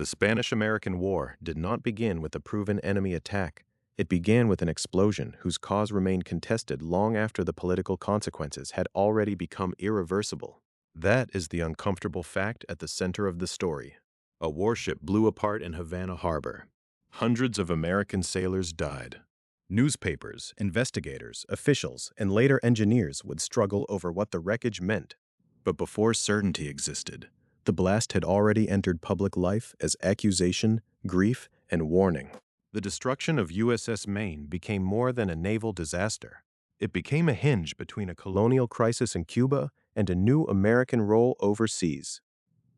The Spanish-American War did not begin with a proven enemy attack. It began with an explosion whose cause remained contested long after the political consequences had already become irreversible. That is the uncomfortable fact at the center of the story. A warship blew apart in Havana Harbor. Hundreds of American sailors died. Newspapers, investigators, officials, and later engineers would struggle over what the wreckage meant. But before certainty existed, the blast had already entered public life as accusation, grief, and warning. The destruction of USS Maine became more than a naval disaster. It became a hinge between a colonial crisis in Cuba and a new American role overseas.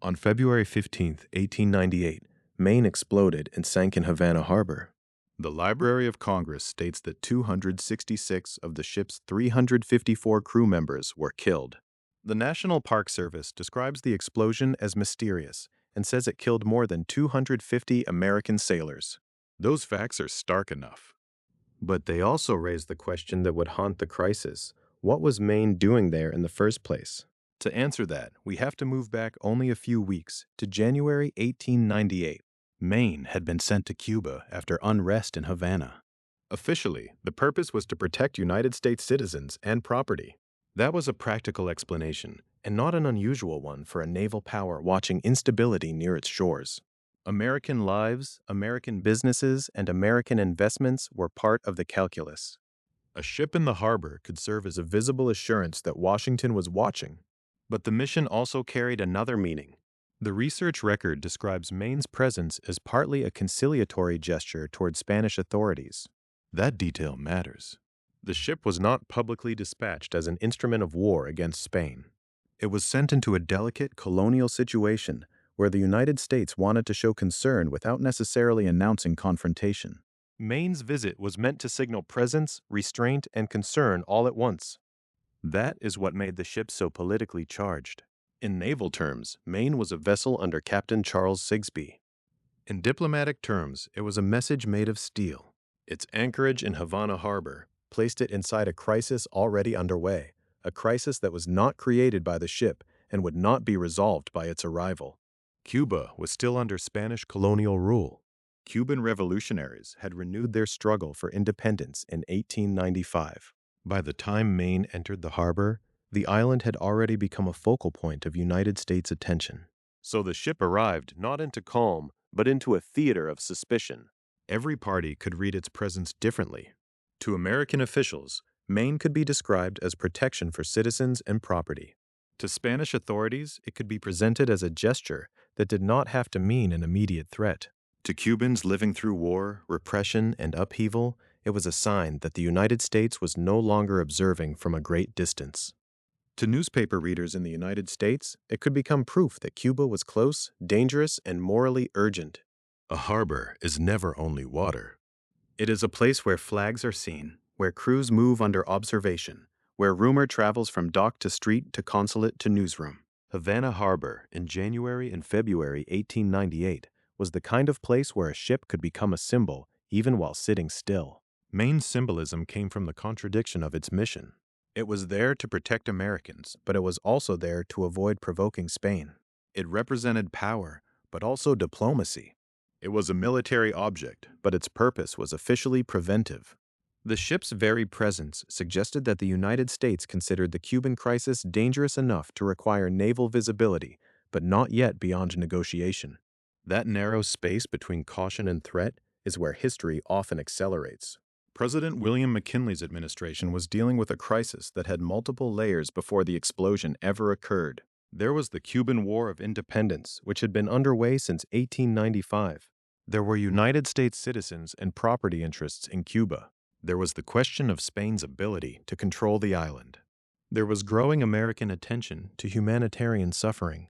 On February 15, 1898, Maine exploded and sank in Havana Harbor. The Library of Congress states that 266 of the ship's 354 crew members were killed. The National Park Service describes the explosion as mysterious and says it killed more than 250 American sailors. Those facts are stark enough. But they also raise the question that would haunt the crisis. What was Maine doing there in the first place? To answer that, we have to move back only a few weeks to January 1898. Maine had been sent to Cuba after unrest in Havana. Officially, the purpose was to protect United States citizens and property. That was a practical explanation, and not an unusual one for a naval power watching instability near its shores. American lives, American businesses, and American investments were part of the calculus. A ship in the harbor could serve as a visible assurance that Washington was watching. But the mission also carried another meaning. The research record describes Maine's presence as partly a conciliatory gesture toward Spanish authorities. That detail matters. The ship was not publicly dispatched as an instrument of war against Spain. It was sent into a delicate colonial situation where the United States wanted to show concern without necessarily announcing confrontation. Maine's visit was meant to signal presence, restraint, and concern all at once. That is what made the ship so politically charged. In naval terms, Maine was a vessel under Captain Charles Sigsbee. In diplomatic terms, it was a message made of steel. Its anchorage in Havana Harbor placed it inside a crisis already underway, a crisis that was not created by the ship and would not be resolved by its arrival. Cuba was still under Spanish colonial rule. Cuban revolutionaries had renewed their struggle for independence in 1895. By the time Maine entered the harbor, the island had already become a focal point of United States attention. So the ship arrived not into calm, but into a theater of suspicion. Every party could read its presence differently. To American officials, Maine could be described as protection for citizens and property. To Spanish authorities, it could be presented as a gesture that did not have to mean an immediate threat. To Cubans living through war, repression, and upheaval, it was a sign that the United States was no longer observing from a great distance. To newspaper readers in the United States, it could become proof that Cuba was close, dangerous, and morally urgent. A harbor is never only water. It is a place where flags are seen, where crews move under observation, where rumor travels from dock to street to consulate to newsroom. Havana Harbor in January and February 1898 was the kind of place where a ship could become a symbol even while sitting still. Maine's symbolism came from the contradiction of its mission. It was there to protect Americans, but it was also there to avoid provoking Spain. It represented power, but also diplomacy. It was a military object, but its purpose was officially preventive. The ship's very presence suggested that the United States considered the Cuban crisis dangerous enough to require naval visibility, but not yet beyond negotiation. That narrow space between caution and threat is where history often accelerates. President William McKinley's administration was dealing with a crisis that had multiple layers before the explosion ever occurred. There was the Cuban War of Independence, which had been underway since 1895. There were United States citizens and property interests in Cuba. There was the question of Spain's ability to control the island. There was growing American attention to humanitarian suffering.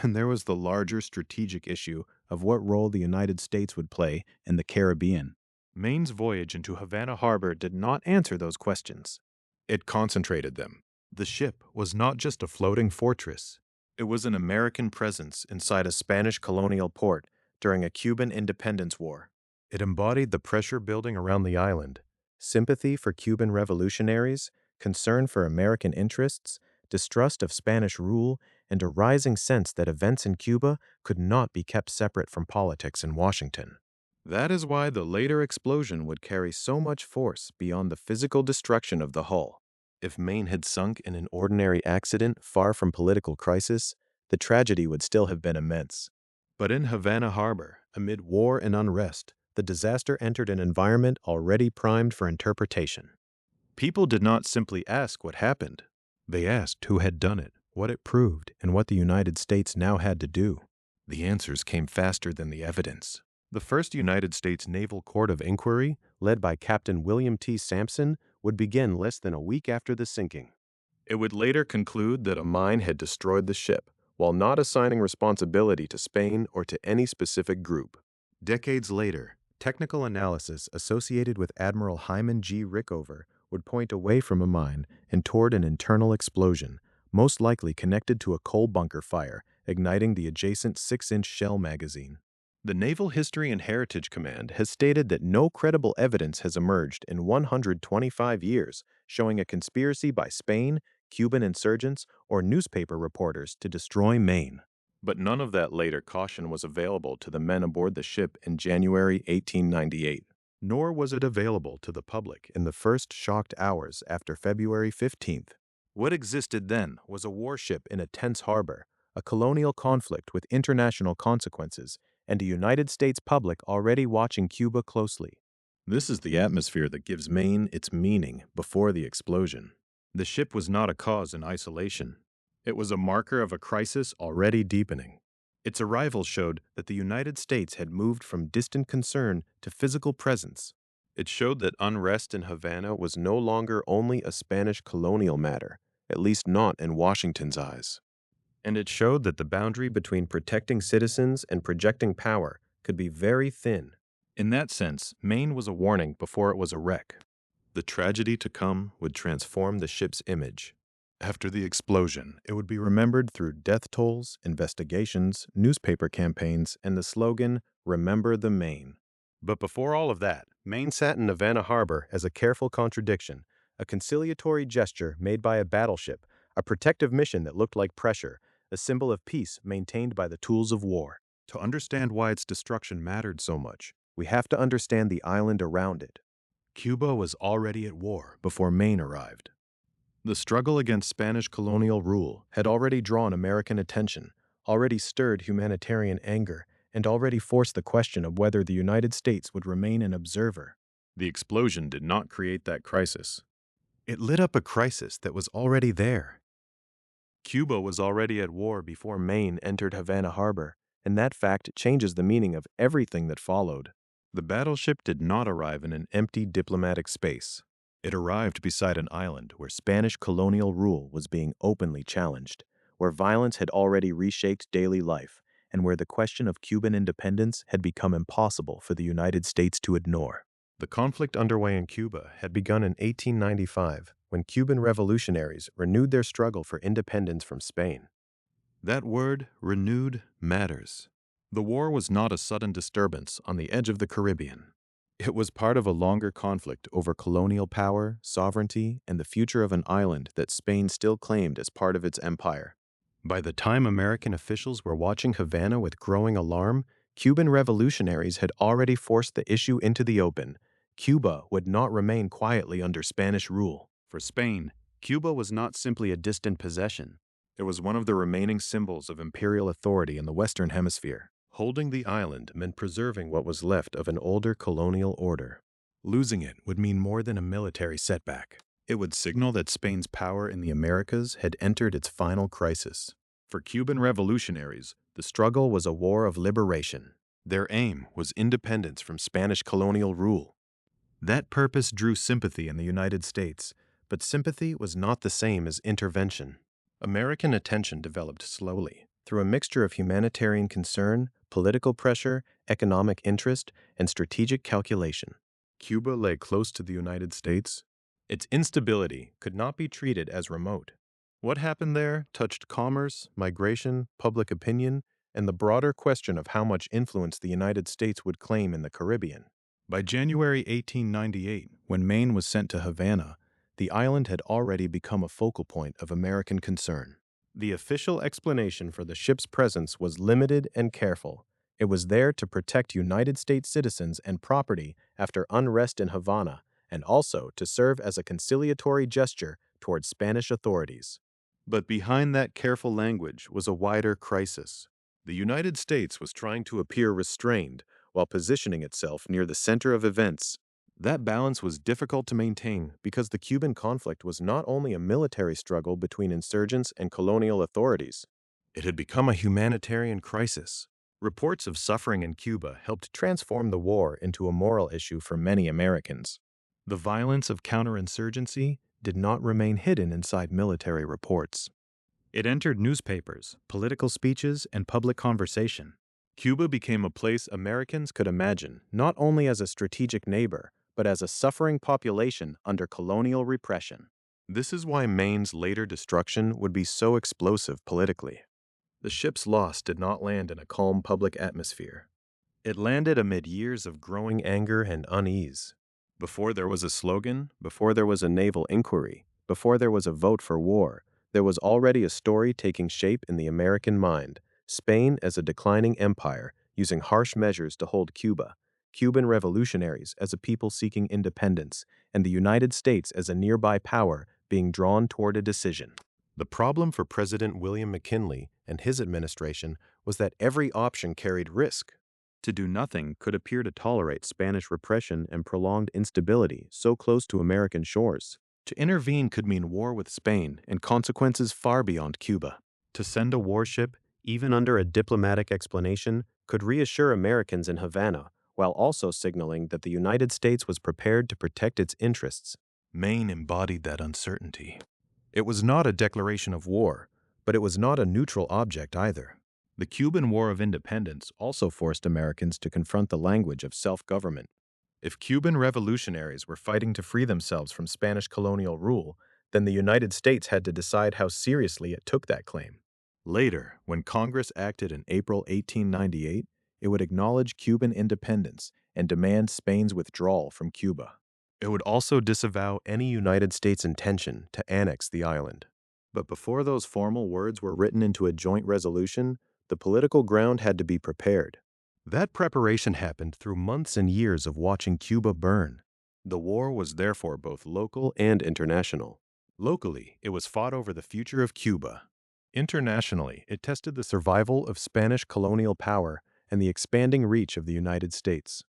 And there was the larger strategic issue of what role the United States would play in the Caribbean. Maine's voyage into Havana Harbor did not answer those questions. It concentrated them. The ship was not just a floating fortress. It was an American presence inside a Spanish colonial port during a Cuban independence war. It embodied the pressure building around the island, sympathy for Cuban revolutionaries, concern for American interests, distrust of Spanish rule, and a rising sense that events in Cuba could not be kept separate from politics in Washington. That is why the later explosion would carry so much force beyond the physical destruction of the hull. If Maine had sunk in an ordinary accident far from political crisis, the tragedy would still have been immense. But in Havana Harbor, amid war and unrest, the disaster entered an environment already primed for interpretation. People did not simply ask what happened. They asked who had done it, what it proved, and what the United States now had to do. The answers came faster than the evidence. The first United States Naval Court of Inquiry, led by Captain William T. Sampson, would begin less than a week after the sinking. It would later conclude that a mine had destroyed the ship, while not assigning responsibility to Spain or to any specific group. Decades later, technical analysis associated with Admiral Hyman G. Rickover would point away from a mine and toward an internal explosion, most likely connected to a coal bunker fire, igniting the adjacent 6-inch shell magazine. The Naval History and Heritage Command has stated that no credible evidence has emerged in 125 years showing a conspiracy by Spain, Cuban insurgents, or newspaper reporters to destroy Maine. But none of that later caution was available to the men aboard the ship in January 1898, nor was it available to the public in the first shocked hours after February 15th. What existed then was a warship in a tense harbor, a colonial conflict with international consequences, and a United States public already watching Cuba closely. This is the atmosphere that gives Maine its meaning before the explosion. The ship was not a cause in isolation. It was a marker of a crisis already deepening. Its arrival showed that the United States had moved from distant concern to physical presence. It showed that unrest in Havana was no longer only a Spanish colonial matter, at least not in Washington's eyes. And it showed that the boundary between protecting citizens and projecting power could be very thin. In that sense, Maine was a warning before it was a wreck. The tragedy to come would transform the ship's image. After the explosion, it would be remembered through death tolls, investigations, newspaper campaigns, and the slogan, "Remember the Maine." But before all of that, Maine sat in Havana Harbor as a careful contradiction, a conciliatory gesture made by a battleship, a protective mission that looked like pressure, a symbol of peace maintained by the tools of war. To understand why its destruction mattered so much, we have to understand the island around it. Cuba was already at war before Maine arrived. The struggle against Spanish colonial rule had already drawn American attention, already stirred humanitarian anger, and already forced the question of whether the United States would remain an observer. The explosion did not create that crisis. It lit up a crisis that was already there. Cuba was already at war before Maine entered Havana Harbor, and that fact changes the meaning of everything that followed. The battleship did not arrive in an empty diplomatic space. It arrived beside an island where Spanish colonial rule was being openly challenged, where violence had already reshaped daily life, and where the question of Cuban independence had become impossible for the United States to ignore. The conflict underway in Cuba had begun in 1895, when Cuban revolutionaries renewed their struggle for independence from Spain. That word, renewed, matters. The war was not a sudden disturbance on the edge of the Caribbean. It was part of a longer conflict over colonial power, sovereignty, and the future of an island that Spain still claimed as part of its empire. By the time American officials were watching Havana with growing alarm, Cuban revolutionaries had already forced the issue into the open. Cuba would not remain quietly under Spanish rule. For Spain, Cuba was not simply a distant possession. It was one of the remaining symbols of imperial authority in the Western Hemisphere. Holding the island meant preserving what was left of an older colonial order. Losing it would mean more than a military setback. It would signal that Spain's power in the Americas had entered its final crisis. For Cuban revolutionaries, the struggle was a war of liberation. Their aim was independence from Spanish colonial rule. That purpose drew sympathy in the United States, but sympathy was not the same as intervention. American attention developed slowly, through a mixture of humanitarian concern, political pressure, economic interest, and strategic calculation. Cuba lay close to the United States. Its instability could not be treated as remote. What happened there touched commerce, migration, public opinion, and the broader question of how much influence the United States would claim in the Caribbean. By January 1898, when Maine was sent to Havana, the island had already become a focal point of American concern. The official explanation for the ship's presence was limited and careful. It was there to protect United States citizens and property after unrest in Havana, and also to serve as a conciliatory gesture towards Spanish authorities. But behind that careful language was a wider crisis. The United States was trying to appear restrained while positioning itself near the center of events. That balance was difficult to maintain because the Cuban conflict was not only a military struggle between insurgents and colonial authorities. It had become a humanitarian crisis. Reports of suffering in Cuba helped transform the war into a moral issue for many Americans. The violence of counterinsurgency did not remain hidden inside military reports. It entered newspapers, political speeches, and public conversation. Cuba became a place Americans could imagine not only as a strategic neighbor, but as a suffering population under colonial repression. This is why Maine's later destruction would be so explosive politically. The ship's loss did not land in a calm public atmosphere. It landed amid years of growing anger and unease. Before there was a slogan, before there was a naval inquiry, before there was a vote for war, there was already a story taking shape in the American mind. Spain as a declining empire, using harsh measures to hold Cuba, Cuban revolutionaries as a people seeking independence, and the United States as a nearby power being drawn toward a decision. The problem for President William McKinley and his administration was that every option carried risk. To do nothing could appear to tolerate Spanish repression and prolonged instability so close to American shores. To intervene could mean war with Spain and consequences far beyond Cuba. To send a warship, even under a diplomatic explanation, could reassure Americans in Havana while also signaling that the United States was prepared to protect its interests. Maine embodied that uncertainty. It was not a declaration of war, but it was not a neutral object either. The Cuban War of Independence also forced Americans to confront the language of self-government. If Cuban revolutionaries were fighting to free themselves from Spanish colonial rule, then the United States had to decide how seriously it took that claim. Later, when Congress acted in April 1898, it would acknowledge Cuban independence and demand Spain's withdrawal from Cuba. It would also disavow any United States intention to annex the island. But before those formal words were written into a joint resolution, the political ground had to be prepared. That preparation happened through months and years of watching Cuba burn. The war was therefore both local and international. Locally, it was fought over the future of Cuba. Internationally, it tested the survival of Spanish colonial power and the expanding reach of the United States.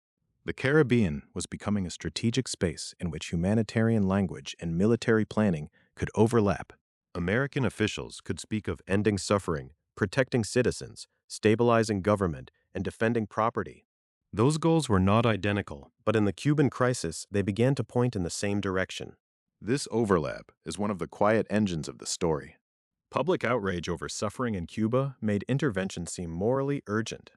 The Caribbean was becoming a strategic space in which humanitarian language and military planning could overlap. American officials could speak of ending suffering, protecting citizens, stabilizing government, and defending property. Those goals were not identical, but in the Cuban crisis, they began to point in the same direction. This overlap is one of the quiet engines of the story. Public outrage over suffering in Cuba made intervention seem morally urgent.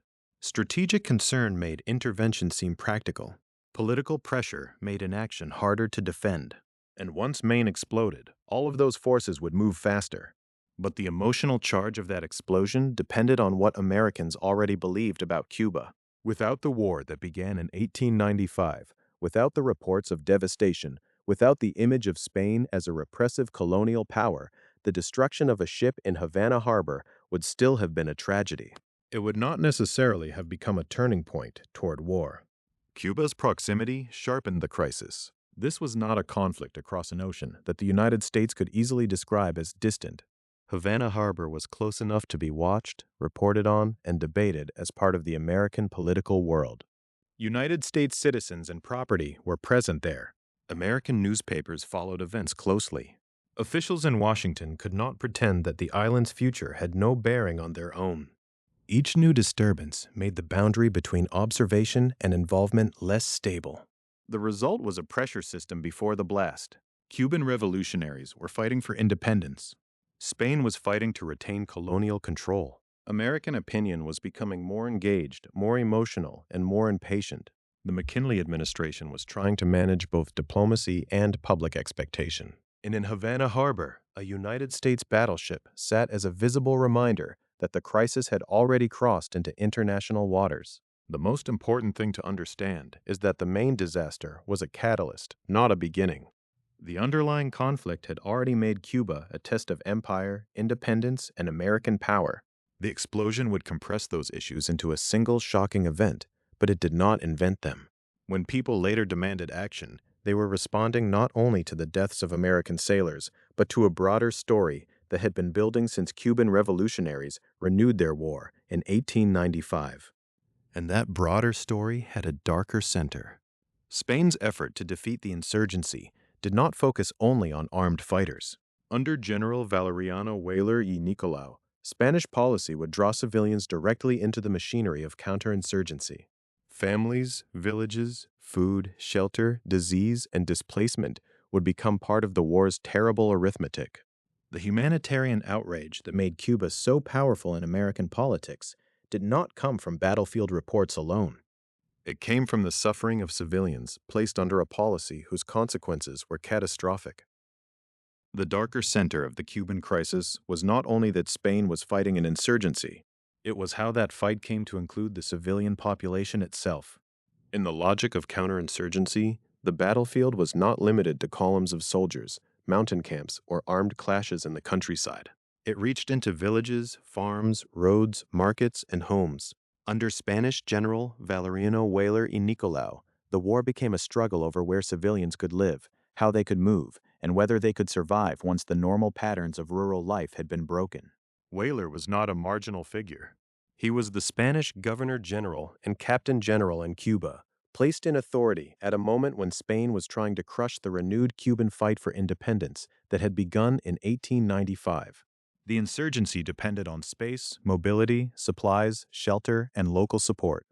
Strategic concern made intervention seem practical. Political pressure made inaction harder to defend. And once Maine exploded, all of those forces would move faster. But the emotional charge of that explosion depended on what Americans already believed about Cuba. Without the war that began in 1895, without the reports of devastation, without the image of Spain as a repressive colonial power, the destruction of a ship in Havana Harbor would still have been a tragedy. It would not necessarily have become a turning point toward war. Cuba's proximity sharpened the crisis. This was not a conflict across an ocean that the United States could easily describe as distant. Havana Harbor was close enough to be watched, reported on, and debated as part of the American political world. United States citizens and property were present there. American newspapers followed events closely. Officials in Washington could not pretend that the island's future had no bearing on their own. Each new disturbance made the boundary between observation and involvement less stable. The result was a pressure system before the blast. Cuban revolutionaries were fighting for independence. Spain was fighting to retain colonial control. American opinion was becoming more engaged, more emotional, and more impatient. The McKinley administration was trying to manage both diplomacy and public expectation. And in Havana Harbor, a United States battleship sat as a visible reminder that the crisis had already crossed into international waters. The most important thing to understand is that the Maine disaster was a catalyst, not a beginning. The underlying conflict had already made Cuba a test of empire, independence, and American power. The explosion would compress those issues into a single shocking event, but it did not invent them. When people later demanded action, they were responding not only to the deaths of American sailors, but to a broader story that had been building since Cuban revolutionaries renewed their war in 1895. And that broader story had a darker center. Spain's effort to defeat the insurgency did not focus only on armed fighters. Under General Valeriano Weyler y Nicolau, Spanish policy would draw civilians directly into the machinery of counterinsurgency. Families, villages, food, shelter, disease, and displacement would become part of the war's terrible arithmetic. The humanitarian outrage that made Cuba so powerful in American politics did not come from battlefield reports alone. It came from the suffering of civilians placed under a policy whose consequences were catastrophic. The darker center of the Cuban crisis was not only that Spain was fighting an insurgency, it was how that fight came to include the civilian population itself. In the logic of counterinsurgency, the battlefield was not limited to columns of soldiers, mountain camps, or armed clashes in the countryside. It reached into villages, farms, roads, markets, and homes. Under Spanish General Valeriano Weyler y Nicolau, the war became a struggle over where civilians could live, how they could move, and whether they could survive once the normal patterns of rural life had been broken. Weyler was not a marginal figure. He was the Spanish Governor General and Captain General in Cuba, placed in authority at a moment when Spain was trying to crush the renewed Cuban fight for independence that had begun in 1895. The insurgency depended on space, mobility, supplies, shelter, and local support.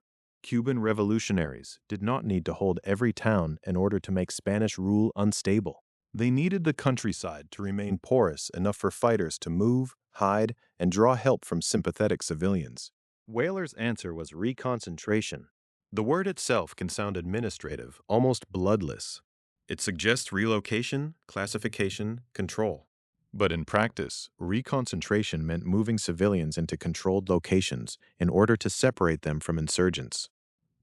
Cuban revolutionaries did not need to hold every town in order to make Spanish rule unstable. They needed the countryside to remain porous enough for fighters to move, hide, and draw help from sympathetic civilians. Weyler's answer was reconcentration. The word itself can sound administrative, almost bloodless. It suggests relocation, classification, control. But in practice, reconcentration meant moving civilians into controlled locations in order to separate them from insurgents.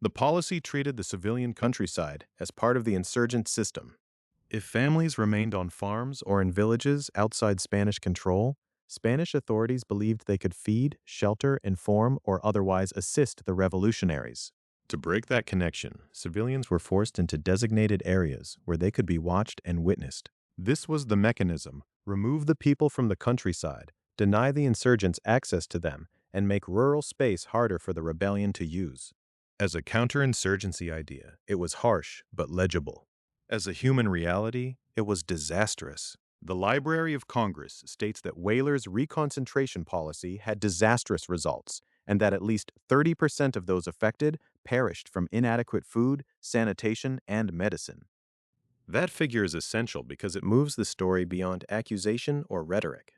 The policy treated the civilian countryside as part of the insurgent system. If families remained on farms or in villages outside Spanish control, Spanish authorities believed they could feed, shelter, inform, or otherwise assist the revolutionaries. To break that connection, civilians were forced into designated areas where they could be watched and witnessed. This was the mechanism: remove the people from the countryside, deny the insurgents access to them, and make rural space harder for the rebellion to use. As a counterinsurgency idea, it was harsh but legible. As a human reality, it was disastrous. The Library of Congress states that Weyler's reconcentration policy had disastrous results, and that at least 30% of those affected perished from inadequate food, sanitation, and medicine. That figure is essential because it moves the story beyond accusation or rhetoric.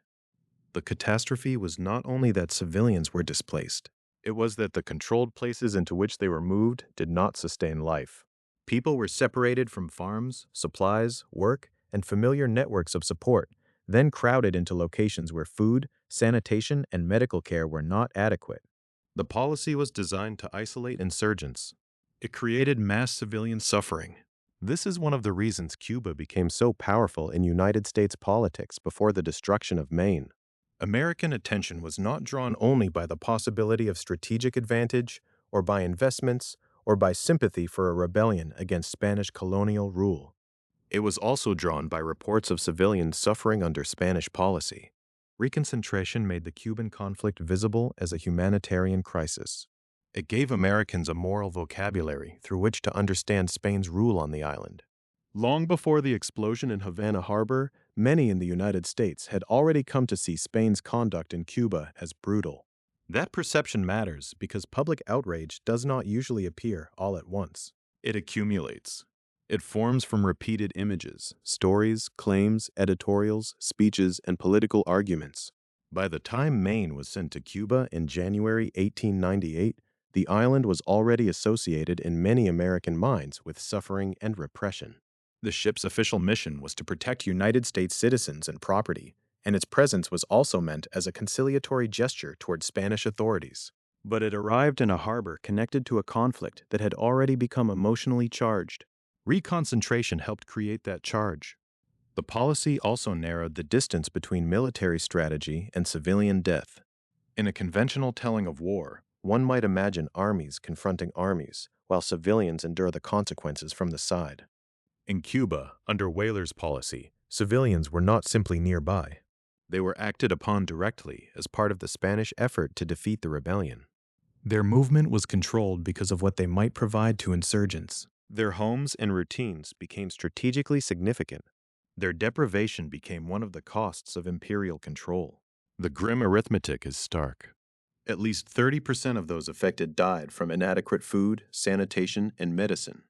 The catastrophe was not only that civilians were displaced, it was that the controlled places into which they were moved did not sustain life. People were separated from farms, supplies, work, and familiar networks of support, then crowded into locations where food, sanitation, and medical care were not adequate. The policy was designed to isolate insurgents. It created mass civilian suffering. This is one of the reasons Cuba became so powerful in United States politics before the destruction of Maine. American attention was not drawn only by the possibility of strategic advantage, or by investments, or by sympathy for a rebellion against Spanish colonial rule. It was also drawn by reports of civilians suffering under Spanish policy. Reconcentration made the Cuban conflict visible as a humanitarian crisis. It gave Americans a moral vocabulary through which to understand Spain's rule on the island. Long before the explosion in Havana Harbor, many in the United States had already come to see Spain's conduct in Cuba as brutal. That perception matters because public outrage does not usually appear all at once. It accumulates. It forms from repeated images, stories, claims, editorials, speeches, and political arguments. By the time Maine was sent to Cuba in January 1898, the island was already associated in many American minds with suffering and repression. The ship's official mission was to protect United States citizens and property, and its presence was also meant as a conciliatory gesture toward Spanish authorities. But it arrived in a harbor connected to a conflict that had already become emotionally charged. Reconcentration helped create that charge. The policy also narrowed the distance between military strategy and civilian death. In a conventional telling of war, one might imagine armies confronting armies, while civilians endure the consequences from the side. In Cuba, under Weyler's policy, civilians were not simply nearby. They were acted upon directly as part of the Spanish effort to defeat the rebellion. Their movement was controlled because of what they might provide to insurgents. Their homes and routines became strategically significant. Their deprivation became one of the costs of imperial control. The grim arithmetic is stark. At least 30% of those affected died from inadequate food, sanitation, and medicine.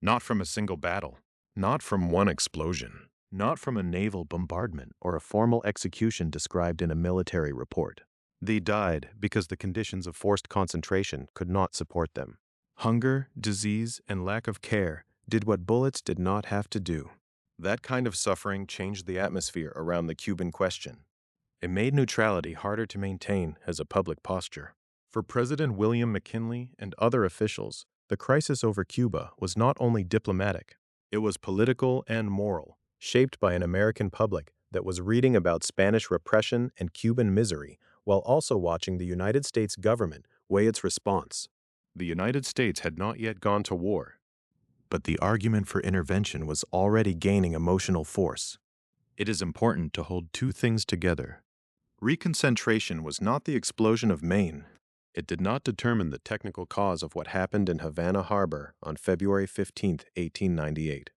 Not from a single battle. Not from one explosion. Not from a naval bombardment or a formal execution described in a military report. They died because the conditions of forced concentration could not support them. Hunger, disease, and lack of care did what bullets did not have to do. That kind of suffering changed the atmosphere around the Cuban question. It made neutrality harder to maintain as a public posture. For President William McKinley and other officials, the crisis over Cuba was not only diplomatic, it was political and moral, shaped by an American public that was reading about Spanish repression and Cuban misery while also watching the United States government weigh its response. The United States had not yet gone to war, but the argument for intervention was already gaining emotional force. It is important to hold two things together. Reconcentration was not the explosion of Maine. It did not determine the technical cause of what happened in Havana Harbor on February 15, 1898.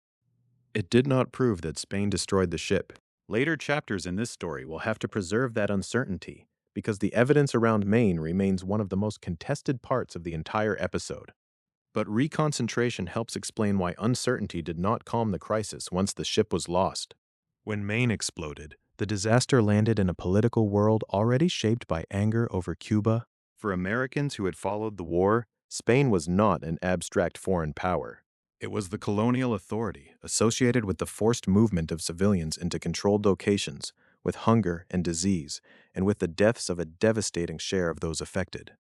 It did not prove that Spain destroyed the ship. Later chapters in this story will have to preserve that uncertainty, because the evidence around Maine remains one of the most contested parts of the entire episode. But reconcentration helps explain why uncertainty did not calm the crisis once the ship was lost. When Maine exploded, the disaster landed in a political world already shaped by anger over Cuba. For Americans who had followed the war, Spain was not an abstract foreign power. It was the colonial authority associated with the forced movement of civilians into controlled locations, with hunger and disease, and with the deaths of a devastating share of those affected.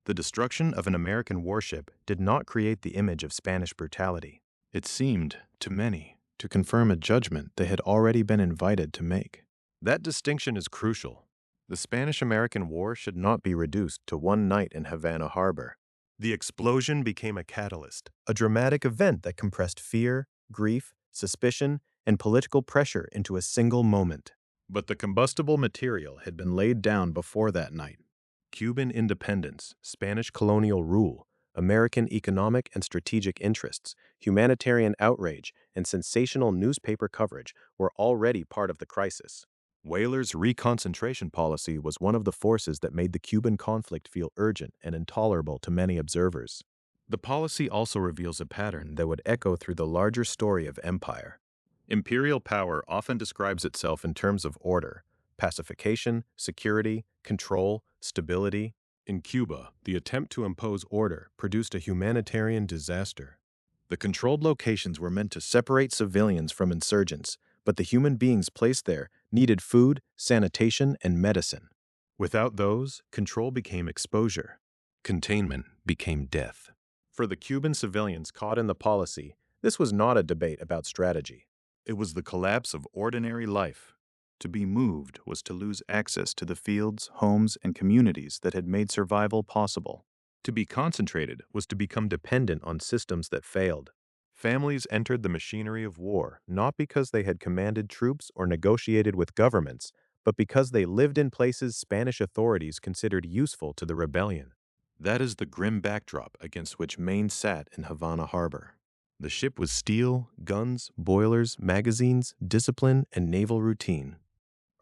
The destruction of an American warship did not create the image of Spanish brutality. It seemed, to many, to confirm a judgment they had already been invited to make. That distinction is crucial. The Spanish-American War should not be reduced to one night in Havana Harbor. The explosion became a catalyst, a dramatic event that compressed fear, grief, suspicion, and political pressure into a single moment. But the combustible material had been laid down before that night. Cuban independence, Spanish colonial rule, American economic and strategic interests, humanitarian outrage, and sensational newspaper coverage were already part of the crisis. Weyler's reconcentration policy was one of the forces that made the Cuban conflict feel urgent and intolerable to many observers. The policy also reveals a pattern that would echo through the larger story of empire. Imperial power often describes itself in terms of order, pacification, security, control, stability. In Cuba, the attempt to impose order produced a humanitarian disaster. The controlled locations were meant to separate civilians from insurgents, but the human beings placed there needed food, sanitation, and medicine. Without those, control became exposure. Containment became death. For the Cuban civilians caught in the policy, this was not a debate about strategy. It was the collapse of ordinary life. To be moved was to lose access to the fields, homes, and communities that had made survival possible. To be concentrated was to become dependent on systems that failed. Families entered the machinery of war not because they had commanded troops or negotiated with governments, but because they lived in places Spanish authorities considered useful to the rebellion. That is the grim backdrop against which Maine sat in Havana Harbor. The ship was steel, guns, boilers, magazines, discipline, and naval routine.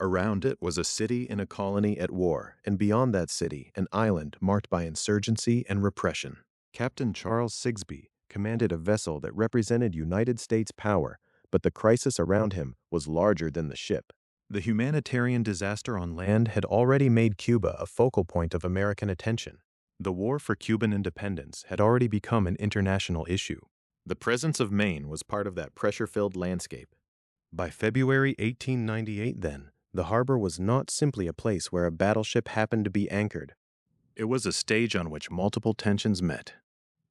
Around it was a city in a colony at war, and beyond that city, an island marked by insurgency and repression. Captain Charles Sigsbee commanded a vessel that represented United States power, but the crisis around him was larger than the ship. The humanitarian disaster on land had already made Cuba a focal point of American attention. The war for Cuban independence had already become an international issue. The presence of Maine was part of that pressure-filled landscape. By February 1898, then, the harbor was not simply a place where a battleship happened to be anchored. It was a stage on which multiple tensions met.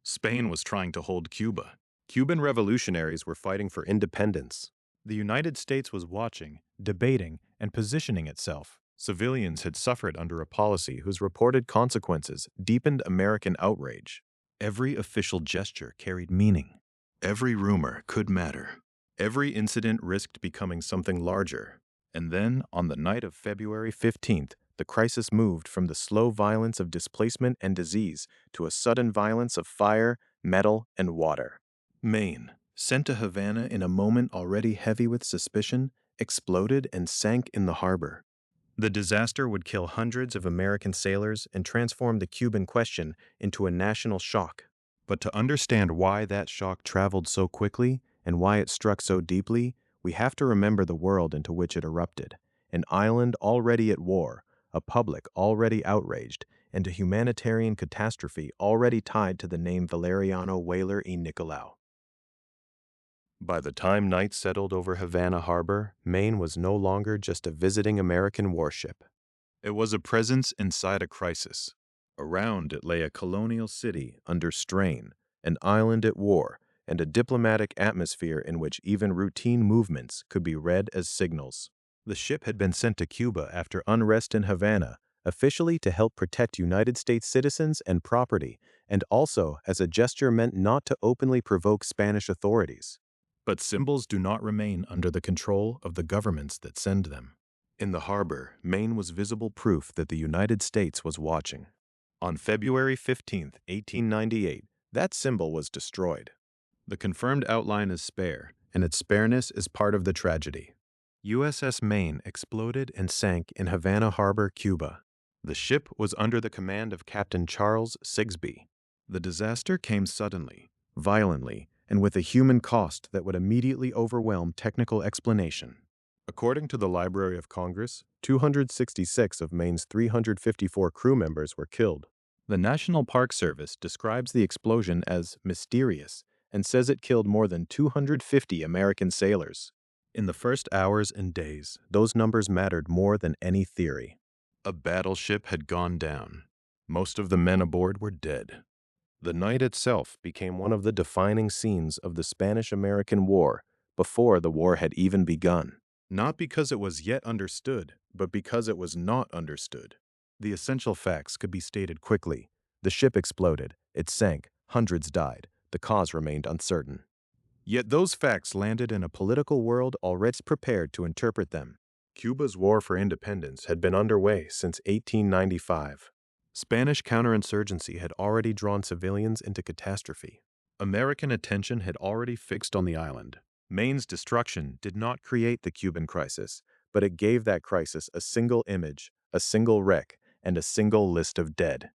Spain was trying to hold Cuba. Cuban revolutionaries were fighting for independence. The United States was watching, debating, and positioning itself. Civilians had suffered under a policy whose reported consequences deepened American outrage. Every official gesture carried meaning. Every rumor could matter. Every incident risked becoming something larger. And then, on the night of February 15th, the crisis moved from the slow violence of displacement and disease to a sudden violence of fire, metal, and water. Maine, sent to Havana in a moment already heavy with suspicion, exploded and sank in the harbor. The disaster would kill hundreds of American sailors and transform the Cuban question into a national shock. But to understand why that shock traveled so quickly and why it struck so deeply, we have to remember the world into which it erupted. An island already at war, a public already outraged, and a humanitarian catastrophe already tied to the name Valeriano Weyler y Nicolau. By the time night settled over Havana Harbor, Maine was no longer just a visiting American warship. It was a presence inside a crisis. Around it lay a colonial city under strain, an island at war, and a diplomatic atmosphere in which even routine movements could be read as signals. The ship had been sent to Cuba after unrest in Havana, officially to help protect United States citizens and property, and also as a gesture meant not to openly provoke Spanish authorities. But symbols do not remain under the control of the governments that send them. In the harbor, Maine was visible proof that the United States was watching. On February 15, 1898, that symbol was destroyed. The confirmed outline is spare, and its spareness is part of the tragedy. USS Maine exploded and sank in Havana Harbor, Cuba. The ship was under the command of Captain Charles Sigsbee. The disaster came suddenly, violently, and with a human cost that would immediately overwhelm technical explanation. According to the Library of Congress, 266 of Maine's 354 crew members were killed. The National Park Service describes the explosion as mysterious and says it killed more than 250 American sailors. In the first hours and days, those numbers mattered more than any theory. A battleship had gone down. Most of the men aboard were dead. The night itself became one of the defining scenes of the Spanish-American War before the war had even begun. Not because it was yet understood, but because it was not understood. The essential facts could be stated quickly. The ship exploded, it sank, hundreds died, the cause remained uncertain. Yet those facts landed in a political world already prepared to interpret them. Cuba's war for independence had been underway since 1895. Spanish counterinsurgency had already drawn civilians into catastrophe. American attention had already fixed on the island. Maine's destruction did not create the Cuban crisis, but it gave that crisis a single image, a single wreck, and a single list of dead.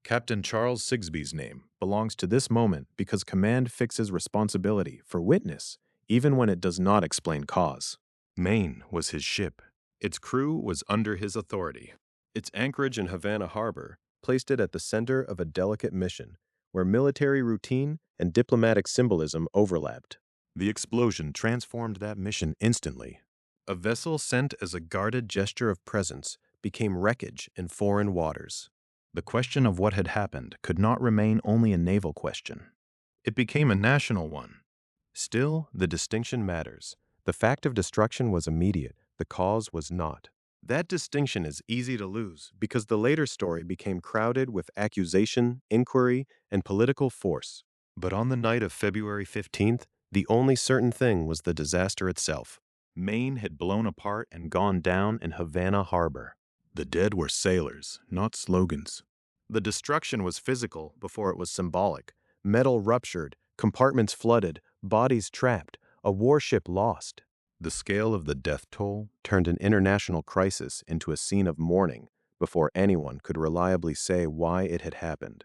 Captain Charles Sigsbee's name belongs to this moment because command fixes responsibility for witness, even when it does not explain cause. Maine was his ship. Its crew was under his authority. Its anchorage in Havana Harbor placed it at the center of a delicate mission, where military routine and diplomatic symbolism overlapped. The explosion transformed that mission instantly. A vessel sent as a guarded gesture of presence became wreckage in foreign waters. The question of what had happened could not remain only a naval question. It became a national one. Still, the distinction matters. The fact of destruction was immediate, the cause was not. That distinction is easy to lose because the later story became crowded with accusation, inquiry, and political force. But on the night of February 15th, the only certain thing was the disaster itself. Maine had blown apart and gone down in Havana Harbor. The dead were sailors, not slogans. The destruction was physical before it was symbolic. Metal ruptured, compartments flooded, bodies trapped, a warship lost. The scale of the death toll turned an international crisis into a scene of mourning before anyone could reliably say why it had happened.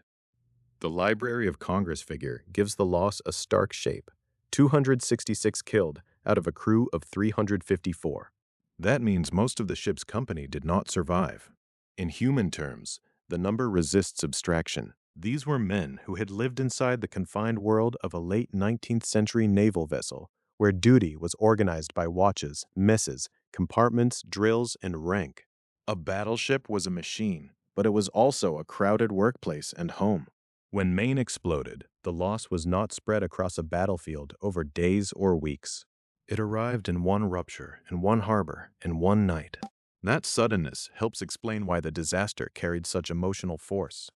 The Library of Congress figure gives the loss a stark shape: 266 killed out of a crew of 354. That means most of the ship's company did not survive. In human terms, the number resists abstraction. These were men who had lived inside the confined world of a late 19th century naval vessel, where duty was organized by watches, messes, compartments, drills, and rank. A battleship was a machine, but it was also a crowded workplace and home. When Maine exploded, the loss was not spread across a battlefield over days or weeks. It arrived in one rupture, in one harbor, in one night. That suddenness helps explain why the disaster carried such emotional force.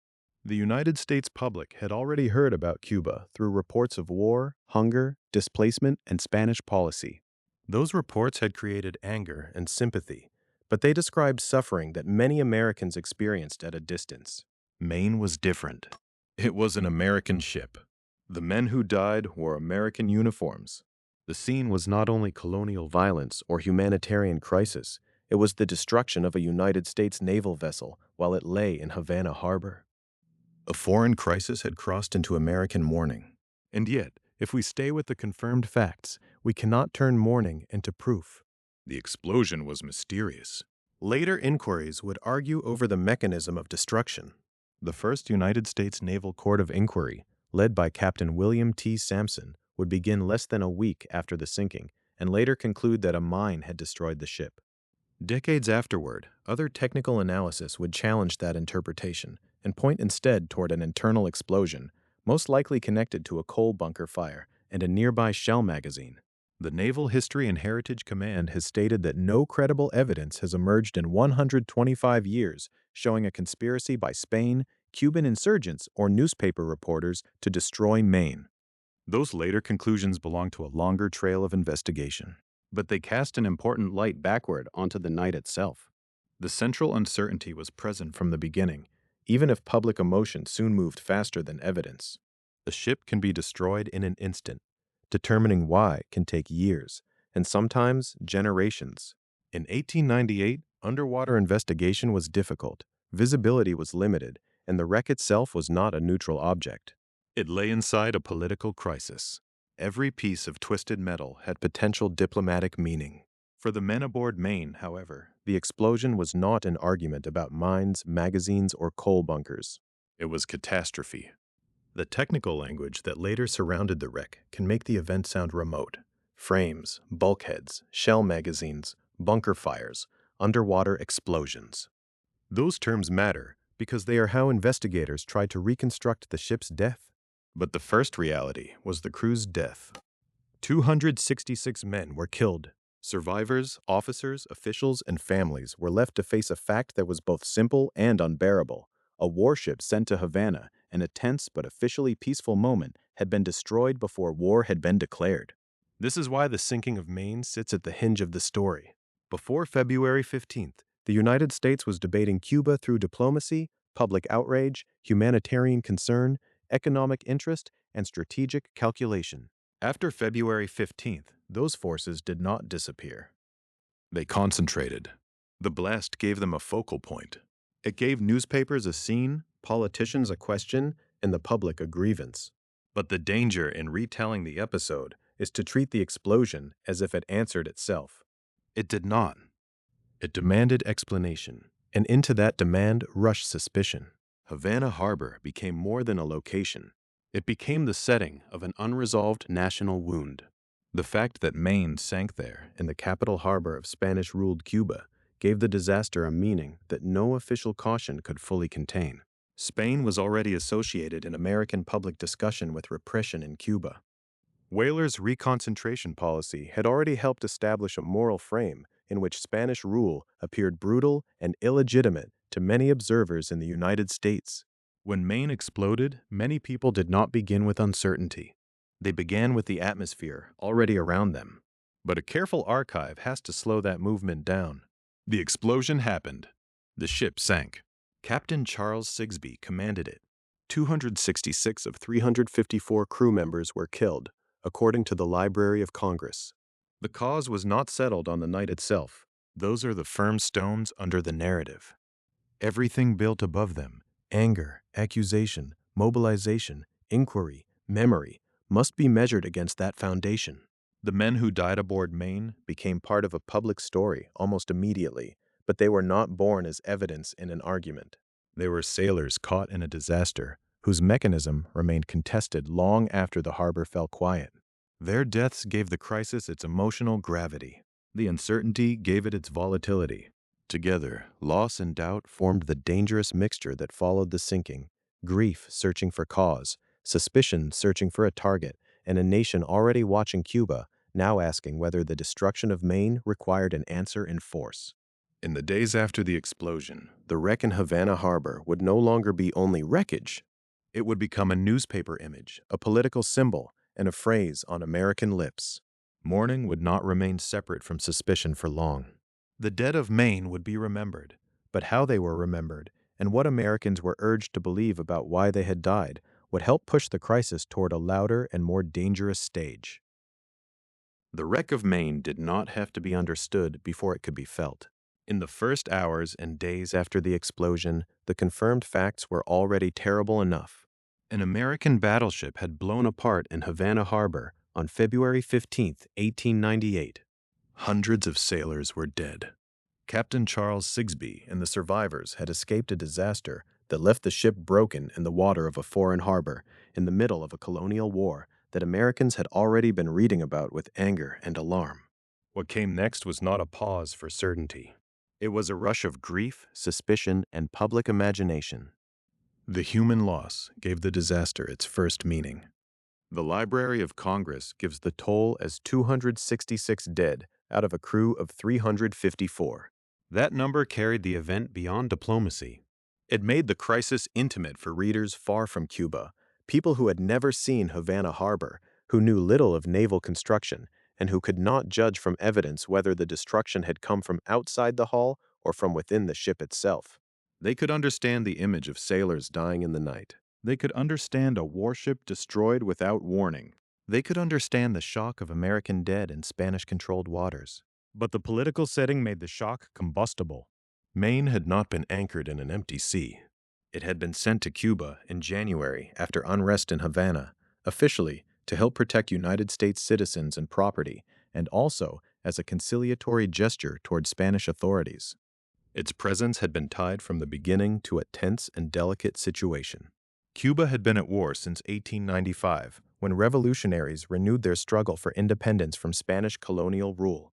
The United States public had already heard about Cuba through reports of war, hunger, displacement, and Spanish policy. Those reports had created anger and sympathy, but they described suffering that many Americans experienced at a distance. Maine was different. It was an American ship. The men who died wore American uniforms. The scene was not only colonial violence or humanitarian crisis, it was the destruction of a United States naval vessel while it lay in Havana Harbor. A foreign crisis had crossed into American mourning. And yet, if we stay with the confirmed facts, we cannot turn mourning into proof. The explosion was mysterious. Later inquiries would argue over the mechanism of destruction. The first United States Naval Court of Inquiry, led by Captain William T. Sampson, would begin less than a week after the sinking and later conclude that a mine had destroyed the ship. Decades afterward, other technical analysis would challenge that interpretation and point instead toward an internal explosion, most likely connected to a coal bunker fire and a nearby shell magazine. The Naval History and Heritage Command has stated that no credible evidence has emerged in 125 years showing a conspiracy by Spain, Cuban insurgents, or newspaper reporters to destroy Maine. Those later conclusions belong to a longer trail of investigation, but they cast an important light backward onto the night itself. The central uncertainty was present from the beginning, even if public emotion soon moved faster than evidence. The ship can be destroyed in an instant. Determining why can take years, and sometimes generations. In 1898, underwater investigation was difficult, visibility was limited, and the wreck itself was not a neutral object. It lay inside a political crisis. Every piece of twisted metal had potential diplomatic meaning. For the men aboard Maine, however, the explosion was not an argument about mines, magazines, or coal bunkers. It was catastrophe. The technical language that later surrounded the wreck can make the event sound remote. Frames, bulkheads, shell magazines, bunker fires, underwater explosions. Those terms matter because they are how investigators tried to reconstruct the ship's death. But the first reality was the crew's death. 266 men were killed. Survivors, officers, officials, and families were left to face a fact that was both simple and unbearable. A warship sent to Havana, and a tense but officially peaceful moment, had been destroyed before war had been declared. This is why the sinking of Maine sits at the hinge of the story. Before February 15th, the United States was debating Cuba through diplomacy, public outrage, humanitarian concern, economic interest, and strategic calculation. After February 15th, those forces did not disappear. They concentrated. The blast gave them a focal point. It gave newspapers a scene, politicians a question, and the public a grievance. But the danger in retelling the episode is to treat the explosion as if it answered itself. It did not. It demanded explanation, and into that demand rushed suspicion. Havana Harbor became more than a location. It became the setting of an unresolved national wound. The fact that Maine sank there in the capital harbor of Spanish-ruled Cuba gave the disaster a meaning that no official caution could fully contain. Spain was already associated in American public discussion with repression in Cuba. Whalers' reconcentration policy had already helped establish a moral frame in which Spanish rule appeared brutal and illegitimate to many observers in the United States. When Maine exploded, many people did not begin with uncertainty. They began with the atmosphere already around them. But a careful archive has to slow that movement down. The explosion happened. The ship sank. Captain Charles Sigsbee commanded it. 266 of 354 crew members were killed, according to the Library of Congress. The cause was not settled on the night itself. Those are the firm stones under the narrative. Everything built above them, anger, accusation, mobilization, inquiry, memory, must be measured against that foundation. The men who died aboard Maine became part of a public story almost immediately, but they were not born as evidence in an argument. They were sailors caught in a disaster, whose mechanism remained contested long after the harbor fell quiet. Their deaths gave the crisis its emotional gravity. The uncertainty gave it its volatility. Together, loss and doubt formed the dangerous mixture that followed the sinking, grief searching for cause, suspicion searching for a target, and a nation already watching Cuba now asking whether the destruction of Maine required an answer in force. In the days after the explosion, the wreck in Havana Harbor would no longer be only wreckage. It would become a newspaper image, a political symbol, and a phrase on American lips. Mourning would not remain separate from suspicion for long. The dead of Maine would be remembered, but how they were remembered and what Americans were urged to believe about why they had died would help push the crisis toward a louder and more dangerous stage. The wreck of Maine did not have to be understood before it could be felt. In the first hours and days after the explosion, the confirmed facts were already terrible enough. An American battleship had blown apart in Havana Harbor on February 15, 1898. Hundreds of sailors were dead. Captain Charles Sigsbee and the survivors had escaped a disaster that left the ship broken in the water of a foreign harbor in the middle of a colonial war that Americans had already been reading about with anger and alarm. What came next was not a pause for certainty. It was a rush of grief, suspicion, and public imagination. The human loss gave the disaster its first meaning. The Library of Congress gives the toll as 266 dead out of a crew of 354. That number carried the event beyond diplomacy. It made the crisis intimate for readers far from Cuba, people who had never seen Havana Harbor, who knew little of naval construction, and who could not judge from evidence whether the destruction had come from outside the hull or from within the ship itself. They could understand the image of sailors dying in the night. They could understand a warship destroyed without warning. They could understand the shock of American dead in Spanish-controlled waters. But the political setting made the shock combustible. Maine had not been anchored in an empty sea. It had been sent to Cuba in January after unrest in Havana, officially to help protect United States citizens and property, and also as a conciliatory gesture toward Spanish authorities. Its presence had been tied from the beginning to a tense and delicate situation. Cuba had been at war since 1895, when revolutionaries renewed their struggle for independence from Spanish colonial rule.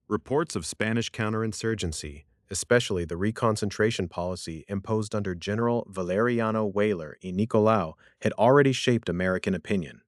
Reports of Spanish counterinsurgency, especially the reconcentration policy imposed under General Valeriano Weyler y Nicolau, had already shaped American opinion.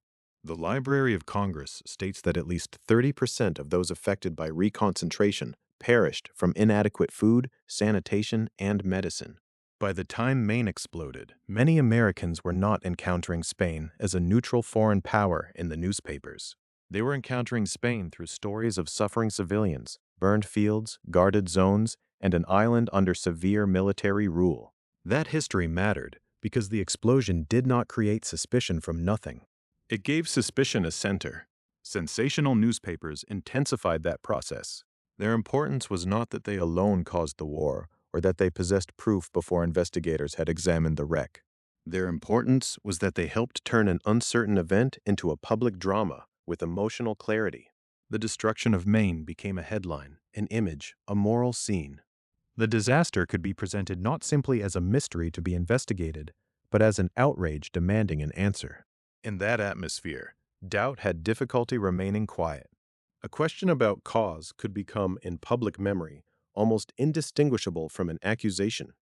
The Library of Congress states that at least 30% of those affected by reconcentration perished from inadequate food, sanitation, and medicine. By the time Maine exploded, many Americans were not encountering Spain as a neutral foreign power in the newspapers. They were encountering Spain through stories of suffering civilians, burned fields, guarded zones, and an island under severe military rule. That history mattered because the explosion did not create suspicion from nothing. It gave suspicion a center. Sensational newspapers intensified that process. Their importance was not that they alone caused the war, or that they possessed proof before investigators had examined the wreck. Their importance was that they helped turn an uncertain event into a public drama with emotional clarity. The destruction of Maine became a headline, an image, a moral scene. The disaster could be presented not simply as a mystery to be investigated, but as an outrage demanding an answer. In that atmosphere, doubt had difficulty remaining quiet. A question about cause could become, in public memory, almost indistinguishable from an accusation.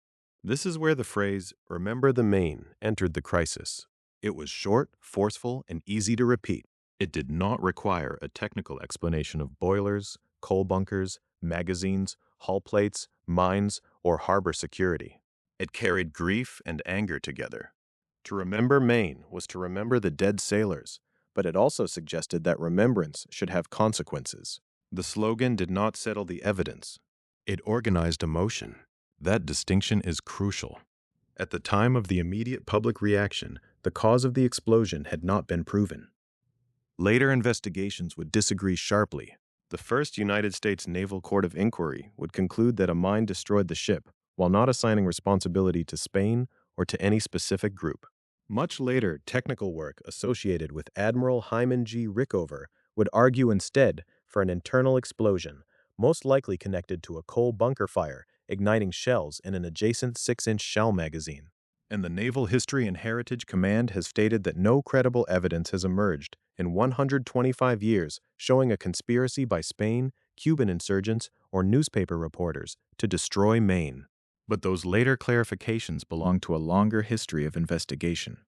This is where the phrase, "Remember the Maine," entered the crisis. It was short, forceful, and easy to repeat. It did not require a technical explanation of boilers, coal bunkers, magazines, hull plates, mines, or harbor security. It carried grief and anger together. To remember Maine was to remember the dead sailors, but it also suggested that remembrance should have consequences. The slogan did not settle the evidence. It organized emotion. That distinction is crucial. At the time of the immediate public reaction, the cause of the explosion had not been proven. Later investigations would disagree sharply. The first United States Naval Court of Inquiry would conclude that a mine destroyed the ship, while not assigning responsibility to Spain or to any specific group. Much later, technical work associated with Admiral Hyman G. Rickover would argue instead for an internal explosion, most likely connected to a coal bunker fire igniting shells in an adjacent 6-inch shell magazine. And the Naval History and Heritage Command has stated that no credible evidence has emerged in 125 years showing a conspiracy by Spain, Cuban insurgents, or newspaper reporters to destroy Maine. But those later clarifications belong to a longer history of investigation.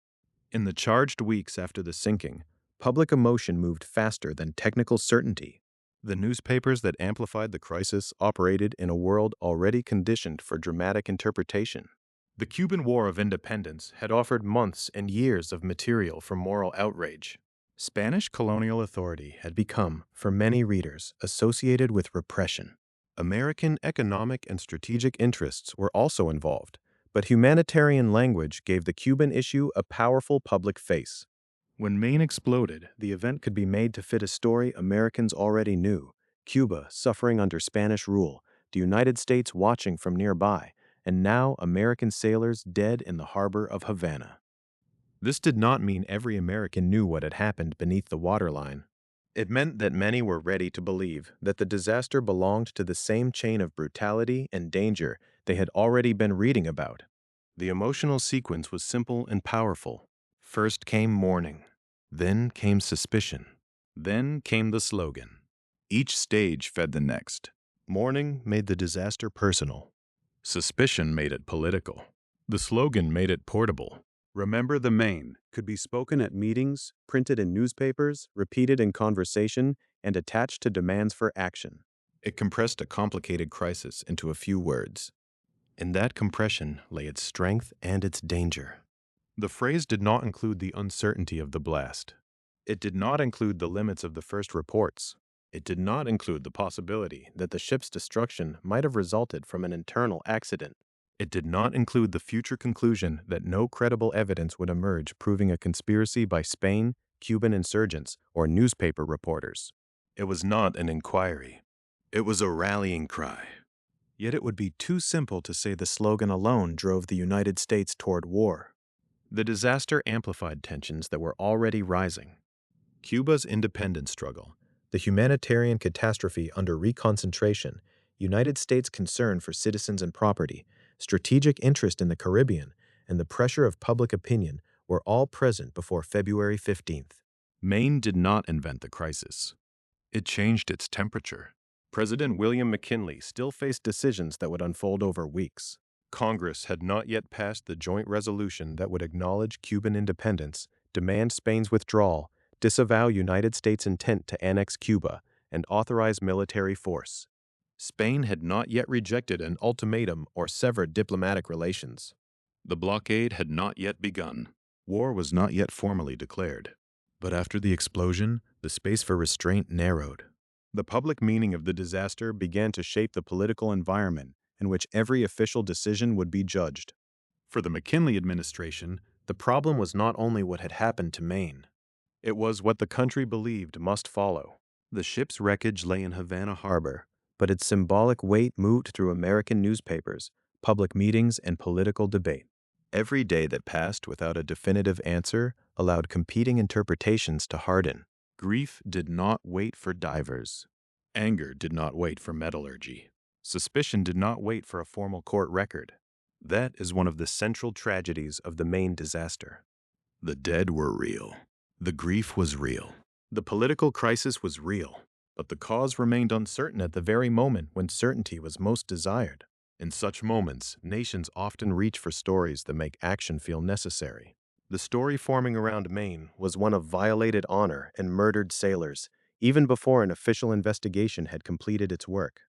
In the charged weeks after the sinking, Public emotion moved faster than technical certainty. The newspapers that amplified the crisis operated in a world already conditioned for dramatic interpretation. The Cuban War of Independence had offered months and years of material for moral outrage. Spanish colonial authority had become, for many readers, associated with repression. American economic and strategic interests were also involved, but humanitarian language gave the Cuban issue a powerful public face. When Maine exploded, the event could be made to fit a story Americans already knew: Cuba suffering under Spanish rule, the United States watching from nearby, and now American sailors dead in the harbor of Havana. This did not mean every American knew what had happened beneath the waterline. It meant that many were ready to believe that the disaster belonged to the same chain of brutality and danger they had already been reading about. The emotional sequence was simple and powerful. First came mourning. Then came suspicion. Then came the slogan. Each stage fed the next. Mourning made the disaster personal. Suspicion made it political. The slogan made it portable. Remember the Maine could be spoken at meetings, printed in newspapers, repeated in conversation, and attached to demands for action. It compressed a complicated crisis into a few words. In that compression lay its strength and its danger. The phrase did not include the uncertainty of the blast. It did not include the limits of the first reports. It did not include the possibility that the ship's destruction might have resulted from an internal accident. It did not include the future conclusion that no credible evidence would emerge proving a conspiracy by Spain, Cuban insurgents, or newspaper reporters. It was not an inquiry. It was a rallying cry. Yet it would be too simple to say the slogan alone drove the United States toward war. The disaster amplified tensions that were already rising. Cuba's independence struggle, the humanitarian catastrophe under reconcentration, United States concern for citizens and property, strategic interest in the Caribbean, and the pressure of public opinion were all present before February 15th. Maine did not invent the crisis. It changed its temperature. President William McKinley still faced decisions that would unfold over weeks. Congress had not yet passed the joint resolution that would acknowledge Cuban independence, demand Spain's withdrawal, disavow United States' intent to annex Cuba, and authorize military force. Spain had not yet rejected an ultimatum or severed diplomatic relations. The blockade had not yet begun. War was not yet formally declared. But after the explosion, the space for restraint narrowed. The public meaning of the disaster began to shape the political environment in which every official decision would be judged. For the McKinley administration, the problem was not only what had happened to Maine. It was what the country believed must follow. The ship's wreckage lay in Havana Harbor, but its symbolic weight moved through American newspapers, public meetings, and political debate. Every day that passed without a definitive answer allowed competing interpretations to harden. Grief did not wait for divers. Anger did not wait for metallurgy. Suspicion did not wait for a formal court record. That is one of the central tragedies of the Maine disaster. The dead were real. The grief was real. The political crisis was real. But the cause remained uncertain at the very moment when certainty was most desired. In such moments, nations often reach for stories that make action feel necessary. The story forming around Maine was one of violated honor and murdered sailors, even before an official investigation had completed its work.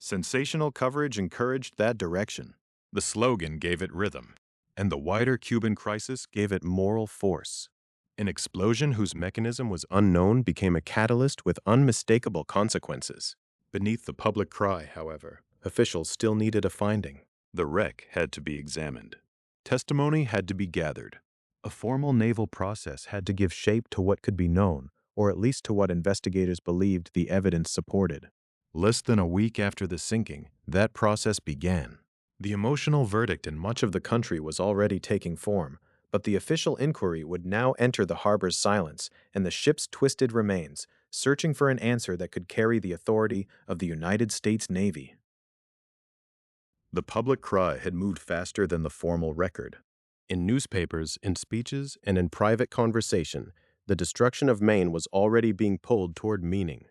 Sensational coverage encouraged that direction. The slogan gave it rhythm, and the wider Cuban crisis gave it moral force. An explosion whose mechanism was unknown became a catalyst with unmistakable consequences. Beneath the public cry, however, officials still needed a finding. The wreck had to be examined. Testimony had to be gathered. A formal naval process had to give shape to what could be known, or at least to what investigators believed the evidence supported. Less than a week after the sinking, that process began. The emotional verdict in much of the country was already taking form, but the official inquiry would now enter the harbor's silence and the ship's twisted remains, searching for an answer that could carry the authority of the United States Navy. The public cry had moved faster than the formal record. In newspapers, in speeches, and in private conversation, the destruction of Maine was already being pulled toward meaning.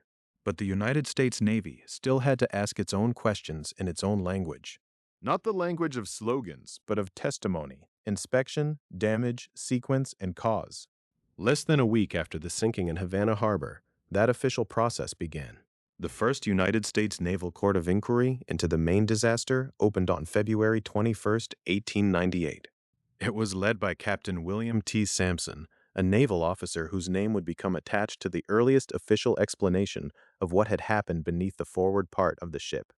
But the United States Navy still had to ask its own questions in its own language. Not the language of slogans, but of testimony, inspection, damage, sequence, and cause. Less than a week after the sinking in Havana Harbor, that official process began. The first United States Naval Court of Inquiry into the Maine disaster opened on February 21, 1898. It was led by Captain William T. Sampson, a naval officer whose name would become attached to the earliest official explanation of what had happened beneath the forward part of the ship.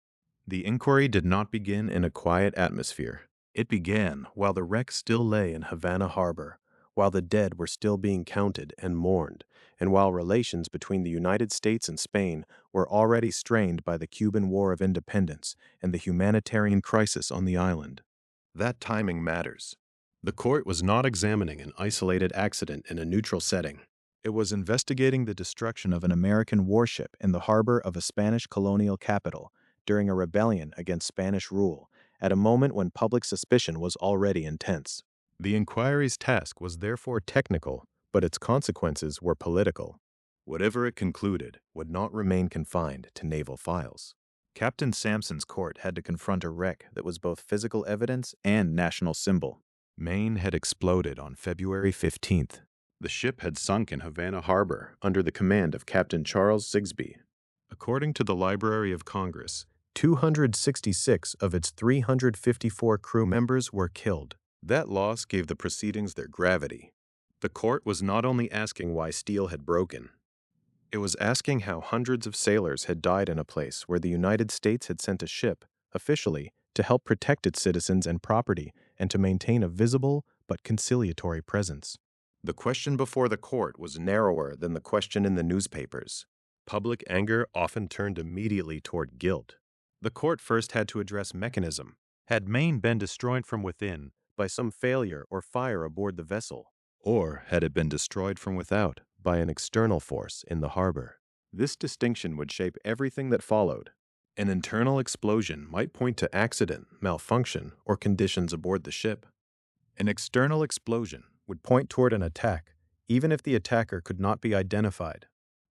The inquiry did not begin in a quiet atmosphere. It began while the wreck still lay in Havana Harbor, while the dead were still being counted and mourned, and while relations between the United States and Spain were already strained by the Cuban War of Independence and the humanitarian crisis on the island. That timing matters. The court was not examining an isolated accident in a neutral setting. It was investigating the destruction of an American warship in the harbor of a Spanish colonial capital during a rebellion against Spanish rule, at a moment when public suspicion was already intense. The inquiry's task was therefore technical, but its consequences were political. Whatever it concluded would not remain confined to naval files. Captain Sampson's court had to confront a wreck that was both physical evidence and national symbol. Maine had exploded on February 15th. The ship had sunk in Havana Harbor under the command of Captain Charles Sigsbee. According to the Library of Congress, 266 of its 354 crew members were killed. That loss gave the proceedings their gravity. The court was not only asking why steel had broken, it was asking how hundreds of sailors had died in a place where the United States had sent a ship, officially, to help protect its citizens and property and to maintain a visible but conciliatory presence. The question before the court was narrower than the question in the newspapers. Public anger often turned immediately toward guilt. The court first had to address mechanism. Had Maine been destroyed from within by some failure or fire aboard the vessel? Or had it been destroyed from without by an external force in the harbor? This distinction would shape everything that followed. An internal explosion might point to accident, malfunction, or conditions aboard the ship. An external explosion would point toward an attack, even if the attacker could not be identified.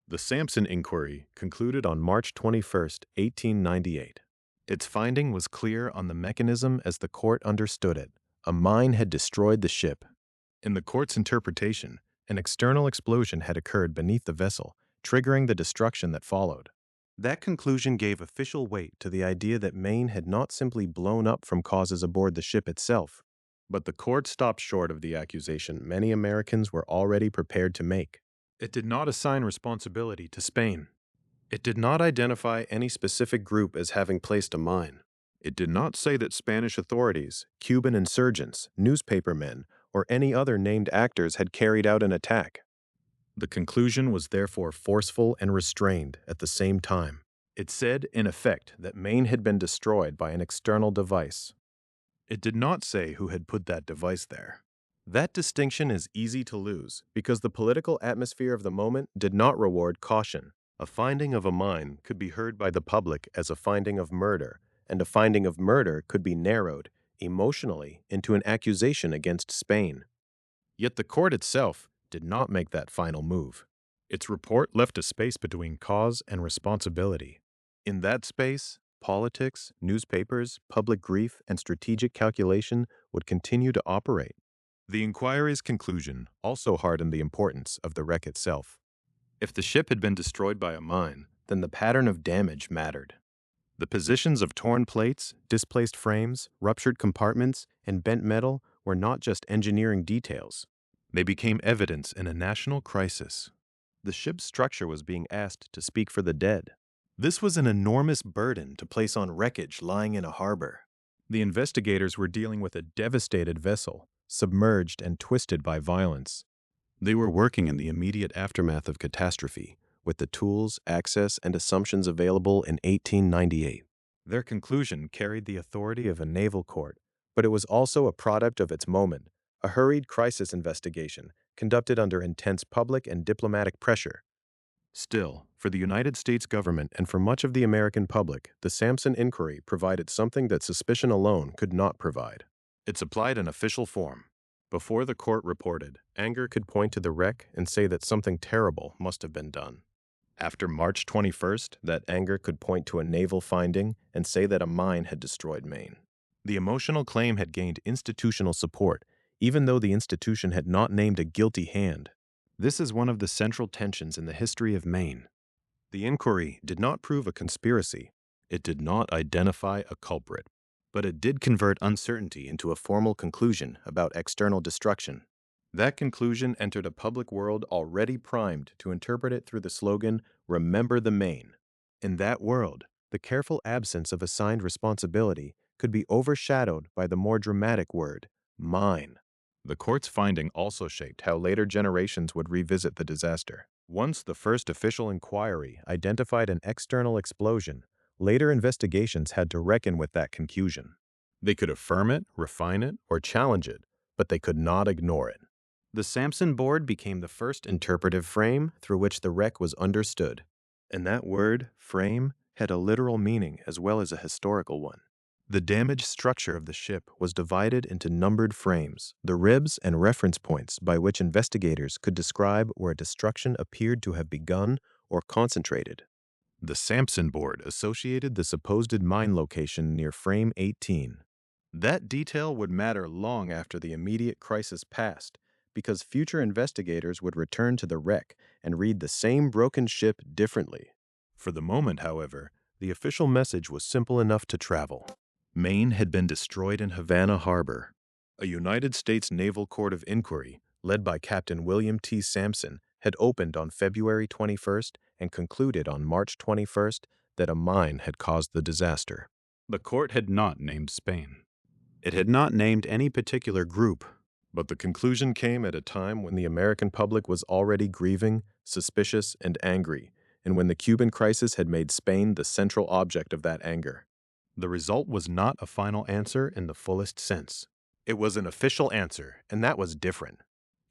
The Sampson Inquiry concluded on March 21, 1898. Its finding was clear on the mechanism as the court understood it. A mine had destroyed the ship. In the court's interpretation, an external explosion had occurred beneath the vessel, triggering the destruction that followed. That conclusion gave official weight to the idea that Maine had not simply blown up from causes aboard the ship itself. But the court stopped short of the accusation many Americans were already prepared to make. It did not assign responsibility to Spain. It did not identify any specific group as having placed a mine. It did not say that Spanish authorities, Cuban insurgents, newspapermen, or any other named actors had carried out an attack. The conclusion was therefore forceful and restrained at the same time. It said, in effect, that Maine had been destroyed by an external device. It did not say who had put that device there. That distinction is easy to lose because the political atmosphere of the moment did not reward caution. A finding of a mine could be heard by the public as a finding of murder, and a finding of murder could be narrowed, emotionally, into an accusation against Spain. Yet the court itself did not make that final move. Its report left a space between cause and responsibility. In that space, politics, newspapers, public grief, and strategic calculation would continue to operate. The inquiry's conclusion also hardened the importance of the wreck itself. If the ship had been destroyed by a mine, then the pattern of damage mattered. The positions of torn plates, displaced frames, ruptured compartments, and bent metal were not just engineering details. They became evidence in a national crisis. The ship's structure was being asked to speak for the dead. This was an enormous burden to place on wreckage lying in a harbor. The investigators were dealing with a devastated vessel, submerged and twisted by violence. They were working in the immediate aftermath of catastrophe, with the tools, access, and assumptions available in 1898. Their conclusion carried the authority of a naval court, but it was also a product of its moment, a hurried crisis investigation conducted under intense public and diplomatic pressure. Still, for the United States government and for much of the American public, the Sampson Inquiry provided something that suspicion alone could not provide. It supplied an official form. Before the court reported, anger could point to the wreck and say that something terrible must have been done. After March 21st, that anger could point to a naval finding and say that a mine had destroyed Maine. The emotional claim had gained institutional support, even though the institution had not named a guilty hand. This is one of the central tensions in the history of Maine. The inquiry did not prove a conspiracy. It did not identify a culprit. But it did convert uncertainty into a formal conclusion about external destruction. That conclusion entered a public world already primed to interpret it through the slogan, "Remember the Maine." In that world, the careful absence of assigned responsibility could be overshadowed by the more dramatic word, mine. The court's finding also shaped how later generations would revisit the disaster. Once the first official inquiry identified an external explosion, later investigations had to reckon with that conclusion. They could affirm it, refine it, or challenge it, but they could not ignore it. The Sampson board became the first interpretive frame through which the wreck was understood. And that word, frame, had a literal meaning as well as a historical one. The damaged structure of the ship was divided into numbered frames, the ribs and reference points by which investigators could describe where destruction appeared to have begun or concentrated. The Sampson board associated the supposed mine location near frame 18. That detail would matter long after the immediate crisis passed, because future investigators would return to the wreck and read the same broken ship differently. For the moment, however, the official message was simple enough to travel. Maine had been destroyed in Havana Harbor. A United States Naval Court of Inquiry, led by Captain William T. Sampson, had opened on February 21st and concluded on March 21st that a mine had caused the disaster. The court had not named Spain. It had not named any particular group, but the conclusion came at a time when the American public was already grieving, suspicious, and angry, and when the Cuban crisis had made Spain the central object of that anger. The result was not a final answer in the fullest sense. It was an official answer, and that was different.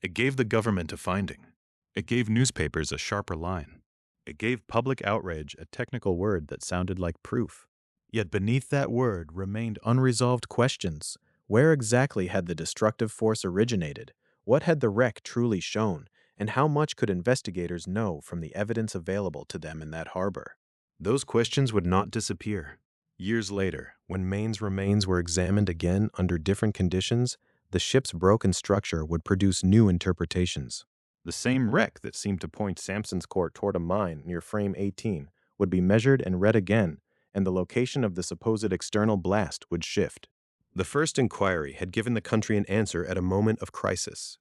It gave the government a finding. It gave newspapers a sharper line. It gave public outrage a technical word that sounded like proof. Yet beneath that word remained unresolved questions. Where exactly had the destructive force originated? What had the wreck truly shown? And how much could investigators know from the evidence available to them in that harbor? Those questions would not disappear. Years later, when Maine's remains were examined again under different conditions, the ship's broken structure would produce new interpretations. The same wreck that seemed to point Sampson's court toward a mine near frame 18 would be measured and read again, and the location of the supposed external blast would shift. The first inquiry had given the country an answer at a moment of crisis,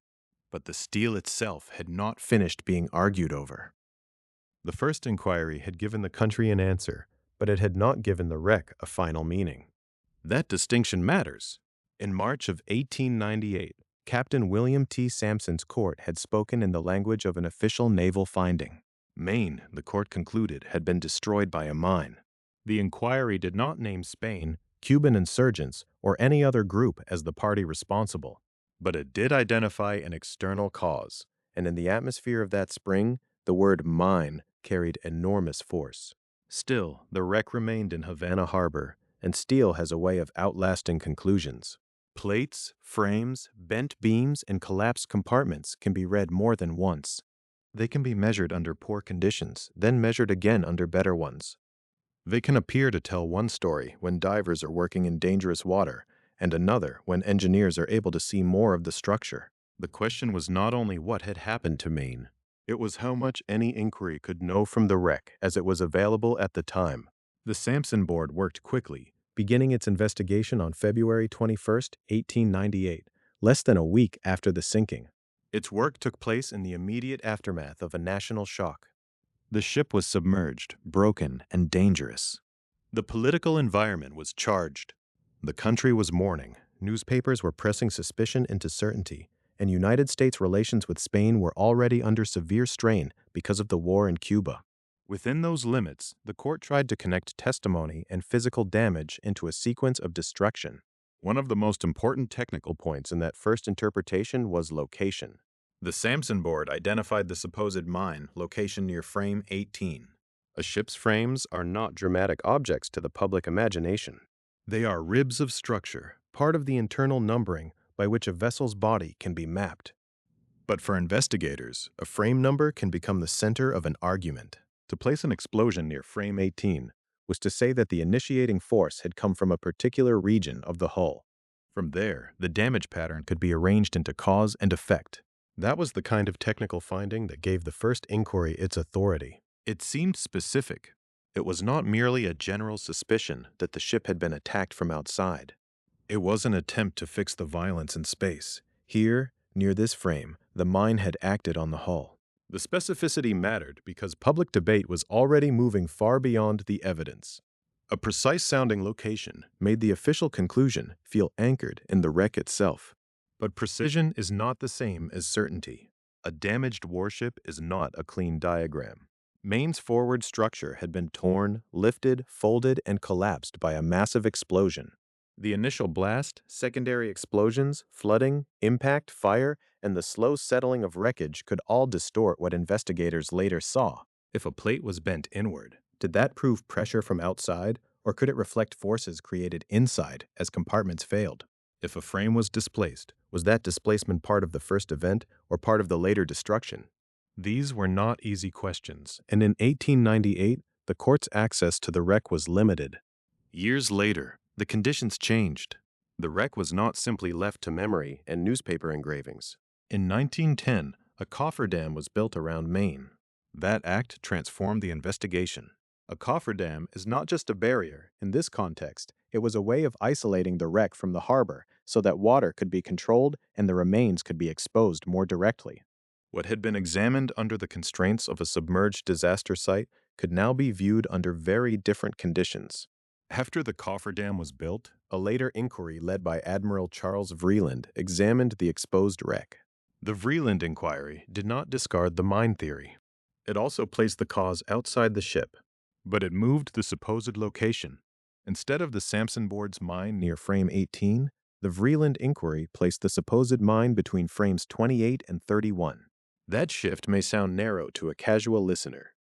but the steel itself had not finished being argued over. The first inquiry had given the country an answer, but it had not given the wreck a final meaning. That distinction matters. In March of 1898, Captain William T. Sampson's court had spoken in the language of an official naval finding. Maine, the court concluded, had been destroyed by a mine. The inquiry did not name Spain, Cuban insurgents, or any other group as the party responsible, but it did identify an external cause, and in the atmosphere of that spring, the word mine carried enormous force. Still, the wreck remained in Havana Harbor, and steel has a way of outlasting conclusions. Plates, frames, bent beams, and collapsed compartments can be read more than once. They can be measured under poor conditions, then measured again under better ones. They can appear to tell one story when divers are working in dangerous water, and another when engineers are able to see more of the structure. The question was not only what had happened to Maine, it was how much any inquiry could know from the wreck as it was available at the time. The Sampson board worked quickly, beginning its investigation on February 21st, 1898, less than a week after the sinking. Its work took place in the immediate aftermath of a national shock. The ship was submerged, broken, and dangerous. The political environment was charged. The country was mourning. Newspapers were pressing suspicion into certainty, and United States relations with Spain were already under severe strain because of the war in Cuba. Within those limits, the court tried to connect testimony and physical damage into a sequence of destruction. One of the most important technical points in that first interpretation was location. The Sampson board identified the supposed mine location near frame 18. A ship's frames are not dramatic objects to the public imagination. They are ribs of structure, part of the internal numbering by which a vessel's body can be mapped. But for investigators, a frame number can become the center of an argument. To place an explosion near frame 18 was to say that the initiating force had come from a particular region of the hull. From there, the damage pattern could be arranged into cause and effect. That was the kind of technical finding that gave the first inquiry its authority. It seemed specific. It was not merely a general suspicion that the ship had been attacked from outside. It was an attempt to fix the violence in space. Here, near this frame, the mine had acted on the hull. The specificity mattered because public debate was already moving far beyond the evidence. A precise-sounding location made the official conclusion feel anchored in the wreck itself. But precision is not the same as certainty. A damaged warship is not a clean diagram. Maine's forward structure had been torn, lifted, folded, and collapsed by a massive explosion. The initial blast, secondary explosions, flooding, impact, fire, and the slow settling of wreckage could all distort what investigators later saw. If a plate was bent inward, did that prove pressure from outside, or could it reflect forces created inside as compartments failed? If a frame was displaced, was that displacement part of the first event or part of the later destruction? These were not easy questions, and in 1898, the court's access to the wreck was limited. Years later, the conditions changed. The wreck was not simply left to memory and newspaper engravings. In 1910, a cofferdam was built around Maine. That act transformed the investigation. A cofferdam is not just a barrier. In this context, it was a way of isolating the wreck from the harbor so that water could be controlled and the remains could be exposed more directly. What had been examined under the constraints of a submerged disaster site could now be viewed under very different conditions. After the cofferdam was built, a later inquiry led by Admiral Charles Vreeland examined the exposed wreck. The Vreeland inquiry did not discard the mine theory. It also placed the cause outside the ship, but it moved the supposed location. Instead of the Sampson board's mine near frame 18, the Vreeland inquiry placed the supposed mine between frames 28 and 31. That shift may sound narrow to a casual listener.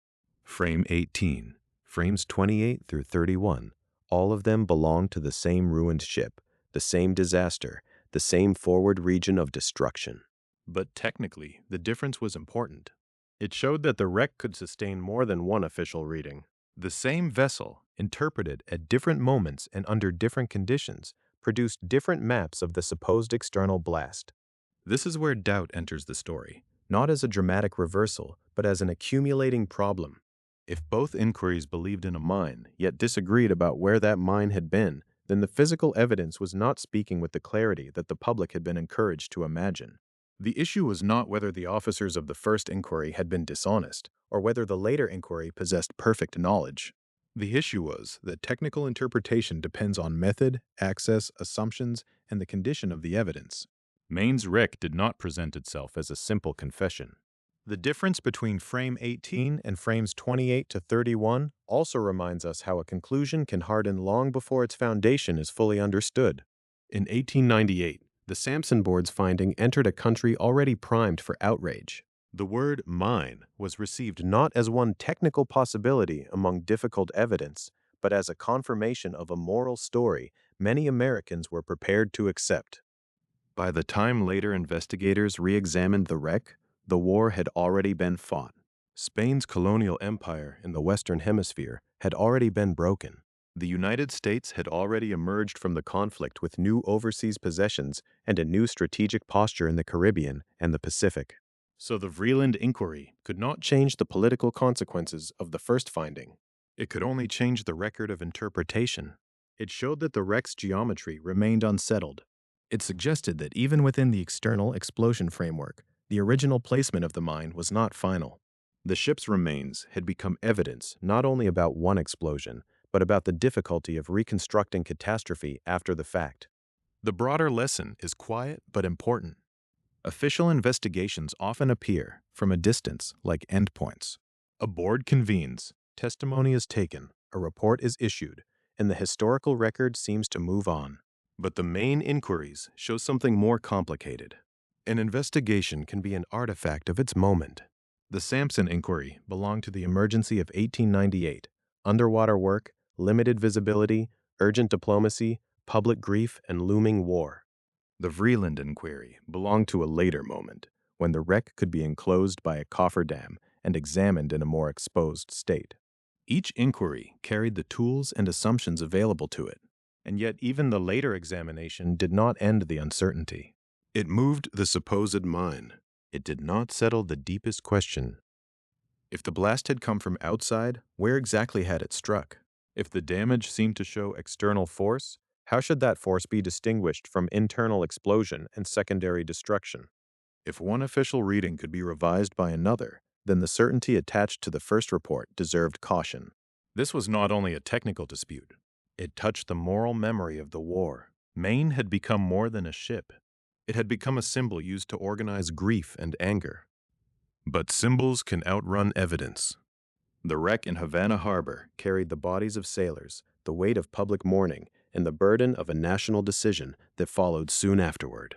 Frame 18, frames 28 through 31. All of them belong to the same ruined ship, the same disaster, the same forward region of destruction. But technically, the difference was important. It showed that the wreck could sustain more than one official reading. The same vessel, interpreted at different moments and under different conditions, produced different maps of the supposed external blast. This is where doubt enters the story, not as a dramatic reversal, but as an accumulating problem. If both inquiries believed in a mine, yet disagreed about where that mine had been, then the physical evidence was not speaking with the clarity that the public had been encouraged to imagine. The issue was not whether the officers of the first inquiry had been dishonest, or whether the later inquiry possessed perfect knowledge. The issue was that technical interpretation depends on method, access, assumptions, and the condition of the evidence. Maine's wreck did not present itself as a simple confession. The difference between frame 18 and frames 28 to 31 also reminds us how a conclusion can harden long before its foundation is fully understood. In 1898, the Sampson board's finding entered a country already primed for outrage. The word mine was received not as one technical possibility among difficult evidence, but as a confirmation of a moral story many Americans were prepared to accept. By the time later investigators re-examined the wreck, the war had already been fought. Spain's colonial empire in the Western Hemisphere had already been broken. The United States had already emerged from the conflict with new overseas possessions and a new strategic posture in the Caribbean and the Pacific. So the Vreeland inquiry could not change the political consequences of the first finding. It could only change the record of interpretation. It showed that the wreck's geometry remained unsettled. It suggested that even within the external explosion framework, the original placement of the mine was not final. The ship's remains had become evidence not only about one explosion, but about the difficulty of reconstructing catastrophe after the fact. The broader lesson is quiet but important. Official investigations often appear from a distance like endpoints. A board convenes, testimony is taken, a report is issued, and the historical record seems to move on. But the main inquiries show something more complicated. An investigation can be an artifact of its moment. The Sampson Inquiry belonged to the emergency of 1898. Underwater work, limited visibility, urgent diplomacy, public grief, and looming war. The Vreeland Inquiry belonged to a later moment, when the wreck could be enclosed by a cofferdam and examined in a more exposed state. Each inquiry carried the tools and assumptions available to it, and yet even the later examination did not end the uncertainty. It moved the supposed mine. It did not settle the deepest question. If the blast had come from outside, where exactly had it struck? If the damage seemed to show external force, how should that force be distinguished from internal explosion and secondary destruction? If one official reading could be revised by another, then the certainty attached to the first report deserved caution. This was not only a technical dispute. It touched the moral memory of the war. Maine had become more than a ship. It had become a symbol used to organize grief and anger. But symbols can outrun evidence. The wreck in Havana Harbor carried the bodies of sailors, the weight of public mourning, and the burden of a national decision that followed soon afterward.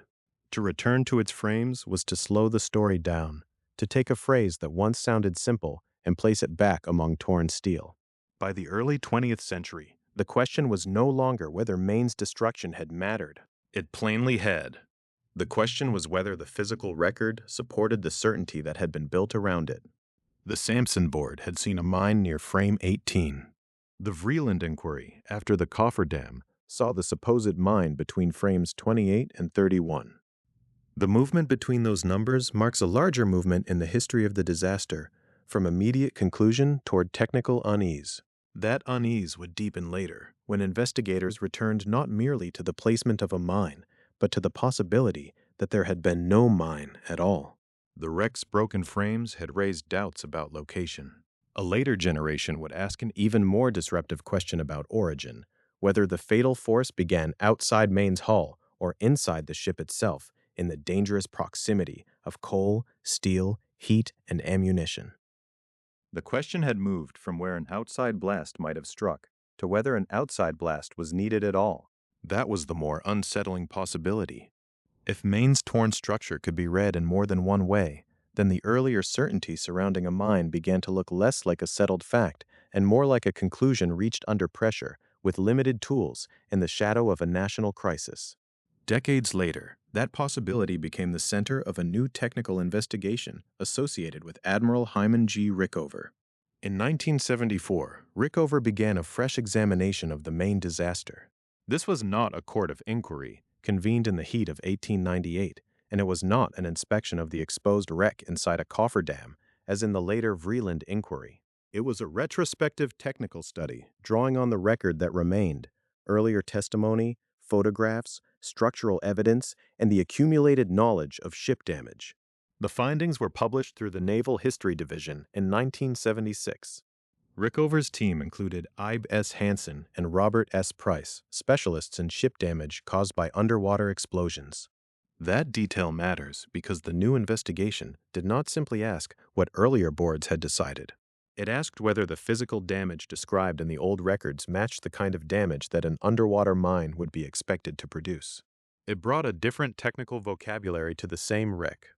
To return to its frames was to slow the story down, to take a phrase that once sounded simple and place it back among torn steel. By the early 20th century, the question was no longer whether Maine's destruction had mattered. It plainly had. The question was whether the physical record supported the certainty that had been built around it. The Sampson board had seen a mine near frame 18. The Vreeland Inquiry, after the cofferdam, saw the supposed mine between frames 28 and 31. The movement between those numbers marks a larger movement in the history of the disaster, from immediate conclusion toward technical unease. That unease would deepen later, when investigators returned not merely to the placement of a mine, but to the possibility that there had been no mine at all. The wreck's broken frames had raised doubts about location. A later generation would ask an even more disruptive question about origin, whether the fatal force began outside Maine's hull or inside the ship itself, in the dangerous proximity of coal, steel, heat, and ammunition. The question had moved from where an outside blast might have struck to whether an outside blast was needed at all. That was the more unsettling possibility. If Maine's torn structure could be read in more than one way, then the earlier certainty surrounding a mine began to look less like a settled fact and more like a conclusion reached under pressure, with limited tools, in the shadow of a national crisis. Decades later, that possibility became the center of a new technical investigation associated with Admiral Hyman G. Rickover. In 1974, Rickover began a fresh examination of the Maine disaster. This was not a court of inquiry, convened in the heat of 1898, and it was not an inspection of the exposed wreck inside a cofferdam, as in the later Vreeland Inquiry. It was a retrospective technical study, drawing on the record that remained, earlier testimony, photographs, structural evidence, and the accumulated knowledge of ship damage. The findings were published through the Naval History Division in 1976. Rickover's team included Ibe S. Hansen and Robert S. Price, specialists in ship damage caused by underwater explosions. That detail matters because the new investigation did not simply ask what earlier boards had decided. It asked whether the physical damage described in the old records matched the kind of damage that an underwater mine would be expected to produce. It brought a different technical vocabulary to the same wreck.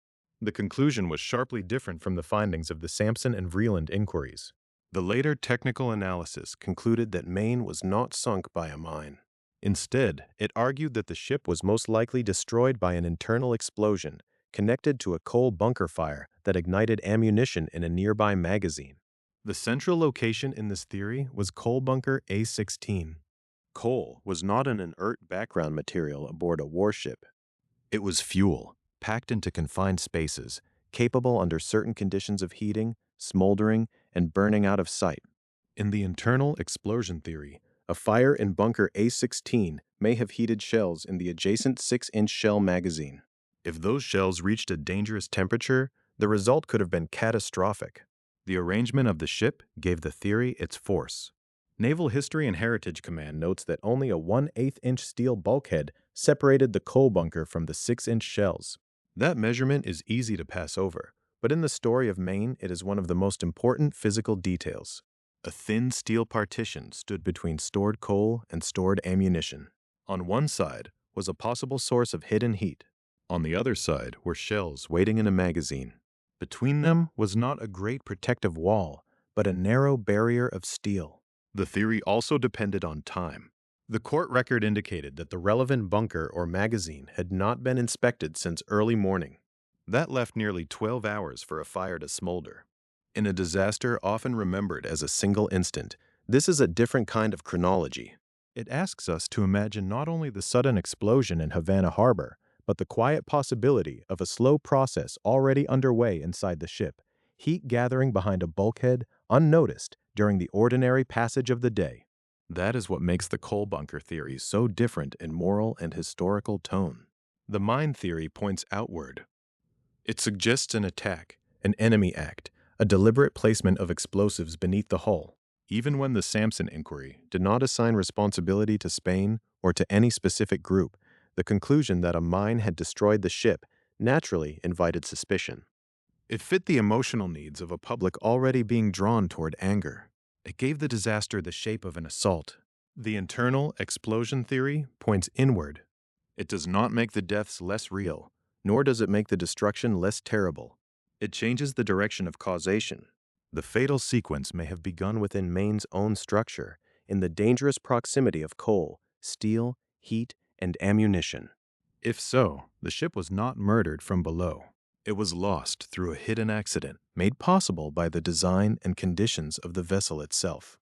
The conclusion was sharply different from the findings of the Sampson and Vreeland inquiries. The later technical analysis concluded that Maine was not sunk by a mine. Instead, it argued that the ship was most likely destroyed by an internal explosion connected to a coal bunker fire that ignited ammunition in a nearby magazine. The central location in this theory was coal bunker A-16. Coal was not an inert background material aboard a warship. It was fuel, packed into confined spaces, capable under certain conditions of heating, smoldering, and burning out of sight. In the internal explosion theory, a fire in bunker A-16 may have heated shells in the adjacent 6-inch shell magazine. If those shells reached a dangerous temperature, the result could have been catastrophic. The arrangement of the ship gave the theory its force. Naval History and Heritage Command notes that only a 1/8-inch steel bulkhead separated the coal bunker from the 6-inch shells. That measurement is easy to pass over, but in the story of Maine, it is one of the most important physical details. A thin steel partition stood between stored coal and stored ammunition. On one side was a possible source of hidden heat. On the other side were shells waiting in a magazine. Between them was not a great protective wall, but a narrow barrier of steel. The theory also depended on time. The court record indicated that the relevant bunker or magazine had not been inspected since early morning. That left nearly 12 hours for a fire to smolder. In a disaster often remembered as a single instant, this is a different kind of chronology. It asks us to imagine not only the sudden explosion in Havana Harbor, but the quiet possibility of a slow process already underway inside the ship, heat gathering behind a bulkhead unnoticed during the ordinary passage of the day. That is what makes the coal bunker theory so different in moral and historical tone. The mine theory points outward. It suggests an attack, an enemy act, a deliberate placement of explosives beneath the hull. Even when the Sampson Inquiry did not assign responsibility to Spain or to any specific group, the conclusion that a mine had destroyed the ship naturally invited suspicion. It fit the emotional needs of a public already being drawn toward anger. It gave the disaster the shape of an assault. The internal explosion theory points inward. It does not make the deaths less real, nor does it make the destruction less terrible. It changes the direction of causation. The fatal sequence may have begun within Maine's own structure, in the dangerous proximity of coal, steel, heat, and ammunition. If so, the ship was not murdered from below. It was lost through a hidden accident made possible by the design and conditions of the vessel itself.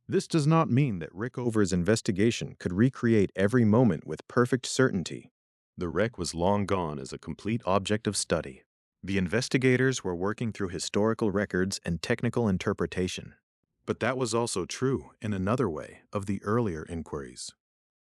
This does not mean that Rickover's investigation could recreate every moment with perfect certainty. The wreck was long gone as a complete object of study. The investigators were working through historical records and technical interpretation. But that was also true, in another way, of the earlier inquiries.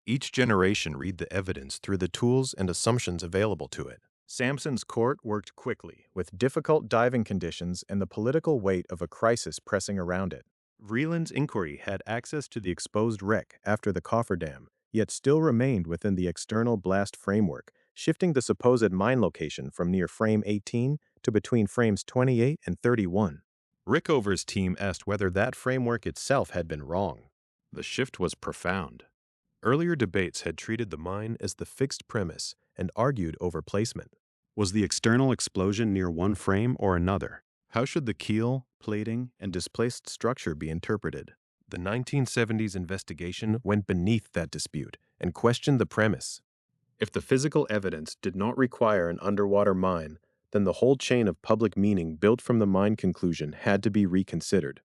Each generation read the evidence through the tools and assumptions available to it. Sampson's court worked quickly, with difficult diving conditions and the political weight of a crisis pressing around it. Vreeland's inquiry had access to the exposed wreck after the cofferdam, yet still remained within the external blast framework, shifting the supposed mine location from near frame 18 to between frames 28 and 31. Rickover's team asked whether that framework itself had been wrong. The shift was profound. Earlier debates had treated the mine as the fixed premise and argued over placement. Was the external explosion near one frame or another? How should the keel, plating, and displaced structure be interpreted? The 1970s investigation went beneath that dispute and questioned the premise. If the physical evidence did not require an underwater mine, then the whole chain of public meaning built from the mine conclusion had to be reconsidered.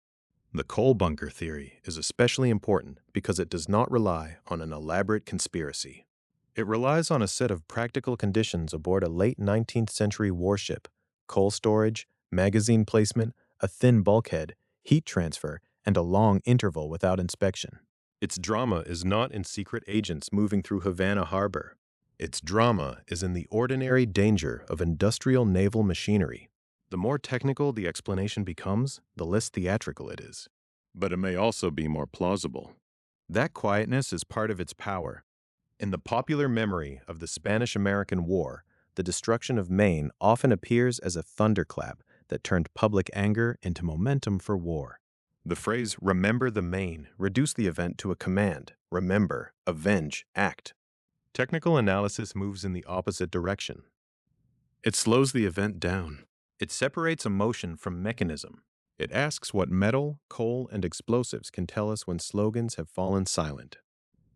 The coal bunker theory is especially important because it does not rely on an elaborate conspiracy. It relies on a set of practical conditions aboard a late 19th century warship: coal storage, magazine placement, a thin bulkhead, heat transfer, and a long interval without inspection. Its drama is not in secret agents moving through Havana Harbor. Its drama is in the ordinary danger of industrial naval machinery. The more technical the explanation becomes, the less theatrical it is. But it may also be more plausible. That quietness is part of its power. In the popular memory of the Spanish-American War, the destruction of Maine often appears as a thunderclap that turned public anger into momentum for war. The phrase, "remember the Maine," reduced the event to a command: remember, avenge, act. Technical analysis moves in the opposite direction. It slows the event down. It separates emotion from mechanism. It asks what metal, coal, and explosives can tell us when slogans have fallen silent.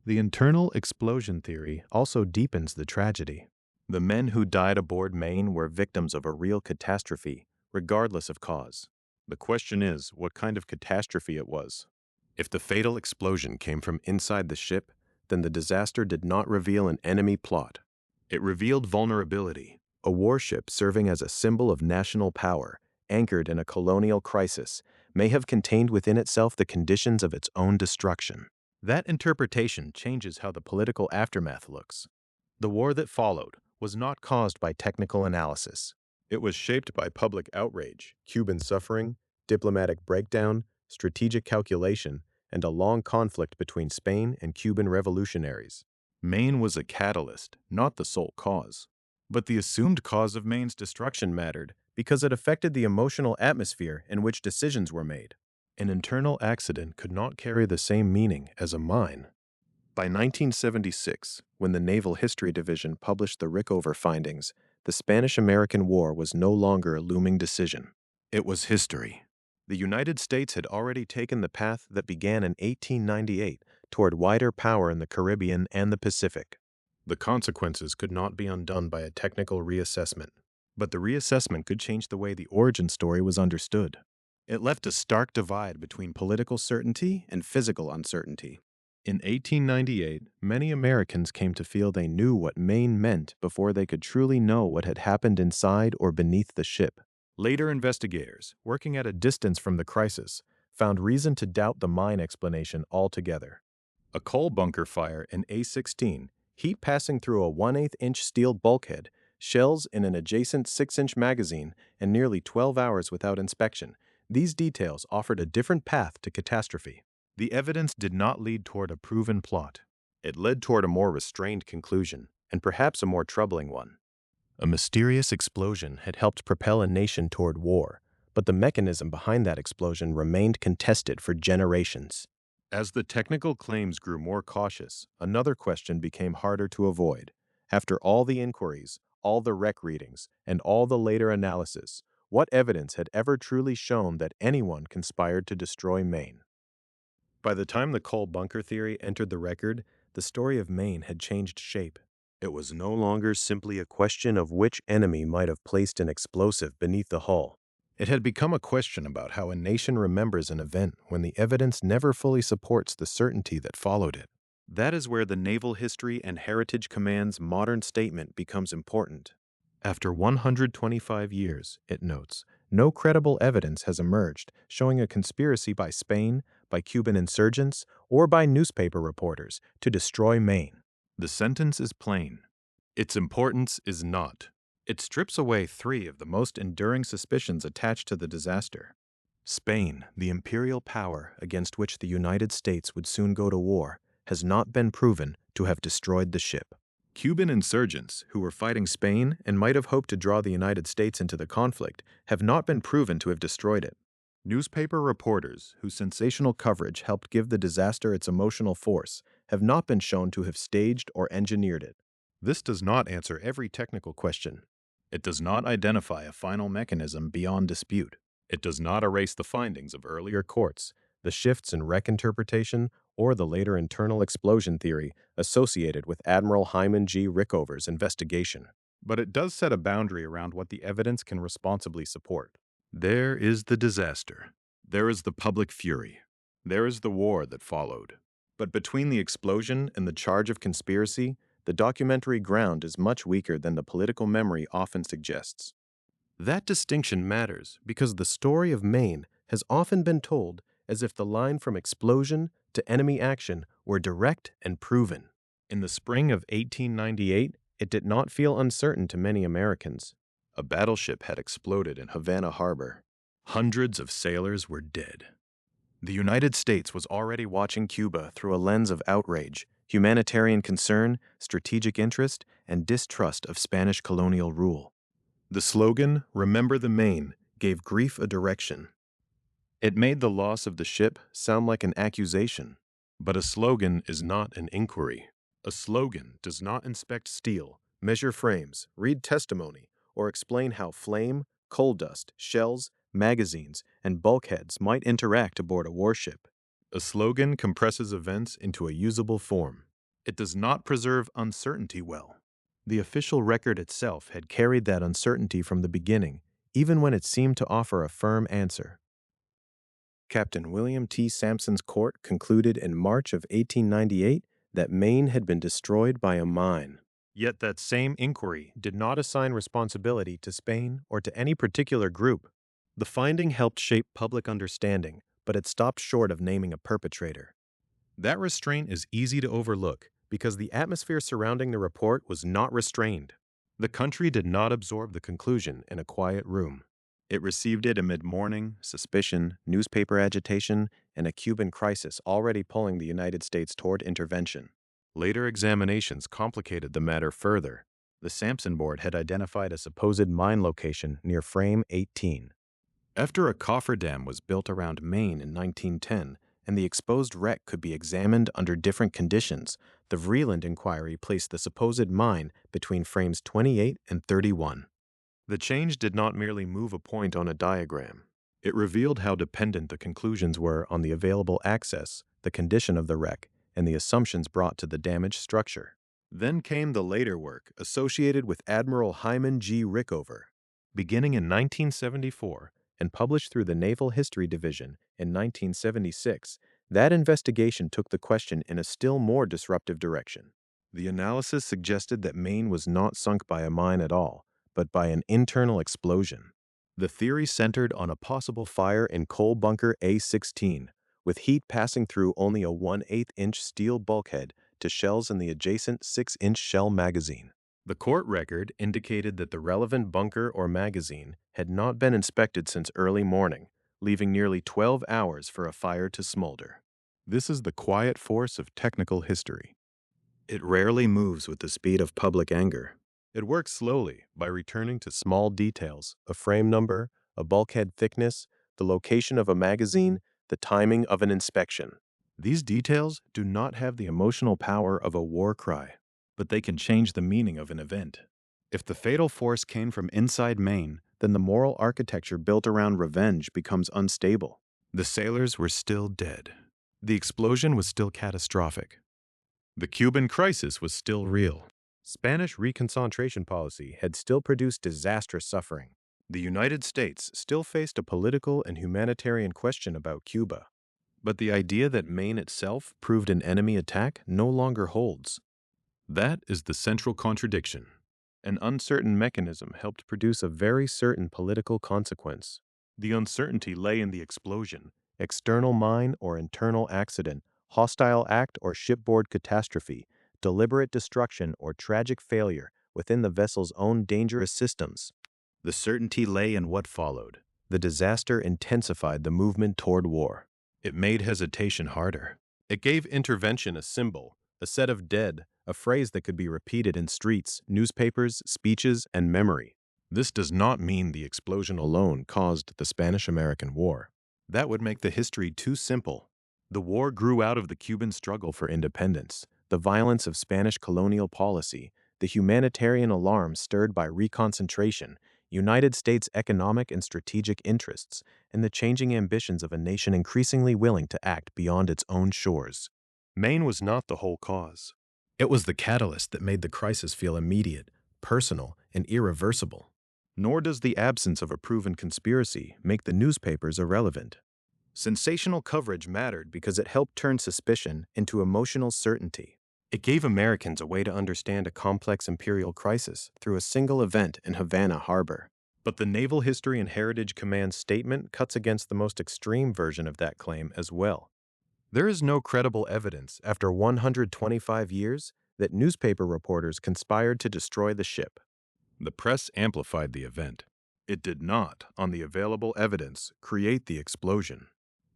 The internal explosion theory also deepens the tragedy. The men who died aboard Maine were victims of a real catastrophe, regardless of cause. The question is, what kind of catastrophe it was. If the fatal explosion came from inside the ship, then the disaster did not reveal an enemy plot. It revealed vulnerability, a warship serving as a symbol of national power, anchored in a colonial crisis, may have contained within itself the conditions of its own destruction. That interpretation changes how the political aftermath looks. The war that followed was not caused by technical analysis. It was shaped by public outrage, Cuban suffering, diplomatic breakdown, strategic calculation, and a long conflict between Spain and Cuban revolutionaries. Maine was a catalyst, not the sole cause. But the assumed cause of Maine's destruction mattered because it affected the emotional atmosphere in which decisions were made. An internal accident could not carry the same meaning as a mine. By 1976, when the Naval History Division published the Rickover findings, the Spanish-American War was no longer a looming decision. It was history. The United States had already taken the path that began in 1898 toward wider power in the Caribbean and the Pacific. The consequences could not be undone by a technical reassessment, but the reassessment could change the way the origin story was understood. It left a stark divide between political certainty and physical uncertainty. In 1898, many Americans came to feel they knew what Maine meant before they could truly know what had happened inside or beneath the ship. Later investigators, working at a distance from the crisis, found reason to doubt the mine explanation altogether. A coal bunker fire in A-16, heat passing through a 1/8-inch steel bulkhead, shells in an adjacent 6-inch magazine, and nearly 12 hours without inspection. These details offered a different path to catastrophe. The evidence did not lead toward a proven plot. It led toward a more restrained conclusion, and perhaps a more troubling one. A mysterious explosion had helped propel a nation toward war, but the mechanism behind that explosion remained contested for generations. As the technical claims grew more cautious, another question became harder to avoid. After all the inquiries, all the wreck readings, and all the later analysis, what evidence had ever truly shown that anyone conspired to destroy Maine? By the time the coal bunker theory entered the record, the story of Maine had changed shape. It was no longer simply a question of which enemy might have placed an explosive beneath the hull. It had become a question about how a nation remembers an event when the evidence never fully supports the certainty that followed it. That is where the Naval History and Heritage Command's modern statement becomes important. After 125 years, it notes, no credible evidence has emerged showing a conspiracy by Spain, by Cuban insurgents, or by newspaper reporters to destroy Maine. The sentence is plain. Its importance is not. It strips away three of the most enduring suspicions attached to the disaster. Spain, the imperial power against which the United States would soon go to war, has not been proven to have destroyed the ship. Cuban insurgents, who were fighting Spain and might have hoped to draw the United States into the conflict, have not been proven to have destroyed it. Newspaper reporters, whose sensational coverage helped give the disaster its emotional force, have not been shown to have staged or engineered it. This does not answer every technical question. It does not identify a final mechanism beyond dispute. It does not erase the findings of earlier courts, the shifts in wreck interpretation, or the later internal explosion theory associated with Admiral Hyman G. Rickover's investigation. But it does set a boundary around what the evidence can responsibly support. There is the disaster. There is the public fury. There is the war that followed. But between the explosion and the charge of conspiracy, the documentary ground is much weaker than the political memory often suggests. That distinction matters because the story of Maine has often been told as if the line from explosion to enemy action were direct and proven. In the spring of 1898, it did not feel uncertain to many Americans. A battleship had exploded in Havana Harbor. Hundreds of sailors were dead. The United States was already watching Cuba through a lens of outrage, humanitarian concern, strategic interest, and distrust of Spanish colonial rule. The slogan, "Remember the Maine," gave grief a direction. It made the loss of the ship sound like an accusation. But a slogan is not an inquiry. A slogan does not inspect steel, measure frames, read testimony, or explain how flame, coal dust, shells, magazines, and bulkheads might interact aboard a warship. A slogan compresses events into a usable form. It does not preserve uncertainty well. The official record itself had carried that uncertainty from the beginning, even when it seemed to offer a firm answer. Captain William T. Sampson's court concluded in March of 1898 that Maine had been destroyed by a mine. Yet that same inquiry did not assign responsibility to Spain or to any particular group. The finding helped shape public understanding, but it stopped short of naming a perpetrator. That restraint is easy to overlook because the atmosphere surrounding the report was not restrained. The country did not absorb the conclusion in a quiet room. It received it amid mourning, suspicion, newspaper agitation, and a Cuban crisis already pulling the United States toward intervention. Later examinations complicated the matter further. The Sampson Board had identified a supposed mine location near Frame 18. After a cofferdam was built around Maine in 1910, and the exposed wreck could be examined under different conditions, the Vreeland inquiry placed the supposed mine between frames 28 and 31. The change did not merely move a point on a diagram. It revealed how dependent the conclusions were on the available access, the condition of the wreck, and the assumptions brought to the damaged structure. Then came the later work associated with Admiral Hyman G. Rickover. Beginning in 1974 and published through the Naval History Division in 1976, That investigation took the question in a still more disruptive direction. The analysis suggested that Maine was not sunk by a mine at all, but by an internal explosion. The theory centered on a possible fire in coal bunker A-16, with heat passing through only a 1/8-inch steel bulkhead to shells in the adjacent 6-inch shell magazine. The court record indicated that the relevant bunker or magazine had not been inspected since early morning, leaving nearly 12 hours for a fire to smolder. This is the quiet force of technical history. It rarely moves with the speed of public anger. It works slowly by returning to small details: a frame number, a bulkhead thickness, the location of a magazine, the timing of an inspection. These details do not have the emotional power of a war cry, but they can change the meaning of an event. If the fatal force came from inside Maine, then the moral architecture built around revenge becomes unstable. The sailors were still dead. The explosion was still catastrophic. The Cuban crisis was still real. Spanish reconcentration policy had still produced disastrous suffering. The United States still faced a political and humanitarian question about Cuba. But the idea that Maine itself proved an enemy attack no longer holds. That is the central contradiction. An uncertain mechanism helped produce a very certain political consequence. The uncertainty lay in the explosion: external mine or internal accident, hostile act or shipboard catastrophe, deliberate destruction or tragic failure within the vessel's own dangerous systems. The certainty lay in what followed. The disaster intensified the movement toward war. It made hesitation harder. It gave intervention a symbol, a set of dead, a phrase that could be repeated in streets, newspapers, speeches, and memory. This does not mean the explosion alone caused the Spanish-American War. That would make the history too simple. The war grew out of the Cuban struggle for independence, the violence of Spanish colonial policy, the humanitarian alarm stirred by reconcentration, United States economic and strategic interests, and the changing ambitions of a nation increasingly willing to act beyond its own shores. Maine was not the whole cause. It was the catalyst that made the crisis feel immediate, personal, and irreversible. Nor does the absence of a proven conspiracy make the newspapers irrelevant. Sensational coverage mattered because it helped turn suspicion into emotional certainty. It gave Americans a way to understand a complex imperial crisis through a single event in Havana Harbor. But the Naval History and Heritage Command's statement cuts against the most extreme version of that claim as well. There is no credible evidence, after 125 years, that newspaper reporters conspired to destroy the ship. The press amplified the event. It did not, on the available evidence, create the explosion.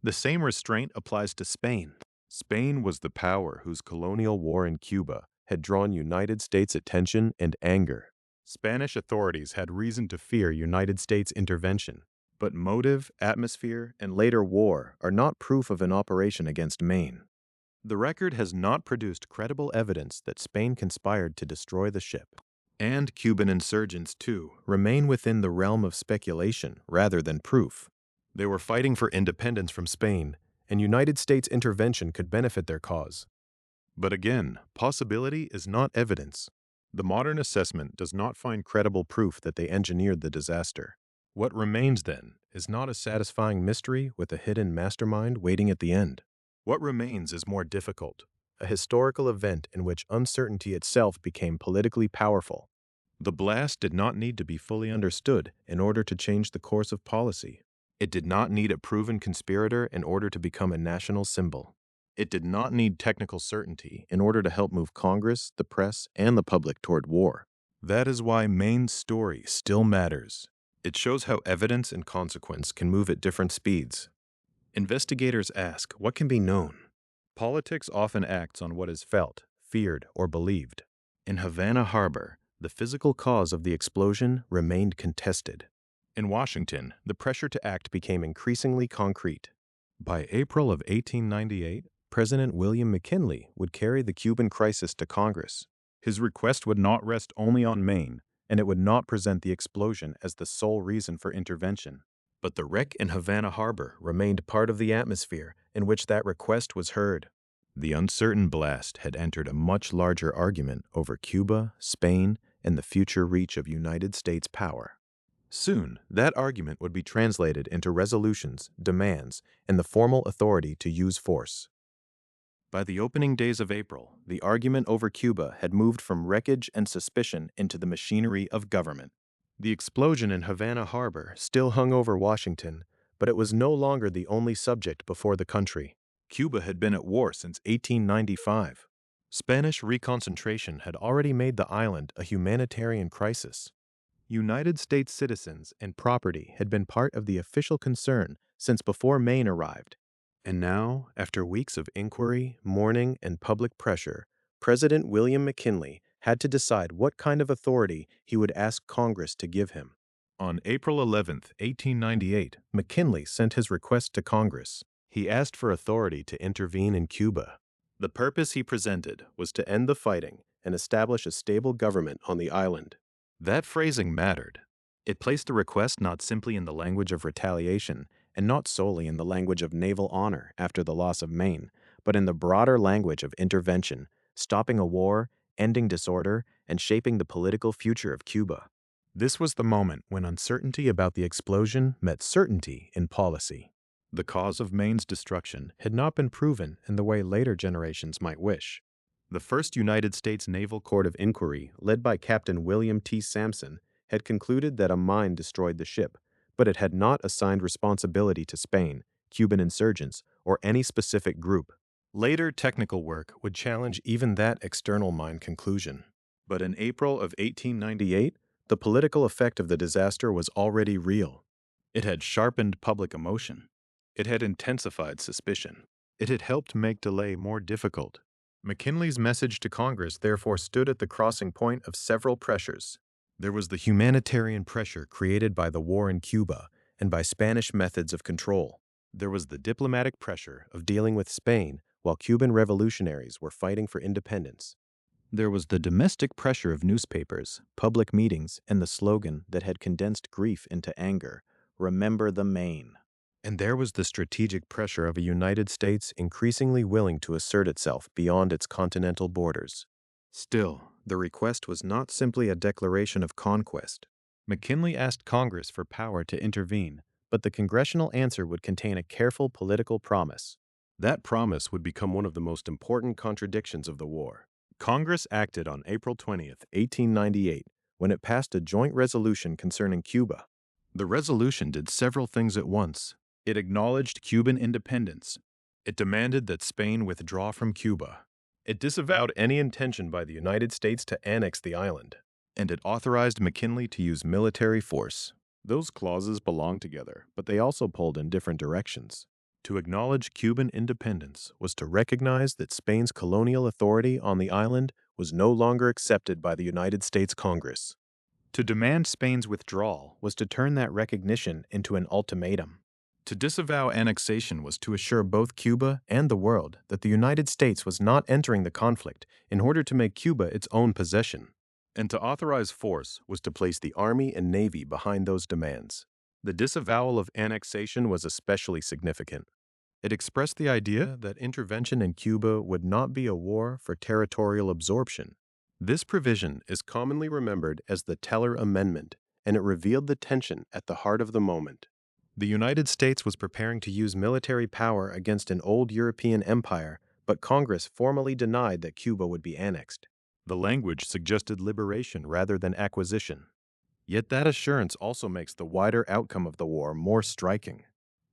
The same restraint applies to Spain. Spain was the power whose colonial war in Cuba had drawn United States attention and anger. Spanish authorities had reason to fear United States intervention. But motive, atmosphere, and later war are not proof of an operation against Maine. The record has not produced credible evidence that Spain conspired to destroy the ship. And Cuban insurgents, too, remain within the realm of speculation rather than proof. They were fighting for independence from Spain, and United States intervention could benefit their cause. But again, possibility is not evidence. The modern assessment does not find credible proof that they engineered the disaster. What remains, then, is not a satisfying mystery with a hidden mastermind waiting at the end. What remains is more difficult: a historical event in which uncertainty itself became politically powerful. The blast did not need to be fully understood in order to change the course of policy. It did not need a proven conspirator in order to become a national symbol. It did not need technical certainty in order to help move Congress, the press, and the public toward war. That is why Maine's story still matters. It shows how evidence and consequence can move at different speeds. Investigators ask, what can be known? Politics often acts on what is felt, feared, or believed. In Havana Harbor, the physical cause of the explosion remained contested. In Washington, the pressure to act became increasingly concrete. By April of 1898, President William McKinley would carry the Cuban crisis to Congress. His request would not rest only on Maine, and it would not present the explosion as the sole reason for intervention. But the wreck in Havana Harbor remained part of the atmosphere in which that request was heard. The uncertain blast had entered a much larger argument over Cuba, Spain, and the future reach of United States power. Soon, that argument would be translated into resolutions, demands, and the formal authority to use force. By the opening days of April, the argument over Cuba had moved from wreckage and suspicion into the machinery of government. The explosion in Havana Harbor still hung over Washington, but it was no longer the only subject before the country. Cuba had been at war since 1895. Spanish reconcentration had already made the island a humanitarian crisis. United States citizens and property had been part of the official concern since before Maine arrived. And now, after weeks of inquiry, mourning, and public pressure, President William McKinley had to decide what kind of authority he would ask Congress to give him. On April 11, 1898, McKinley sent his request to Congress. He asked for authority to intervene in Cuba. The purpose he presented was to end the fighting and establish a stable government on the island. That phrasing mattered. It placed the request not simply in the language of retaliation, and not solely in the language of naval honor after the loss of Maine, but in the broader language of intervention, stopping a war, ending disorder, and shaping the political future of Cuba. This was the moment when uncertainty about the explosion met certainty in policy. The cause of Maine's destruction had not been proven in the way later generations might wish. The first United States Naval Court of Inquiry, led by Captain William T. Sampson, had concluded that a mine destroyed the ship, but it had not assigned responsibility to Spain, Cuban insurgents, or any specific group. Later technical work would challenge even that external mine conclusion. But in April of 1898, the political effect of the disaster was already real. It had sharpened public emotion. It had intensified suspicion. It had helped make delay more difficult. McKinley's message to Congress therefore stood at the crossing point of several pressures. There was the humanitarian pressure created by the war in Cuba and by Spanish methods of control. There was the diplomatic pressure of dealing with Spain while Cuban revolutionaries were fighting for independence. There was the domestic pressure of newspapers, public meetings, and the slogan that had condensed grief into anger, "Remember the Maine." And there was the strategic pressure of a United States increasingly willing to assert itself beyond its continental borders. Still, the request was not simply a declaration of conquest. McKinley asked Congress for power to intervene, but the congressional answer would contain a careful political promise. That promise would become one of the most important contradictions of the war. Congress acted on April 20, 1898, when it passed a joint resolution concerning Cuba. The resolution did several things at once. It acknowledged Cuban independence. It demanded that Spain withdraw from Cuba. It disavowed any intention by the United States to annex the island. And it authorized McKinley to use military force. Those clauses belonged together, but they also pulled in different directions. To acknowledge Cuban independence was to recognize that Spain's colonial authority on the island was no longer accepted by the United States Congress. To demand Spain's withdrawal was to turn that recognition into an ultimatum. To disavow annexation was to assure both Cuba and the world that the United States was not entering the conflict in order to make Cuba its own possession. And to authorize force was to place the Army and Navy behind those demands. The disavowal of annexation was especially significant. It expressed the idea that intervention in Cuba would not be a war for territorial absorption. This provision is commonly remembered as the Teller Amendment, and it revealed the tension at the heart of the moment. The United States was preparing to use military power against an old European empire, but Congress formally denied that Cuba would be annexed. The language suggested liberation rather than acquisition. Yet that assurance also makes the wider outcome of the war more striking.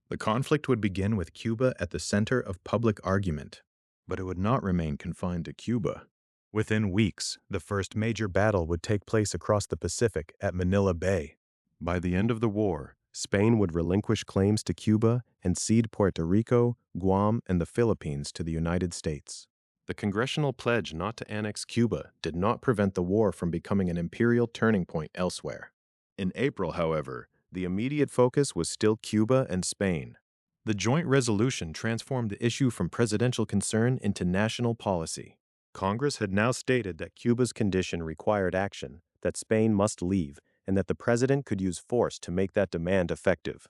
The conflict would begin with Cuba at the center of public argument, but it would not remain confined to Cuba. Within weeks, the first major battle would take place across the Pacific at Manila Bay. By the end of the war, Spain would relinquish claims to Cuba and cede Puerto Rico, Guam, and the Philippines to the United States. The congressional pledge not to annex Cuba did not prevent the war from becoming an imperial turning point elsewhere. In April, however, the immediate focus was still Cuba and Spain. The joint resolution transformed the issue from presidential concern into national policy. Congress had now stated that Cuba's condition required action, that Spain must leave, and that the president could use force to make that demand effective.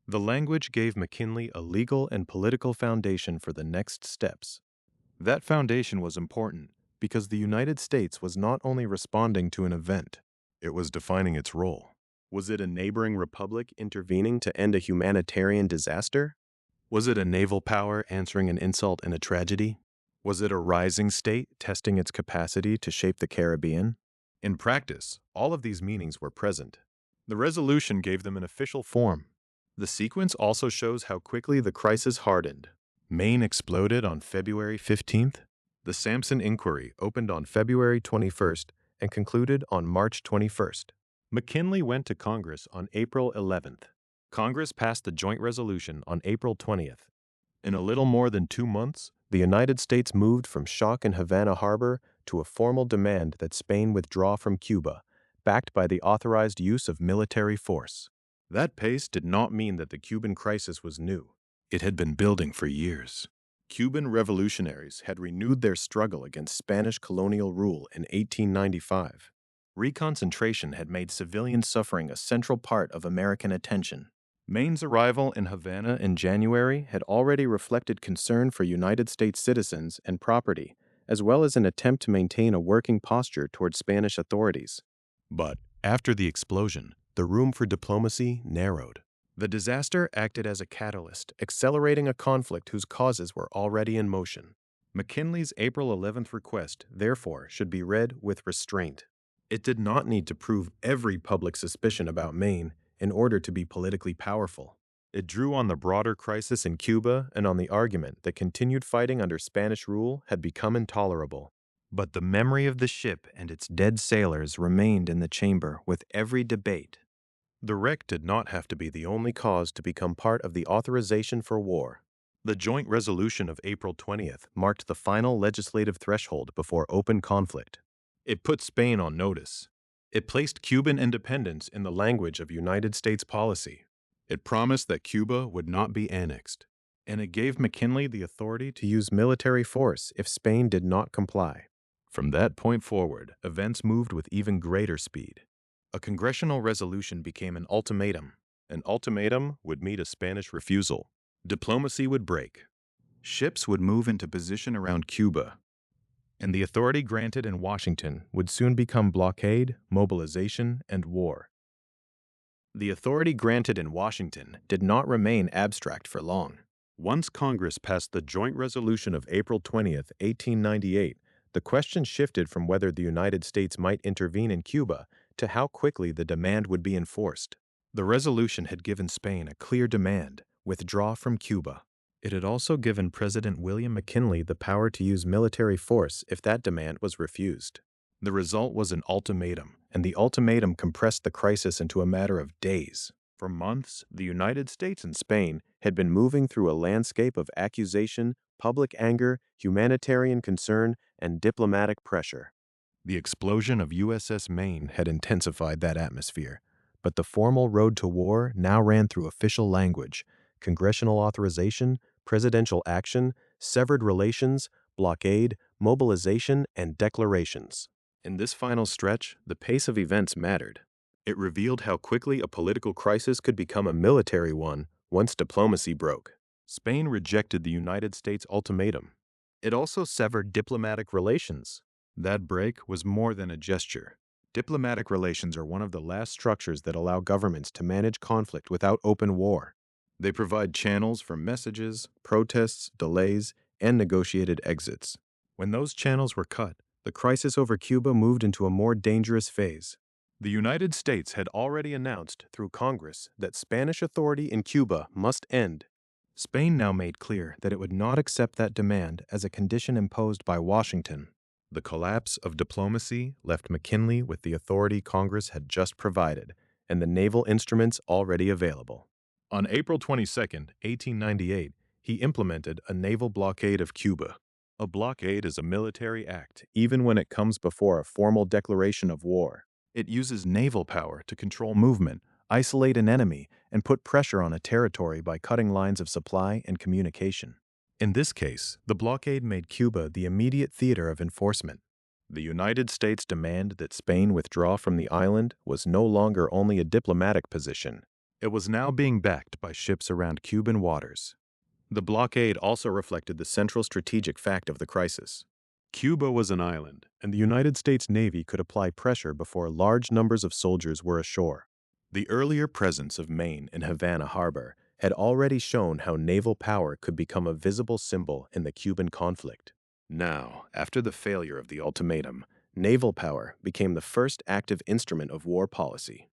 The language gave McKinley a legal and political foundation for the next steps. That foundation was important because the United States was not only responding to an event, it was defining its role. Was it a neighboring republic intervening to end a humanitarian disaster? Was it a naval power answering an insult and a tragedy? Was it a rising state testing its capacity to shape the Caribbean? In practice, all of these meanings were present. The resolution gave them an official form. The sequence also shows how quickly the crisis hardened. Maine exploded on February 15th. The Sampson Inquiry opened on February 21st and concluded on March 21st. McKinley went to Congress on April 11th. Congress passed the joint resolution on April 20th. In a little more than 2 months, the United States moved from shock in Havana Harbor to a formal demand that Spain withdraw from Cuba, backed by the authorized use of military force. That pace did not mean that the Cuban crisis was new. It had been building for years. Cuban revolutionaries had renewed their struggle against Spanish colonial rule in 1895. Reconcentration had made civilian suffering a central part of American attention. Maine's arrival in Havana in January had already reflected concern for United States citizens and property, as well as an attempt to maintain a working posture toward Spanish authorities. But after the explosion, the room for diplomacy narrowed. The disaster acted as a catalyst, accelerating a conflict whose causes were already in motion. McKinley's April 11th request, therefore, should be read with restraint. It did not need to prove every public suspicion about Maine in order to be politically powerful. It drew on the broader crisis in Cuba and on the argument that continued fighting under Spanish rule had become intolerable. But the memory of the ship and its dead sailors remained in the chamber with every debate. The wreck did not have to be the only cause to become part of the authorization for war. The joint resolution of April 20th marked the final legislative threshold before open conflict. It put Spain on notice. It placed Cuban independence in the language of United States policy. It promised that Cuba would not be annexed. And it gave McKinley the authority to use military force if Spain did not comply. From that point forward, events moved with even greater speed. A congressional resolution became an ultimatum. An ultimatum would meet a Spanish refusal. Diplomacy would break. Ships would move into position around Cuba. And the authority granted in Washington would soon become blockade, mobilization, and war. The authority granted in Washington did not remain abstract for long. Once Congress passed the joint resolution of April 20th, 1898, the question shifted from whether the United States might intervene in Cuba to how quickly the demand would be enforced. The resolution had given Spain a clear demand: withdraw from Cuba. It had also given President William McKinley the power to use military force if that demand was refused. The result was an ultimatum, and the ultimatum compressed the crisis into a matter of days. For months, the United States and Spain had been moving through a landscape of accusation, public anger, humanitarian concern, and diplomatic pressure. The explosion of USS Maine had intensified that atmosphere, but the formal road to war now ran through official language, congressional authorization, presidential action, severed relations, blockade, mobilization, and declarations. In this final stretch, the pace of events mattered. It revealed how quickly a political crisis could become a military one once diplomacy broke. Spain rejected the United States ultimatum. It also severed diplomatic relations. That break was more than a gesture. Diplomatic relations are one of the last structures that allow governments to manage conflict without open war. They provide channels for messages, protests, delays, and negotiated exits. When those channels were cut, the crisis over Cuba moved into a more dangerous phase. The United States had already announced through Congress that Spanish authority in Cuba must end. Spain now made clear that it would not accept that demand as a condition imposed by Washington. The collapse of diplomacy left McKinley with the authority Congress had just provided and the naval instruments already available. On April 22, 1898, he implemented a naval blockade of Cuba. A blockade is a military act, even when it comes before a formal declaration of war. It uses naval power to control movement, isolate an enemy, and put pressure on a territory by cutting lines of supply and communication. In this case, the blockade made Cuba the immediate theater of enforcement. The United States' demand that Spain withdraw from the island was no longer only a diplomatic position. It was now being backed by ships around Cuban waters. The blockade also reflected the central strategic fact of the crisis. Cuba was an island, and the United States Navy could apply pressure before large numbers of soldiers were ashore. The earlier presence of Maine in Havana Harbor had already shown how naval power could become a visible symbol in the Cuban conflict. Now, after the failure of the ultimatum, naval power became the first active instrument of war policy.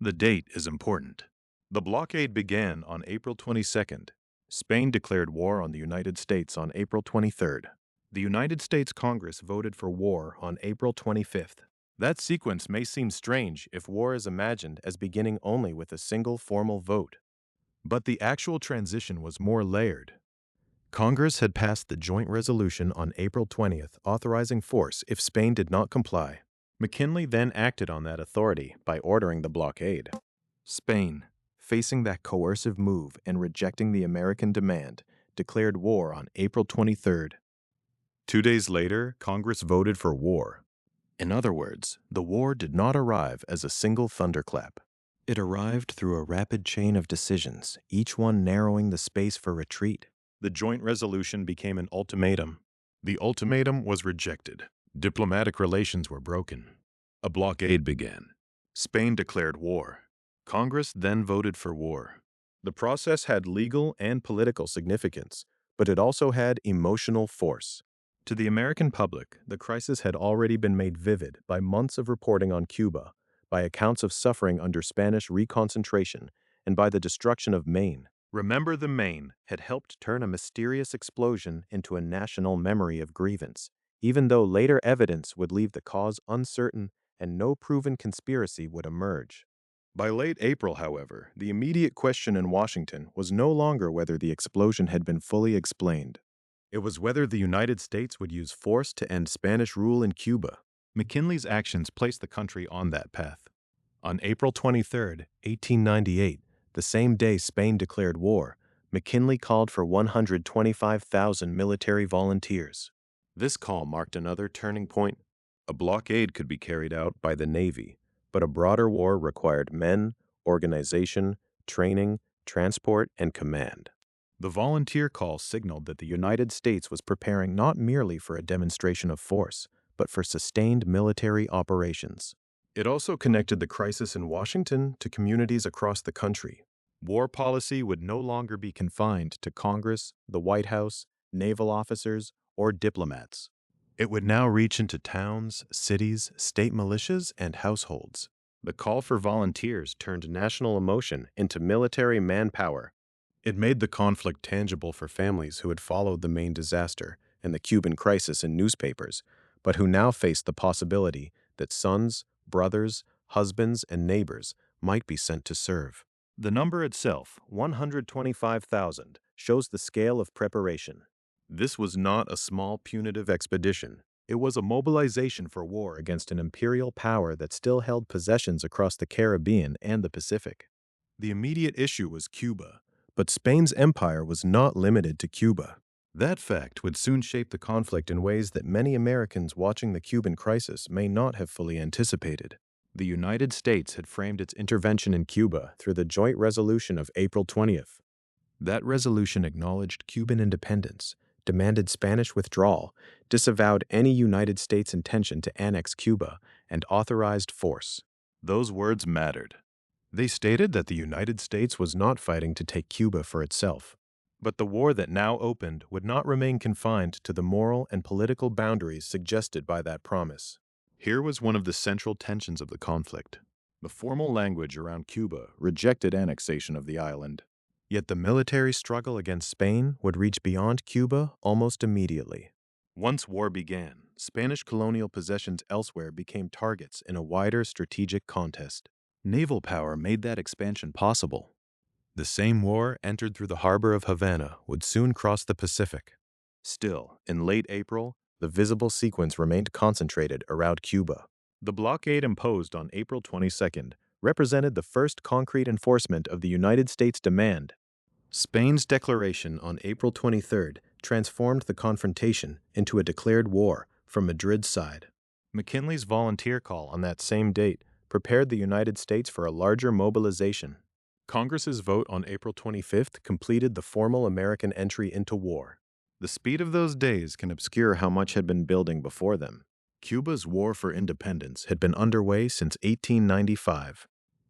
The date is important. The blockade began on April 22nd. Spain declared war on the United States on April 23rd. The United States Congress voted for war on April 25th. That sequence may seem strange if war is imagined as beginning only with a single formal vote. But the actual transition was more layered. Congress had passed the joint resolution on April 20th authorizing force if Spain did not comply. McKinley then acted on that authority by ordering the blockade. Spain, facing that coercive move and rejecting the American demand, declared war on April 23rd. 2 days later, Congress voted for war. In other words, the war did not arrive as a single thunderclap. It arrived through a rapid chain of decisions, each one narrowing the space for retreat. The joint resolution became an ultimatum. The ultimatum was rejected. Diplomatic relations were broken. A blockade began. Spain declared war. Congress then voted for war. The process had legal and political significance, but it also had emotional force. To the American public, the crisis had already been made vivid by months of reporting on Cuba, by accounts of suffering under Spanish reconcentration, and by the destruction of Maine. Remember the Maine had helped turn a mysterious explosion into a national memory of grievance, even though later evidence would leave the cause uncertain and no proven conspiracy would emerge. By late April, however, the immediate question in Washington was no longer whether the explosion had been fully explained. It was whether the United States would use force to end Spanish rule in Cuba. McKinley's actions placed the country on that path. On April 23, 1898, the same day Spain declared war, McKinley called for 125,000 military volunteers. This call marked another turning point. A blockade could be carried out by the Navy, but a broader war required men, organization, training, transport, and command. The volunteer call signaled that the United States was preparing not merely for a demonstration of force, but for sustained military operations. It also connected the crisis in Washington to communities across the country. War policy would no longer be confined to Congress, the White House, naval officers, or diplomats. It would now reach into towns, cities, state militias, and households. The call for volunteers turned national emotion into military manpower. It made the conflict tangible for families who had followed the Maine disaster and the Cuban crisis in newspapers, but who now faced the possibility that sons, brothers, husbands, and neighbors might be sent to serve. The number itself, 125,000, shows the scale of preparation. This was not a small punitive expedition. It was a mobilization for war against an imperial power that still held possessions across the Caribbean and the Pacific. The immediate issue was Cuba, but Spain's empire was not limited to Cuba. That fact would soon shape the conflict in ways that many Americans watching the Cuban crisis may not have fully anticipated. The United States had framed its intervention in Cuba through the joint resolution of April 20th. That resolution acknowledged Cuban independence, demanded Spanish withdrawal, disavowed any United States intention to annex Cuba, and authorized force. Those words mattered. They stated that the United States was not fighting to take Cuba for itself. But the war that now opened would not remain confined to the moral and political boundaries suggested by that promise. Here was one of the central tensions of the conflict. The formal language around Cuba rejected annexation of the island. Yet the military struggle against Spain would reach beyond Cuba almost immediately. Once war began, Spanish colonial possessions elsewhere became targets in a wider strategic contest. Naval power made that expansion possible. The same war entered through the harbor of Havana would soon cross the Pacific. Still, in late April, the visible sequence remained concentrated around Cuba. The blockade imposed on April 22nd represented the first concrete enforcement of the United States demand. Spain's declaration on April 23rd transformed the confrontation into a declared war from Madrid's side. McKinley's volunteer call on that same date prepared the United States for a larger mobilization. Congress's vote on April 25th completed the formal American entry into war. The speed of those days can obscure how much had been building before them. Cuba's war for independence had been underway since 1895.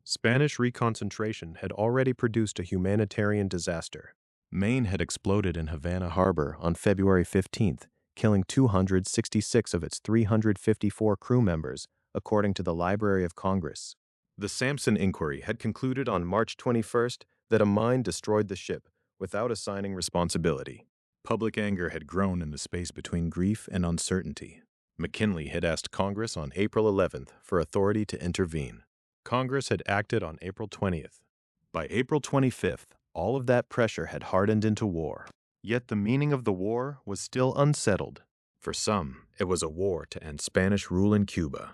Spanish reconcentration had already produced a humanitarian disaster. Maine had exploded in Havana Harbor on February 15th, killing 266 of its 354 crew members, according to the Library of Congress. The Sampson Inquiry had concluded on March 21st that a mine destroyed the ship without assigning responsibility. Public anger had grown in the space between grief and uncertainty. McKinley had asked Congress on April 11th for authority to intervene. Congress had acted on April 20th. By April 25th, all of that pressure had hardened into war. Yet the meaning of the war was still unsettled. For some, it was a war to end Spanish rule in Cuba.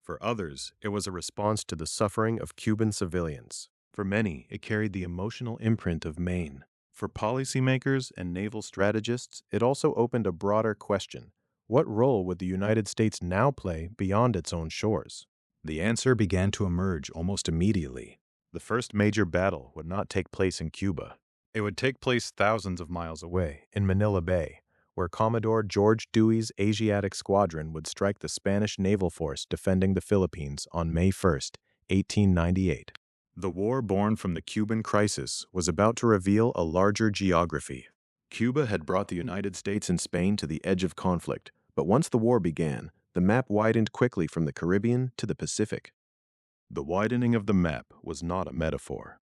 For others, it was a response to the suffering of Cuban civilians. For many, it carried the emotional imprint of Maine. For policymakers and naval strategists, it also opened a broader question. What role would the United States now play beyond its own shores? The answer began to emerge almost immediately. The first major battle would not take place in Cuba. It would take place thousands of miles away, in Manila Bay, where Commodore George Dewey's Asiatic Squadron would strike the Spanish naval force defending the Philippines on May 1, 1898. The war born from the Cuban crisis was about to reveal a larger geography. Cuba had brought the United States and Spain to the edge of conflict, but once the war began, the map widened quickly from the Caribbean to the Pacific. The widening of the map was not a metaphor.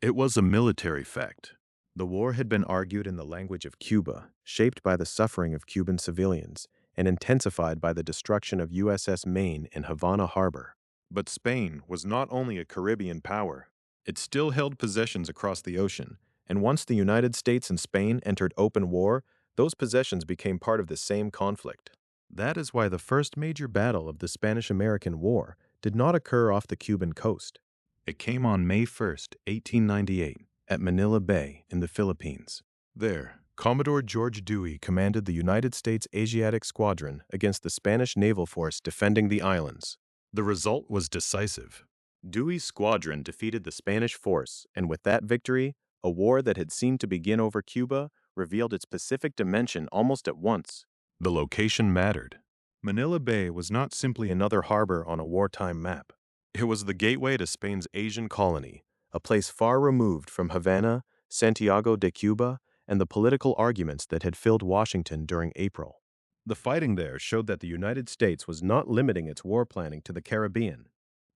It was a military fact. The war had been argued in the language of Cuba, shaped by the suffering of Cuban civilians, and intensified by the destruction of USS Maine in Havana Harbor. But Spain was not only a Caribbean power. It still held possessions across the ocean, and once the United States and Spain entered open war, those possessions became part of the same conflict. That is why the first major battle of the Spanish-American War did not occur off the Cuban coast. It came on May 1, 1898, at Manila Bay in the Philippines. There, Commodore George Dewey commanded the United States Asiatic Squadron against the Spanish naval force defending the islands. The result was decisive. Dewey's squadron defeated the Spanish force, and with that victory, a war that had seemed to begin over Cuba revealed its Pacific dimension almost at once. The location mattered. Manila Bay was not simply another harbor on a wartime map. It was the gateway to Spain's Asian colony, a place far removed from Havana, Santiago de Cuba, and the political arguments that had filled Washington during April. The fighting there showed that the United States was not limiting its war planning to the Caribbean.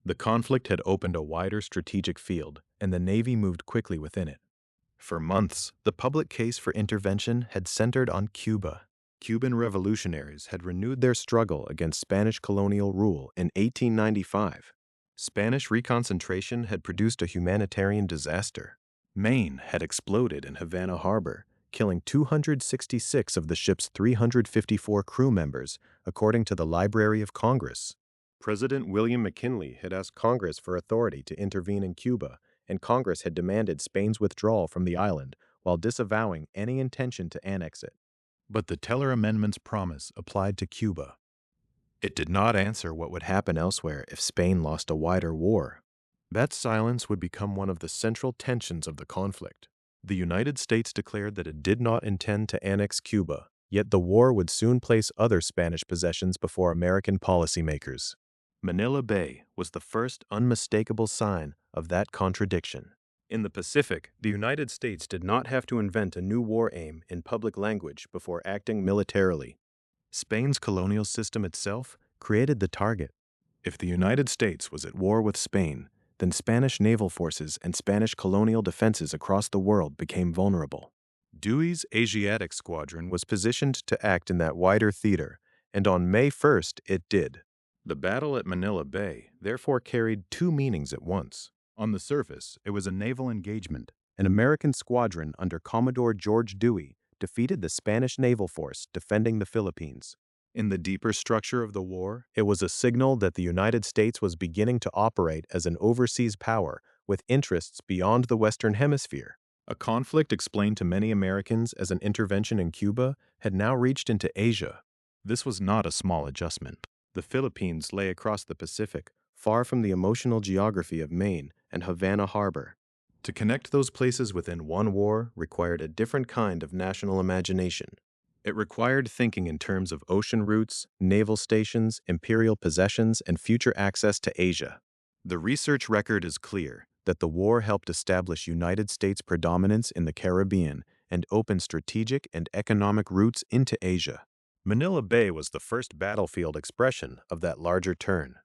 The conflict had opened a wider strategic field, and the Navy moved quickly within it. For months, the public case for intervention had centered on Cuba. Cuban revolutionaries had renewed their struggle against Spanish colonial rule in 1895. Spanish reconcentration had produced a humanitarian disaster. Maine had exploded in Havana Harbor, killing 266 of the ship's 354 crew members, according to the Library of Congress. President William McKinley had asked Congress for authority to intervene in Cuba, and Congress had demanded Spain's withdrawal from the island while disavowing any intention to annex it. But the Teller Amendment's promise applied to Cuba. It did not answer what would happen elsewhere if Spain lost a wider war. That silence would become one of the central tensions of the conflict. The United States declared that it did not intend to annex Cuba, yet the war would soon place other Spanish possessions before American policymakers. Manila Bay was the first unmistakable sign of that contradiction. In the Pacific, the United States did not have to invent a new war aim in public language before acting militarily. Spain's colonial system itself created the target. If the United States was at war with Spain, then Spanish naval forces and Spanish colonial defenses across the world became vulnerable. Dewey's Asiatic Squadron was positioned to act in that wider theater, and on May 1st it did. The battle at Manila Bay therefore carried two meanings at once. On the surface, it was a naval engagement. An American squadron under Commodore George Dewey defeated the Spanish naval force defending the Philippines. In the deeper structure of the war, it was a signal that the United States was beginning to operate as an overseas power with interests beyond the Western Hemisphere. A conflict explained to many Americans as an intervention in Cuba had now reached into Asia. This was not a small adjustment. The Philippines lay across the Pacific, far from the emotional geography of Maine and Havana Harbor. To connect those places within one war required a different kind of national imagination. It required thinking in terms of ocean routes, naval stations, imperial possessions, and future access to Asia. The research record is clear that the war helped establish United States predominance in the Caribbean and open strategic and economic routes into Asia. Manila Bay was the first battlefield expression of that larger turn.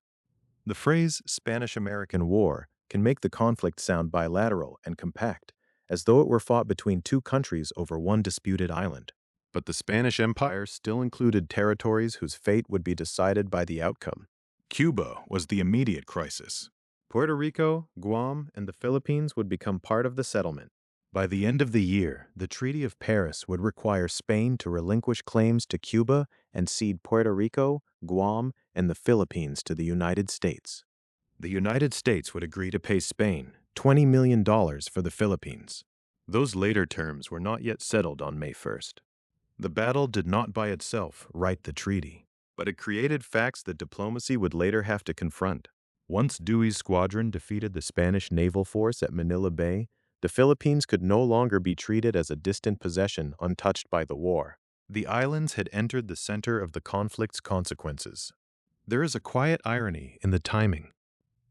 The phrase Spanish-American War can make the conflict sound bilateral and compact, as though it were fought between two countries over one disputed island. But the Spanish Empire still included territories whose fate would be decided by the outcome. Cuba was the immediate crisis. Puerto Rico, Guam, and the Philippines would become part of the settlement. By the end of the year, the Treaty of Paris would require Spain to relinquish claims to Cuba and cede Puerto Rico, Guam, and the Philippines to the United States. The United States would agree to pay Spain $20 million for the Philippines. Those later terms were not yet settled on May 1st. The battle did not by itself write the treaty, but it created facts that diplomacy would later have to confront. Once Dewey's squadron defeated the Spanish naval force at Manila Bay, the Philippines could no longer be treated as a distant possession untouched by the war. The islands had entered the center of the conflict's consequences. There is a quiet irony in the timing.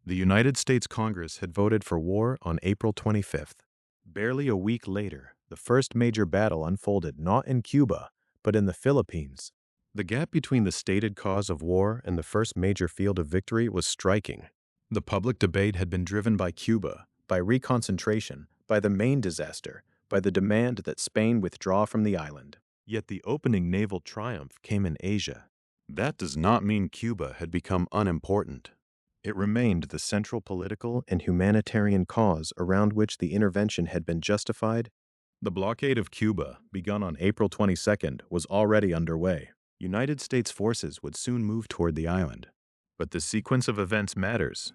The United States Congress had voted for war on April 25th. Barely a week later, the first major battle unfolded not in Cuba, but in the Philippines. The gap between the stated cause of war and the first major field of victory was striking. The public debate had been driven by Cuba, by reconcentration, by the Maine disaster, by the demand that Spain withdraw from the island. Yet the opening naval triumph came in Asia. That does not mean Cuba had become unimportant. It remained the central political and humanitarian cause around which the intervention had been justified. The blockade of Cuba, begun on April 22nd, was already underway. United States forces would soon move toward the island. But the sequence of events matters.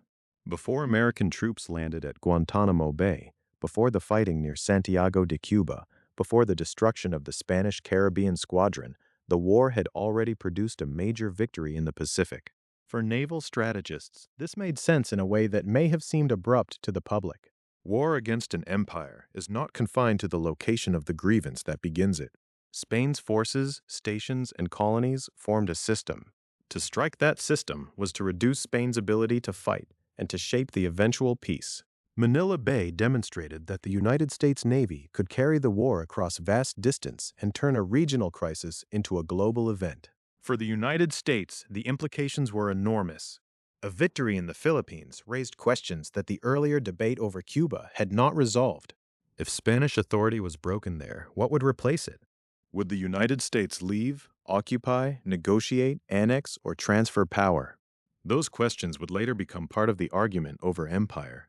Before American troops landed at Guantanamo Bay, before the fighting near Santiago de Cuba, before the destruction of the Spanish Caribbean Squadron, the war had already produced a major victory in the Pacific. For naval strategists, this made sense in a way that may have seemed abrupt to the public. War against an empire is not confined to the location of the grievance that begins it. Spain's forces, stations, and colonies formed a system. To strike that system was to reduce Spain's ability to fight and to shape the eventual peace. Manila Bay demonstrated that the United States Navy could carry the war across vast distance and turn a regional crisis into a global event. For the United States, the implications were enormous. A victory in the Philippines raised questions that the earlier debate over Cuba had not resolved. If Spanish authority was broken there, what would replace it? Would the United States leave, occupy, negotiate, annex, or transfer power? Those questions would later become part of the argument over empire.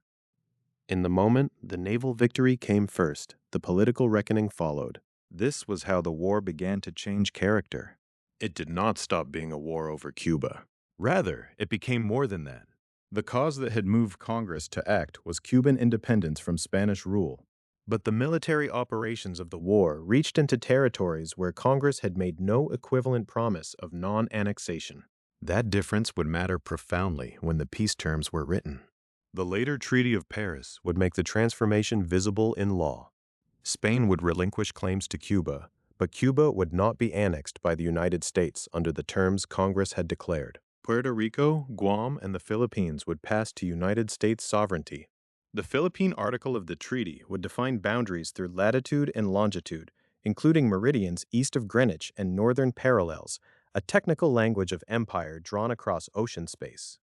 In the moment, the naval victory came first. The political reckoning followed. This was how the war began to change character. It did not stop being a war over Cuba. Rather, it became more than that. The cause that had moved Congress to act was Cuban independence from Spanish rule. But the military operations of the war reached into territories where Congress had made no equivalent promise of non-annexation. That difference would matter profoundly when the peace terms were written. The later Treaty of Paris would make the transformation visible in law. Spain would relinquish claims to Cuba, but Cuba would not be annexed by the United States under the terms Congress had declared. Puerto Rico, Guam, and the Philippines would pass to United States sovereignty. The Philippine Article of the treaty would define boundaries through latitude and longitude, including meridians east of Greenwich and northern parallels, a technical language of empire drawn across ocean space.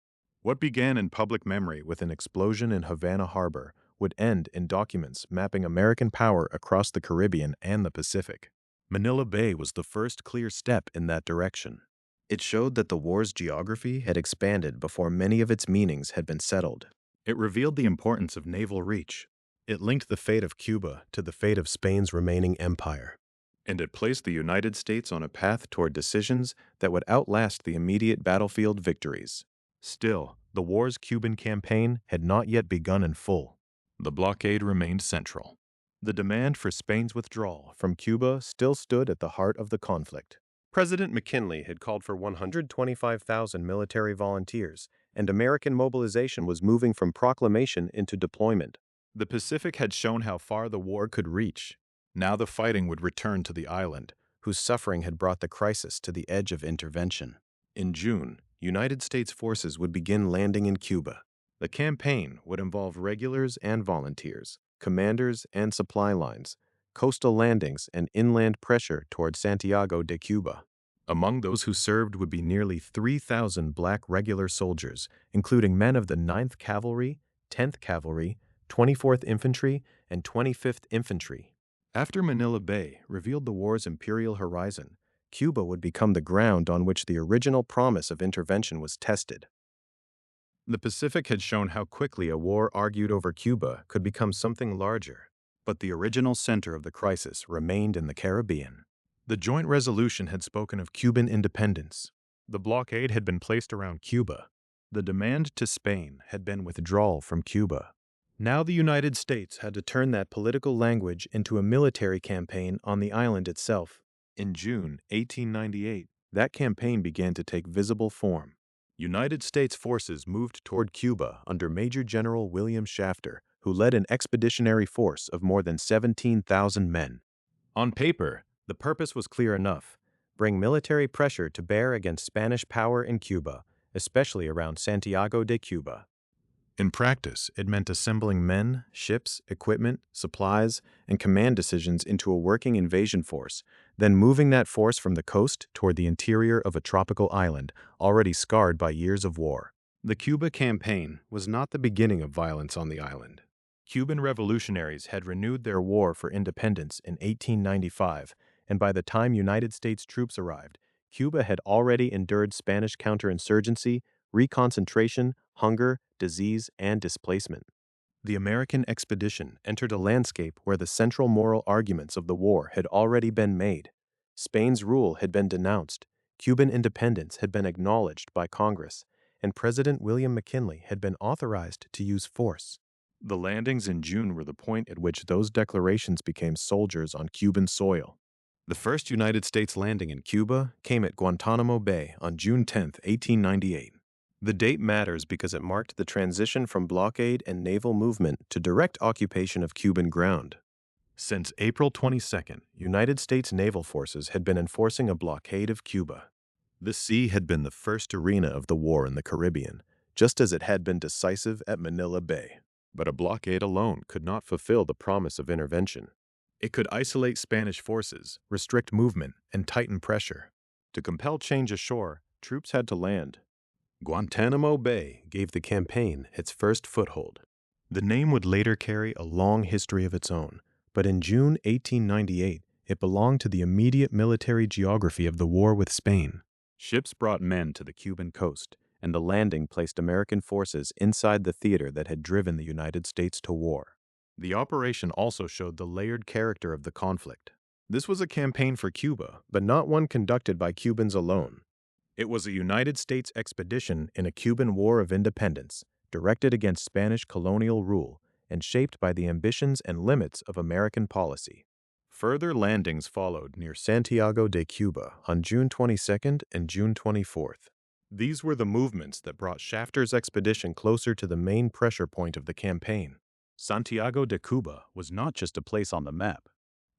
What began in public memory with an explosion in Havana Harbor would end in documents mapping American power across the Caribbean and the Pacific. Manila Bay was the first clear step in that direction. It showed that the war's geography had expanded before many of its meanings had been settled. It revealed the importance of naval reach. It linked the fate of Cuba to the fate of Spain's remaining empire. And it placed the United States on a path toward decisions that would outlast the immediate battlefield victories. Still, the war's Cuban campaign had not yet begun in full. The blockade remained central. The demand for Spain's withdrawal from Cuba still stood at the heart of the conflict. President McKinley had called for 125,000 military volunteers, and American mobilization was moving from proclamation into deployment. The Pacific had shown how far the war could reach. Now the fighting would return to the island, whose suffering had brought the crisis to the edge of intervention. In June, United States forces would begin landing in Cuba. The campaign would involve regulars and volunteers, commanders and supply lines, coastal landings, and inland pressure toward Santiago de Cuba. Among those who served would be nearly 3,000 black regular soldiers, including men of the 9th Cavalry, 10th Cavalry, 24th Infantry, and 25th Infantry. After Manila Bay revealed the war's imperial horizon, Cuba would become the ground on which the original promise of intervention was tested. The Pacific had shown how quickly a war argued over Cuba could become something larger, but the original center of the crisis remained in the Caribbean. The joint resolution had spoken of Cuban independence. The blockade had been placed around Cuba. The demand to Spain had been withdrawal from Cuba. Now the United States had to turn that political language into a military campaign on the island itself. In June 1898, that campaign began to take visible form. United States forces moved toward Cuba under Major General William Shafter, who led an expeditionary force of more than 17,000 men. On paper, the purpose was clear enough: bring military pressure to bear against Spanish power in Cuba, especially around Santiago de Cuba. In practice, it meant assembling men, ships, equipment, supplies, and command decisions into a working invasion force, then moving that force from the coast toward the interior of a tropical island already scarred by years of war. The Cuba Campaign was not the beginning of violence on the island. Cuban revolutionaries had renewed their war for independence in 1895, and by the time United States troops arrived, Cuba had already endured Spanish counterinsurgency, reconcentration, hunger, disease, and displacement. The American expedition entered a landscape where the central moral arguments of the war had already been made. Spain's rule had been denounced, Cuban independence had been acknowledged by Congress, and President William McKinley had been authorized to use force. The landings in June were the point at which those declarations became soldiers on Cuban soil. The first United States landing in Cuba came at Guantanamo Bay on June 10, 1898. The date matters because it marked the transition from blockade and naval movement to direct occupation of Cuban ground. Since April 22nd, United States naval forces had been enforcing a blockade of Cuba. The sea had been the first arena of the war in the Caribbean, just as it had been decisive at Manila Bay. But a blockade alone could not fulfill the promise of intervention. It could isolate Spanish forces, restrict movement, and tighten pressure. To compel change ashore, troops had to land. Guantanamo Bay gave the campaign its first foothold. The name would later carry a long history of its own, but in June 1898, it belonged to the immediate military geography of the war with Spain. Ships brought men to the Cuban coast, and the landing placed American forces inside the theater that had driven the United States to war. The operation also showed the layered character of the conflict. This was a campaign for Cuba, but not one conducted by Cubans alone. It was a United States expedition in a Cuban War of Independence, directed against Spanish colonial rule and shaped by the ambitions and limits of American policy. Further landings followed near Santiago de Cuba on June 22nd and June 24th. These were the movements that brought Shafter's expedition closer to the main pressure point of the campaign. Santiago de Cuba was not just a place on the map.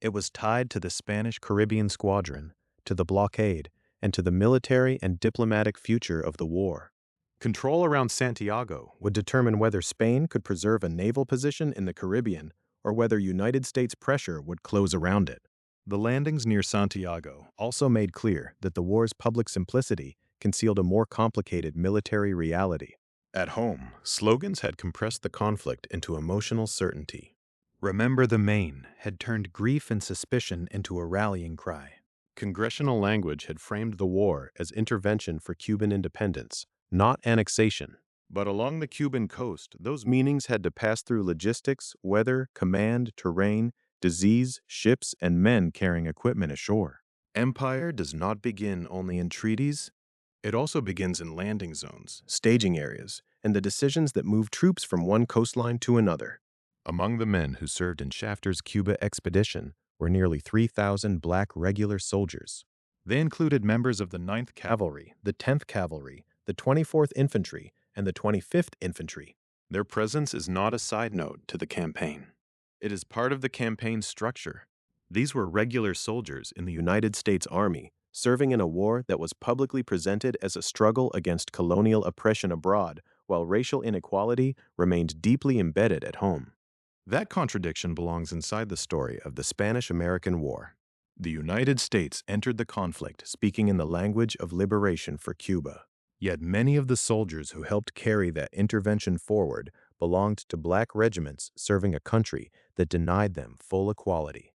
It was tied to the Spanish Caribbean Squadron, to the blockade, and to the military and diplomatic future of the war. Control around Santiago would determine whether Spain could preserve a naval position in the Caribbean or whether United States pressure would close around it. The landings near Santiago also made clear that the war's public simplicity concealed a more complicated military reality. At home, slogans had compressed the conflict into emotional certainty. "Remember the Maine" had turned grief and suspicion into a rallying cry. Congressional language had framed the war as intervention for Cuban independence, not annexation. But along the Cuban coast, those meanings had to pass through logistics, weather, command, terrain, disease, ships, and men carrying equipment ashore. Empire does not begin only in treaties. It also begins in landing zones, staging areas, and the decisions that move troops from one coastline to another. Among the men who served in Shafter's Cuba expedition were nearly 3,000 black regular soldiers. They included members of the 9th Cavalry, the 10th Cavalry, the 24th Infantry, and the 25th Infantry. Their presence is not a side note to the campaign. It is part of the campaign's structure. These were regular soldiers in the United States Army, serving in a war that was publicly presented as a struggle against colonial oppression abroad while racial inequality remained deeply embedded at home. That contradiction belongs inside the story of the Spanish-American War. The United States entered the conflict speaking in the language of liberation for Cuba. Yet many of the soldiers who helped carry that intervention forward belonged to black regiments serving a country that denied them full equality.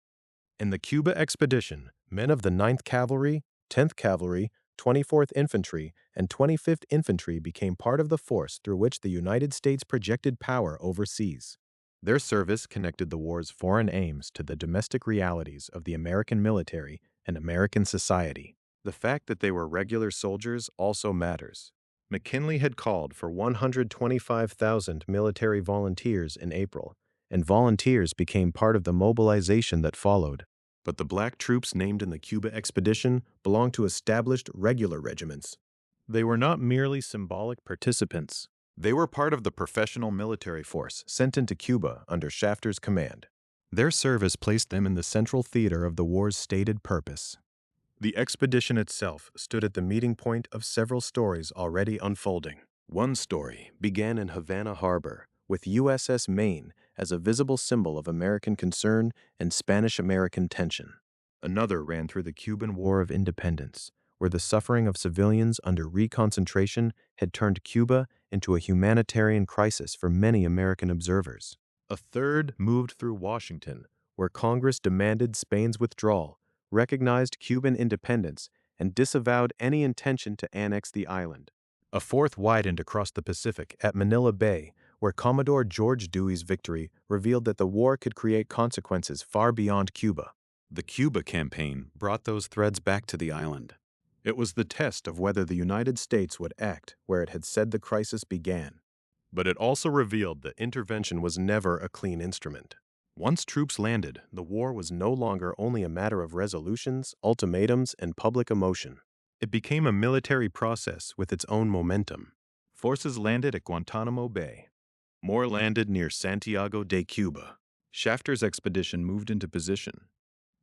In the Cuba expedition, men of the 9th Cavalry, 10th Cavalry, 24th Infantry, and 25th Infantry became part of the force through which the United States projected power overseas. Their service connected the war's foreign aims to the domestic realities of the American military and American society. The fact that they were regular soldiers also matters. McKinley had called for 125,000 military volunteers in April, and volunteers became part of the mobilization that followed. But the black troops named in the Cuba expedition belonged to established regular regiments. They were not merely symbolic participants. They were part of the professional military force sent into Cuba under Shafter's command. Their service placed them in the central theater of the war's stated purpose. The expedition itself stood at the meeting point of several stories already unfolding. One story began in Havana Harbor, with USS Maine as a visible symbol of American concern and Spanish-American tension. Another ran through the Cuban War of Independence, where the suffering of civilians under reconcentration had turned Cuba into a humanitarian crisis for many American observers. A third moved through Washington, where Congress demanded Spain's withdrawal, recognized Cuban independence, and disavowed any intention to annex the island. A fourth widened across the Pacific at Manila Bay, where Commodore George Dewey's victory revealed that the war could create consequences far beyond Cuba. The Cuba Campaign brought those threads back to the island. It was the test of whether the United States would act where it had said the crisis began. But it also revealed that intervention was never a clean instrument. Once troops landed, the war was no longer only a matter of resolutions, ultimatums, and public emotion. It became a military process with its own momentum. Forces landed at Guantanamo Bay. More landed near Santiago de Cuba. Shafter's expedition moved into position.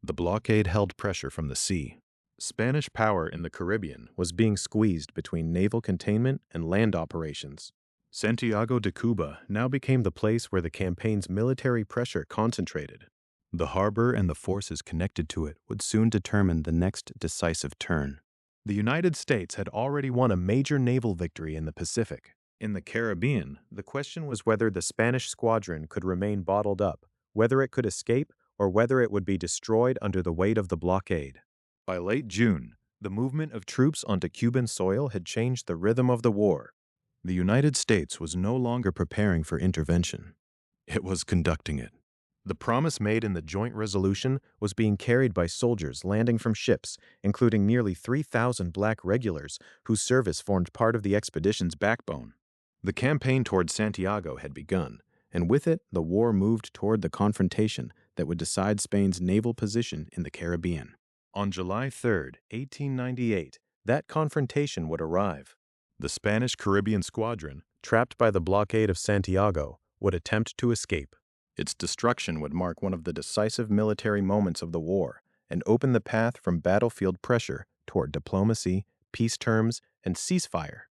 The blockade held pressure from the sea. Spanish power in the Caribbean was being squeezed between naval containment and land operations. Santiago de Cuba now became the place where the campaign's military pressure concentrated. The harbor and the forces connected to it would soon determine the next decisive turn. The United States had already won a major naval victory in the Pacific. In the Caribbean, the question was whether the Spanish squadron could remain bottled up, whether it could escape, or whether it would be destroyed under the weight of the blockade. By late June, the movement of troops onto Cuban soil had changed the rhythm of the war. The United States was no longer preparing for intervention. It was conducting it. The promise made in the joint resolution was being carried by soldiers landing from ships, including nearly 3,000 black regulars whose service formed part of the expedition's backbone. The campaign toward Santiago had begun, and with it, the war moved toward the confrontation that would decide Spain's naval position in the Caribbean. On July 3, 1898, that confrontation would arrive. The Spanish Caribbean squadron, trapped by the blockade of Santiago, would attempt to escape. Its destruction would mark one of the decisive military moments of the war and open the path from battlefield pressure toward diplomacy, peace terms, and ceasefire.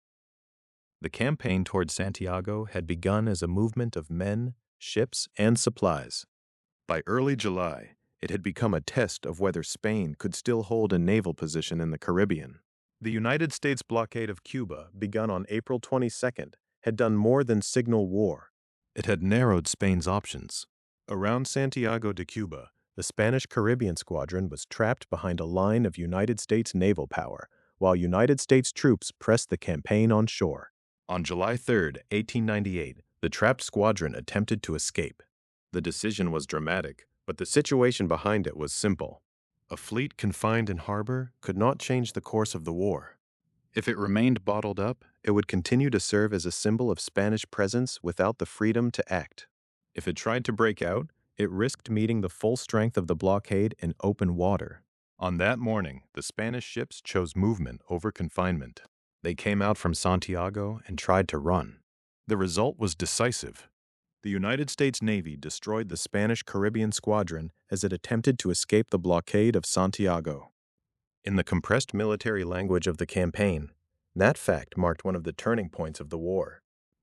The campaign toward Santiago had begun as a movement of men, ships, and supplies. By early July, it had become a test of whether Spain could still hold a naval position in the Caribbean. The United States blockade of Cuba, begun on April 22nd, had done more than signal war. It had narrowed Spain's options. Around Santiago de Cuba, the Spanish Caribbean squadron was trapped behind a line of United States naval power, while United States troops pressed the campaign on shore. On July 3, 1898, the trapped squadron attempted to escape. The decision was dramatic, but the situation behind it was simple. A fleet confined in harbor could not change the course of the war. If it remained bottled up, it would continue to serve as a symbol of Spanish presence without the freedom to act. If it tried to break out, it risked meeting the full strength of the blockade in open water. On that morning, the Spanish ships chose movement over confinement. They came out from Santiago and tried to run. The result was decisive. The United States Navy destroyed the Spanish Caribbean squadron as it attempted to escape the blockade of Santiago. In the compressed military language of the campaign, that fact marked one of the turning points of the war.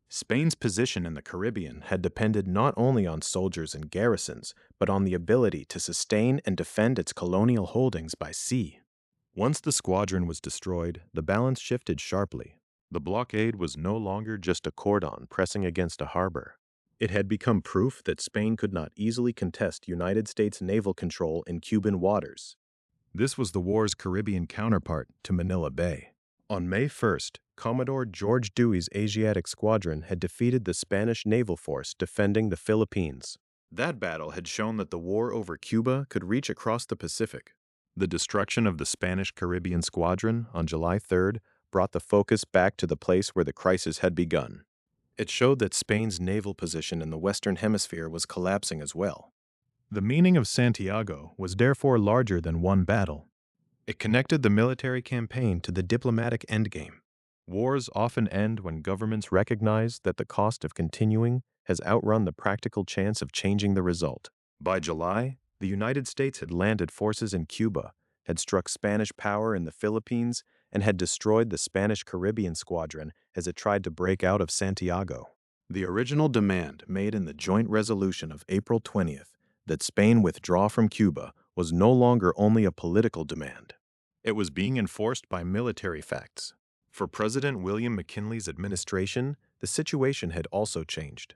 Spain's position in the Caribbean had depended not only on soldiers and garrisons, but on the ability to sustain and defend its colonial holdings by sea. Once the squadron was destroyed, the balance shifted sharply. The blockade was no longer just a cordon pressing against a harbor. It had become proof that Spain could not easily contest United States naval control in Cuban waters. This was the war's Caribbean counterpart to Manila Bay. On May 1st, Commodore George Dewey's Asiatic Squadron had defeated the Spanish naval force defending the Philippines. That battle had shown that the war over Cuba could reach across the Pacific. The destruction of the Spanish Caribbean Squadron on July 3rd brought the focus back to the place where the crisis had begun. It showed that Spain's naval position in the Western Hemisphere was collapsing as well. The meaning of Santiago was therefore larger than one battle. It connected the military campaign to the diplomatic endgame. Wars often end when governments recognize that the cost of continuing has outrun the practical chance of changing the result. By July, the United States had landed forces in Cuba, had struck Spanish power in the Philippines, and had destroyed the Spanish Caribbean Squadron as it tried to break out of Santiago. The original demand made in the joint resolution of April 20th that Spain withdraw from Cuba was no longer only a political demand. It was being enforced by military facts. For President William McKinley's administration, the situation had also changed.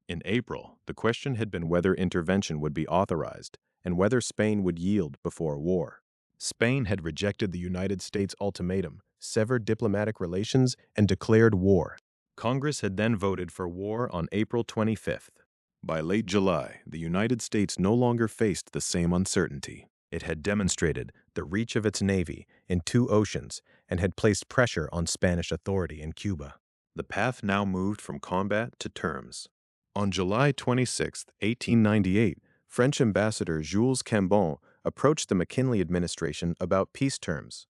In April, the question had been whether intervention would be authorized and whether Spain would yield before war. Spain had rejected the United States ultimatum, severed diplomatic relations, and declared war. Congress had then voted for war on April 25th. By late July, the United States no longer faced the same uncertainty. It had demonstrated the reach of its navy in two oceans and had placed pressure on Spanish authority in Cuba. The path now moved from combat to terms. On July 26, 1898, French Ambassador Jules Cambon approached the McKinley administration about peace terms.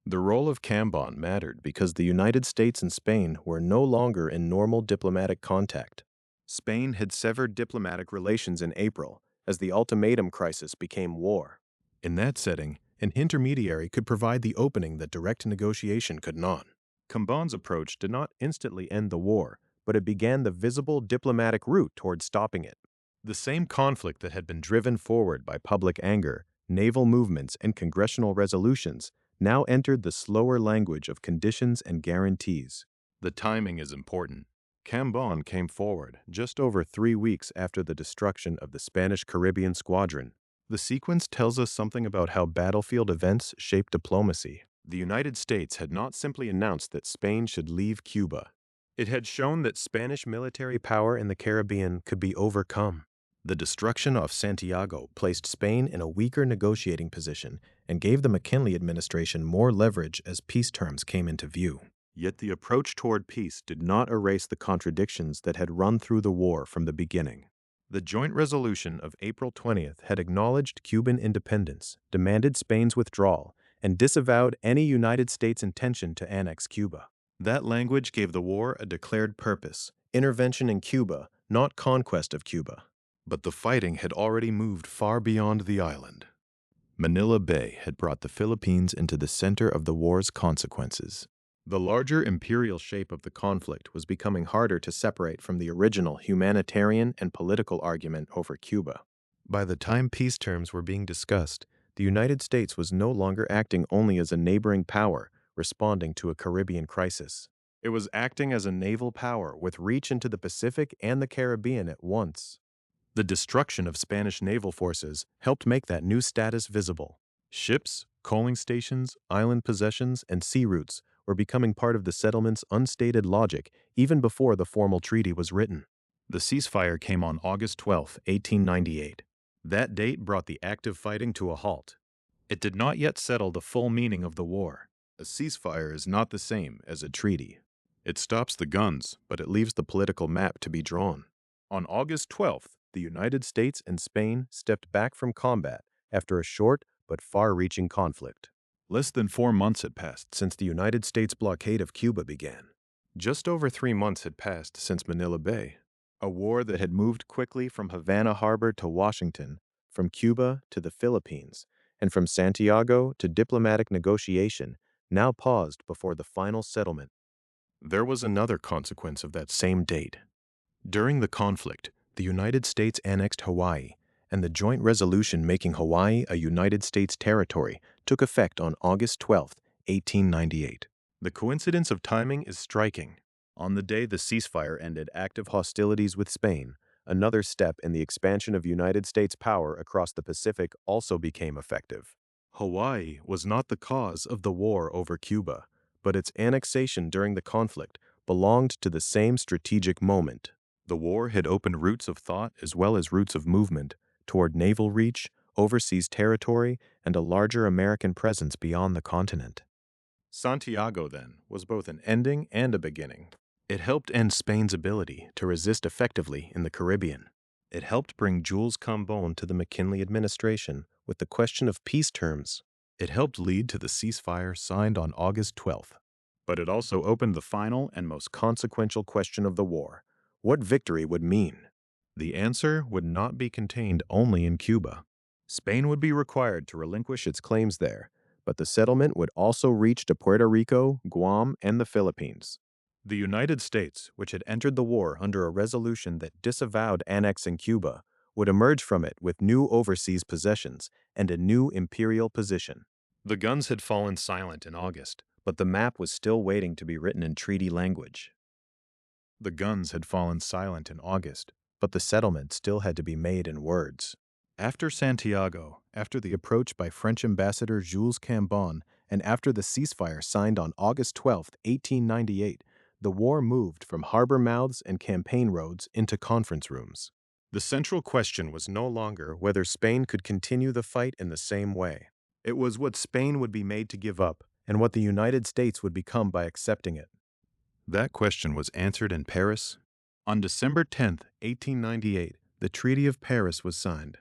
The role of Cambon mattered because the United States and Spain were no longer in normal diplomatic contact. Spain had severed diplomatic relations in April as the ultimatum crisis became war. In that setting, an intermediary could provide the opening that direct negotiation could not. Cambon's approach did not instantly end the war, but it began the visible diplomatic route toward stopping it. The same conflict that had been driven forward by public anger, naval movements, and congressional resolutions now entered the slower language of conditions and guarantees. The timing is important. Cambon came forward just over 3 weeks after the destruction of the Spanish Caribbean Squadron. The sequence tells us something about how battlefield events shape diplomacy. The United States had not simply announced that Spain should leave Cuba. It had shown that Spanish military power in the Caribbean could be overcome. The destruction of Santiago placed Spain in a weaker negotiating position and gave the McKinley administration more leverage as peace terms came into view. Yet the approach toward peace did not erase the contradictions that had run through the war from the beginning. The joint resolution of April 20th had acknowledged Cuban independence, demanded Spain's withdrawal, and disavowed any United States intention to annex Cuba. That language gave the war a declared purpose: intervention in Cuba, not conquest of Cuba. But the fighting had already moved far beyond the island. Manila Bay had brought the Philippines into the center of the war's consequences. The larger imperial shape of the conflict was becoming harder to separate from the original humanitarian and political argument over Cuba. By the time peace terms were being discussed, the United States was no longer acting only as a neighboring power responding to a Caribbean crisis. It was acting as a naval power with reach into the Pacific and the Caribbean at once. The destruction of Spanish naval forces helped make that new status visible. Ships, coaling stations, island possessions, and sea routes were becoming part of the settlement's unstated logic even before the formal treaty was written. The ceasefire came on August 12, 1898. That date brought the active fighting to a halt. It did not yet settle the full meaning of the war. A ceasefire is not the same as a treaty. It stops the guns, but it leaves the political map to be drawn. On August 12th, the United States and Spain stepped back from combat after a short but far-reaching conflict. Less than 4 months had passed since the United States blockade of Cuba began. Just over 3 months had passed since Manila Bay. A war that had moved quickly from Havana Harbor to Washington, from Cuba to the Philippines, and from Santiago to diplomatic negotiation now paused before the final settlement. There was another consequence of that same date. During the conflict, the United States annexed Hawaii, and the joint resolution making Hawaii a United States territory took effect on August 12, 1898. The coincidence of timing is striking. On the day the ceasefire ended active hostilities with Spain, another step in the expansion of United States power across the Pacific also became effective. Hawaii was not the cause of the war over Cuba, but its annexation during the conflict belonged to the same strategic moment. The war had opened routes of thought as well as routes of movement toward naval reach, overseas territory, and a larger American presence beyond the continent. Santiago, then, was both an ending and a beginning. It helped end Spain's ability to resist effectively in the Caribbean. It helped bring Jules Cambon to the McKinley administration with the question of peace terms. It helped lead to the ceasefire signed on August 12th. But it also opened the final and most consequential question of the war: what victory would mean? The answer would not be contained only in Cuba. Spain would be required to relinquish its claims there, but the settlement would also reach to Puerto Rico, Guam, and the Philippines. The United States, which had entered the war under a resolution that disavowed annexing Cuba, would emerge from it with new overseas possessions and a new imperial position. The guns had fallen silent in August, but the map was still waiting to be written in treaty language. The guns had fallen silent in August, but the settlement still had to be made in words. After Santiago, after the approach by French Ambassador Jules Cambon, and after the ceasefire signed on August 12, 1898, the war moved from harbor mouths and campaign roads into conference rooms. The central question was no longer whether Spain could continue the fight in the same way. It was what Spain would be made to give up, and what the United States would become by accepting it. That question was answered in Paris. On December 10, 1898, the Treaty of Paris was signed.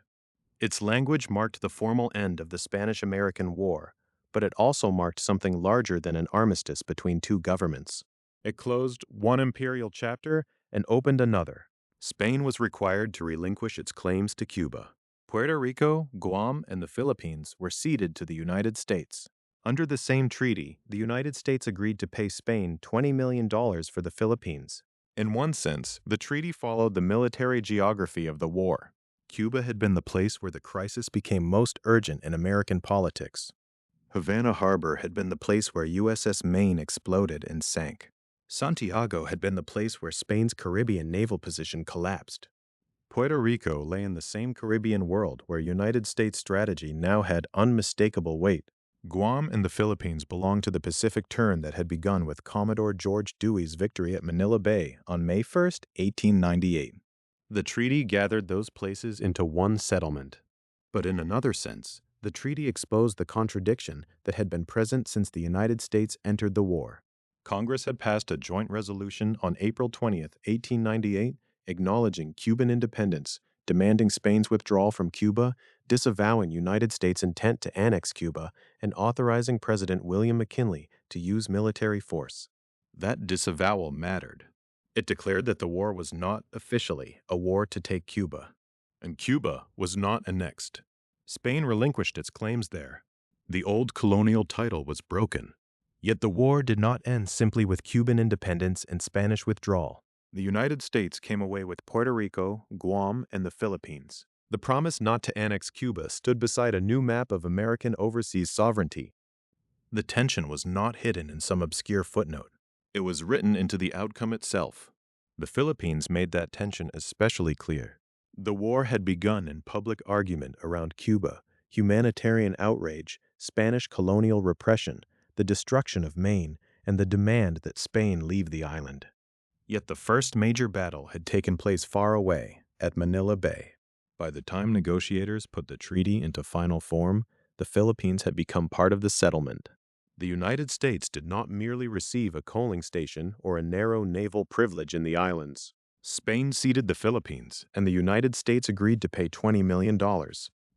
Its language marked the formal end of the Spanish-American War, but it also marked something larger than an armistice between two governments. It closed one imperial chapter and opened another. Spain was required to relinquish its claims to Cuba. Puerto Rico, Guam, and the Philippines were ceded to the United States. Under the same treaty, the United States agreed to pay Spain $20 million for the Philippines. In one sense, the treaty followed the military geography of the war. Cuba had been the place where the crisis became most urgent in American politics. Havana Harbor had been the place where USS Maine exploded and sank. Santiago had been the place where Spain's Caribbean naval position collapsed. Puerto Rico lay in the same Caribbean world where United States strategy now had unmistakable weight. Guam and the Philippines belonged to the Pacific turn that had begun with Commodore George Dewey's victory at Manila Bay on May 1, 1898. The treaty gathered those places into one settlement. But in another sense, the treaty exposed the contradiction that had been present since the United States entered the war. Congress had passed a joint resolution on April 20, 1898, acknowledging Cuban independence, demanding Spain's withdrawal from Cuba, disavowing United States' intent to annex Cuba, and authorizing President William McKinley to use military force. That disavowal mattered. It declared that the war was not officially a war to take Cuba, and Cuba was not annexed. Spain relinquished its claims there. The old colonial title was broken. Yet the war did not end simply with Cuban independence and Spanish withdrawal. The United States came away with Puerto Rico, Guam, and the Philippines. The promise not to annex Cuba stood beside a new map of American overseas sovereignty. The tension was not hidden in some obscure footnote. It was written into the outcome itself. The Philippines made that tension especially clear. The war had begun in public argument around Cuba, humanitarian outrage, Spanish colonial repression, the destruction of Maine, and the demand that Spain leave the island. Yet the first major battle had taken place far away, at Manila Bay. By the time negotiators put the treaty into final form, the Philippines had become part of the settlement. The United States did not merely receive a coaling station or a narrow naval privilege in the islands. Spain ceded the Philippines, and the United States agreed to pay $20 million.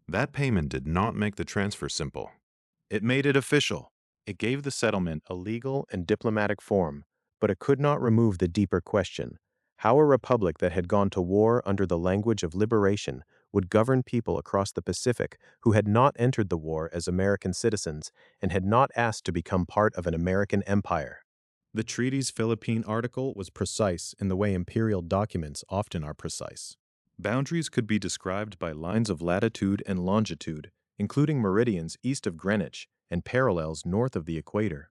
That payment did not make the transfer simple. It made it official. It gave the settlement a legal and diplomatic form, but it could not remove the deeper question: how a republic that had gone to war under the language of liberation would govern people across the Pacific who had not entered the war as American citizens and had not asked to become part of an American empire. The treaty's Philippine article was precise in the way imperial documents often are precise. Boundaries could be described by lines of latitude and longitude, including meridians east of Greenwich and parallels north of the equator.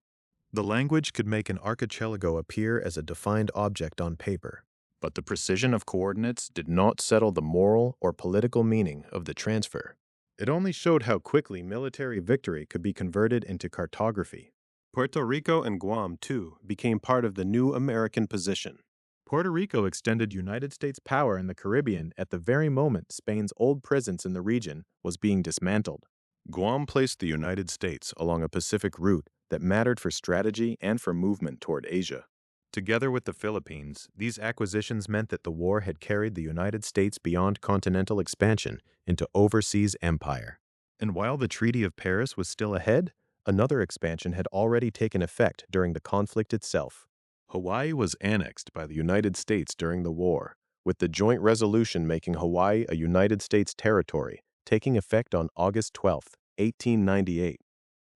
The language could make an archipelago appear as a defined object on paper, but the precision of coordinates did not settle the moral or political meaning of the transfer. It only showed how quickly military victory could be converted into cartography. Puerto Rico and Guam, too, became part of the new American position. Puerto Rico extended United States power in the Caribbean at the very moment Spain's old presence in the region was being dismantled. Guam placed the United States along a Pacific route that mattered for strategy and for movement toward Asia. Together with the Philippines, these acquisitions meant that the war had carried the United States beyond continental expansion into overseas empire. And while the Treaty of Paris was still ahead, another expansion had already taken effect during the conflict itself. Hawaii was annexed by the United States during the war, with the joint resolution making Hawaii a United States territory, taking effect on August 12, 1898.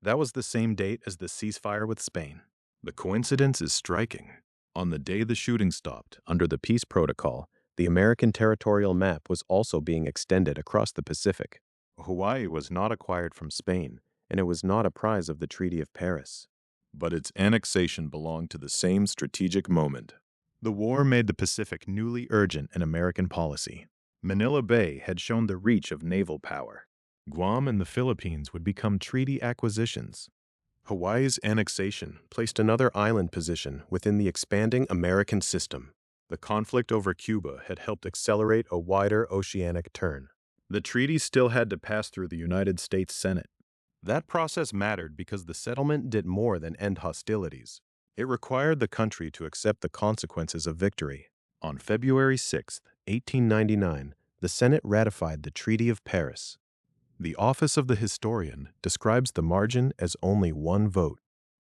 That was the same date as the ceasefire with Spain. The coincidence is striking. On the day the shooting stopped, under the peace protocol, the American territorial map was also being extended across the Pacific. Hawaii was not acquired from Spain, and it was not a prize of the Treaty of Paris. But its annexation belonged to the same strategic moment. The war made the Pacific newly urgent in American policy. Manila Bay had shown the reach of naval power. Guam and the Philippines would become treaty acquisitions. Hawaii's annexation placed another island position within the expanding American system. The conflict over Cuba had helped accelerate a wider oceanic turn. The treaty still had to pass through the United States Senate. That process mattered because the settlement did more than end hostilities. It required the country to accept the consequences of victory. On February 6, 1899, the Senate ratified the Treaty of Paris. The office of the historian describes the margin as only one vote.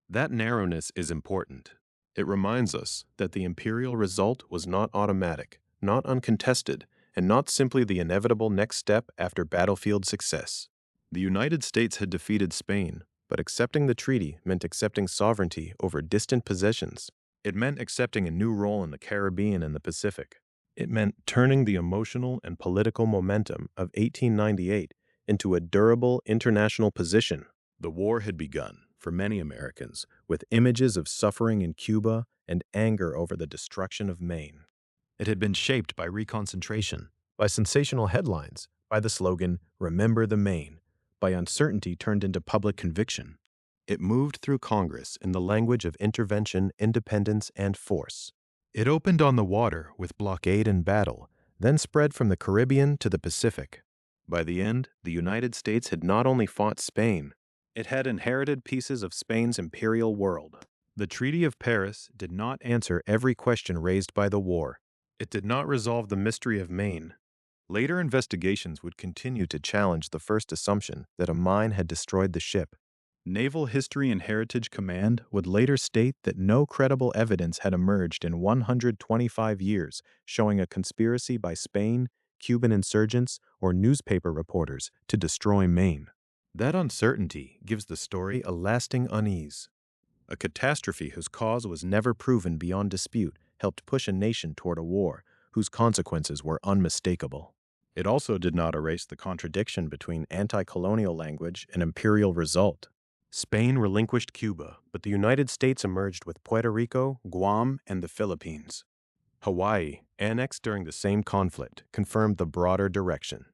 That narrowness is important. It reminds us that the imperial result was not automatic, not uncontested, and not simply the inevitable next step after battlefield success. The United States had defeated Spain, but accepting the treaty meant accepting sovereignty over distant possessions. It meant accepting a new role in the Caribbean and the Pacific. It meant turning the emotional and political momentum of 1898 into a durable international position. The war had begun, for many Americans, with images of suffering in Cuba and anger over the destruction of Maine. It had been shaped by reconcentration, by sensational headlines, by the slogan, "Remember the Maine," by uncertainty turned into public conviction. It moved through Congress in the language of intervention, independence, and force. It opened on the water with blockade and battle, then spread from the Caribbean to the Pacific. By the end, the United States had not only fought Spain, it had inherited pieces of Spain's imperial world. The Treaty of Paris did not answer every question raised by the war. It did not resolve the mystery of Maine. Later investigations would continue to challenge the first assumption that a mine had destroyed the ship. Naval History and Heritage Command would later state that no credible evidence had emerged in 125 years showing a conspiracy by Spain, Cuban insurgents, or newspaper reporters to destroy Maine. That uncertainty gives the story a lasting unease. A catastrophe whose cause was never proven beyond dispute helped push a nation toward a war whose consequences were unmistakable. It also did not erase the contradiction between anti-colonial language and imperial result. Spain relinquished Cuba, but the United States emerged with Puerto Rico, Guam, and the Philippines. Hawaii, annexed during the same conflict, confirmed the broader direction.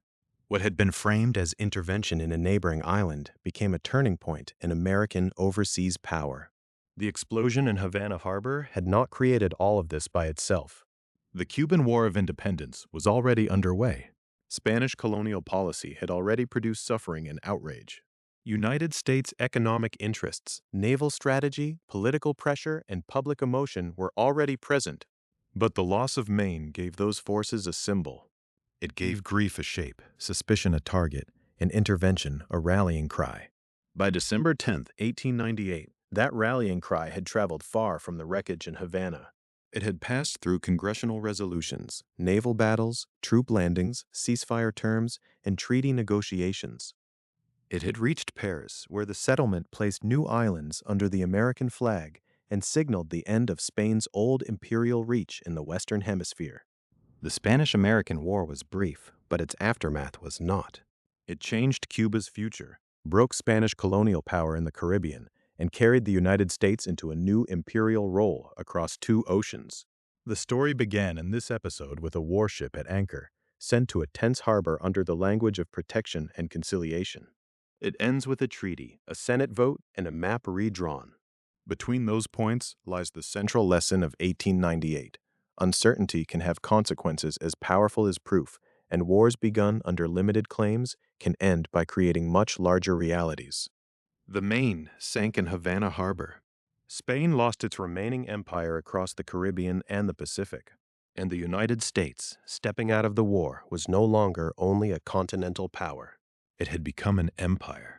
What had been framed as intervention in a neighboring island became a turning point in American overseas power. The explosion in Havana Harbor had not created all of this by itself. The Cuban War of Independence was already underway. Spanish colonial policy had already produced suffering and outrage. United States economic interests, naval strategy, political pressure, and public emotion were already present. But the loss of Maine gave those forces a symbol. It gave grief a shape, suspicion a target, and intervention a rallying cry. By December 10, 1898, that rallying cry had traveled far from the wreckage in Havana. It had passed through congressional resolutions, naval battles, troop landings, ceasefire terms, and treaty negotiations. It had reached Paris, where the settlement placed new islands under the American flag and signaled the end of Spain's old imperial reach in the Western Hemisphere. The Spanish-American War was brief, but its aftermath was not. It changed Cuba's future, broke Spanish colonial power in the Caribbean, and carried the United States into a new imperial role across two oceans. The story began in this episode with a warship at anchor, sent to a tense harbor under the language of protection and conciliation. It ends with a treaty, a Senate vote, and a map redrawn. Between those points lies the central lesson of 1898. Uncertainty can have consequences as powerful as proof, and wars begun under limited claims can end by creating much larger realities. The Maine sank in Havana Harbor. Spain lost its remaining empire across the Caribbean and the Pacific, and the United States, stepping out of the war, was no longer only a continental power. It had become an empire.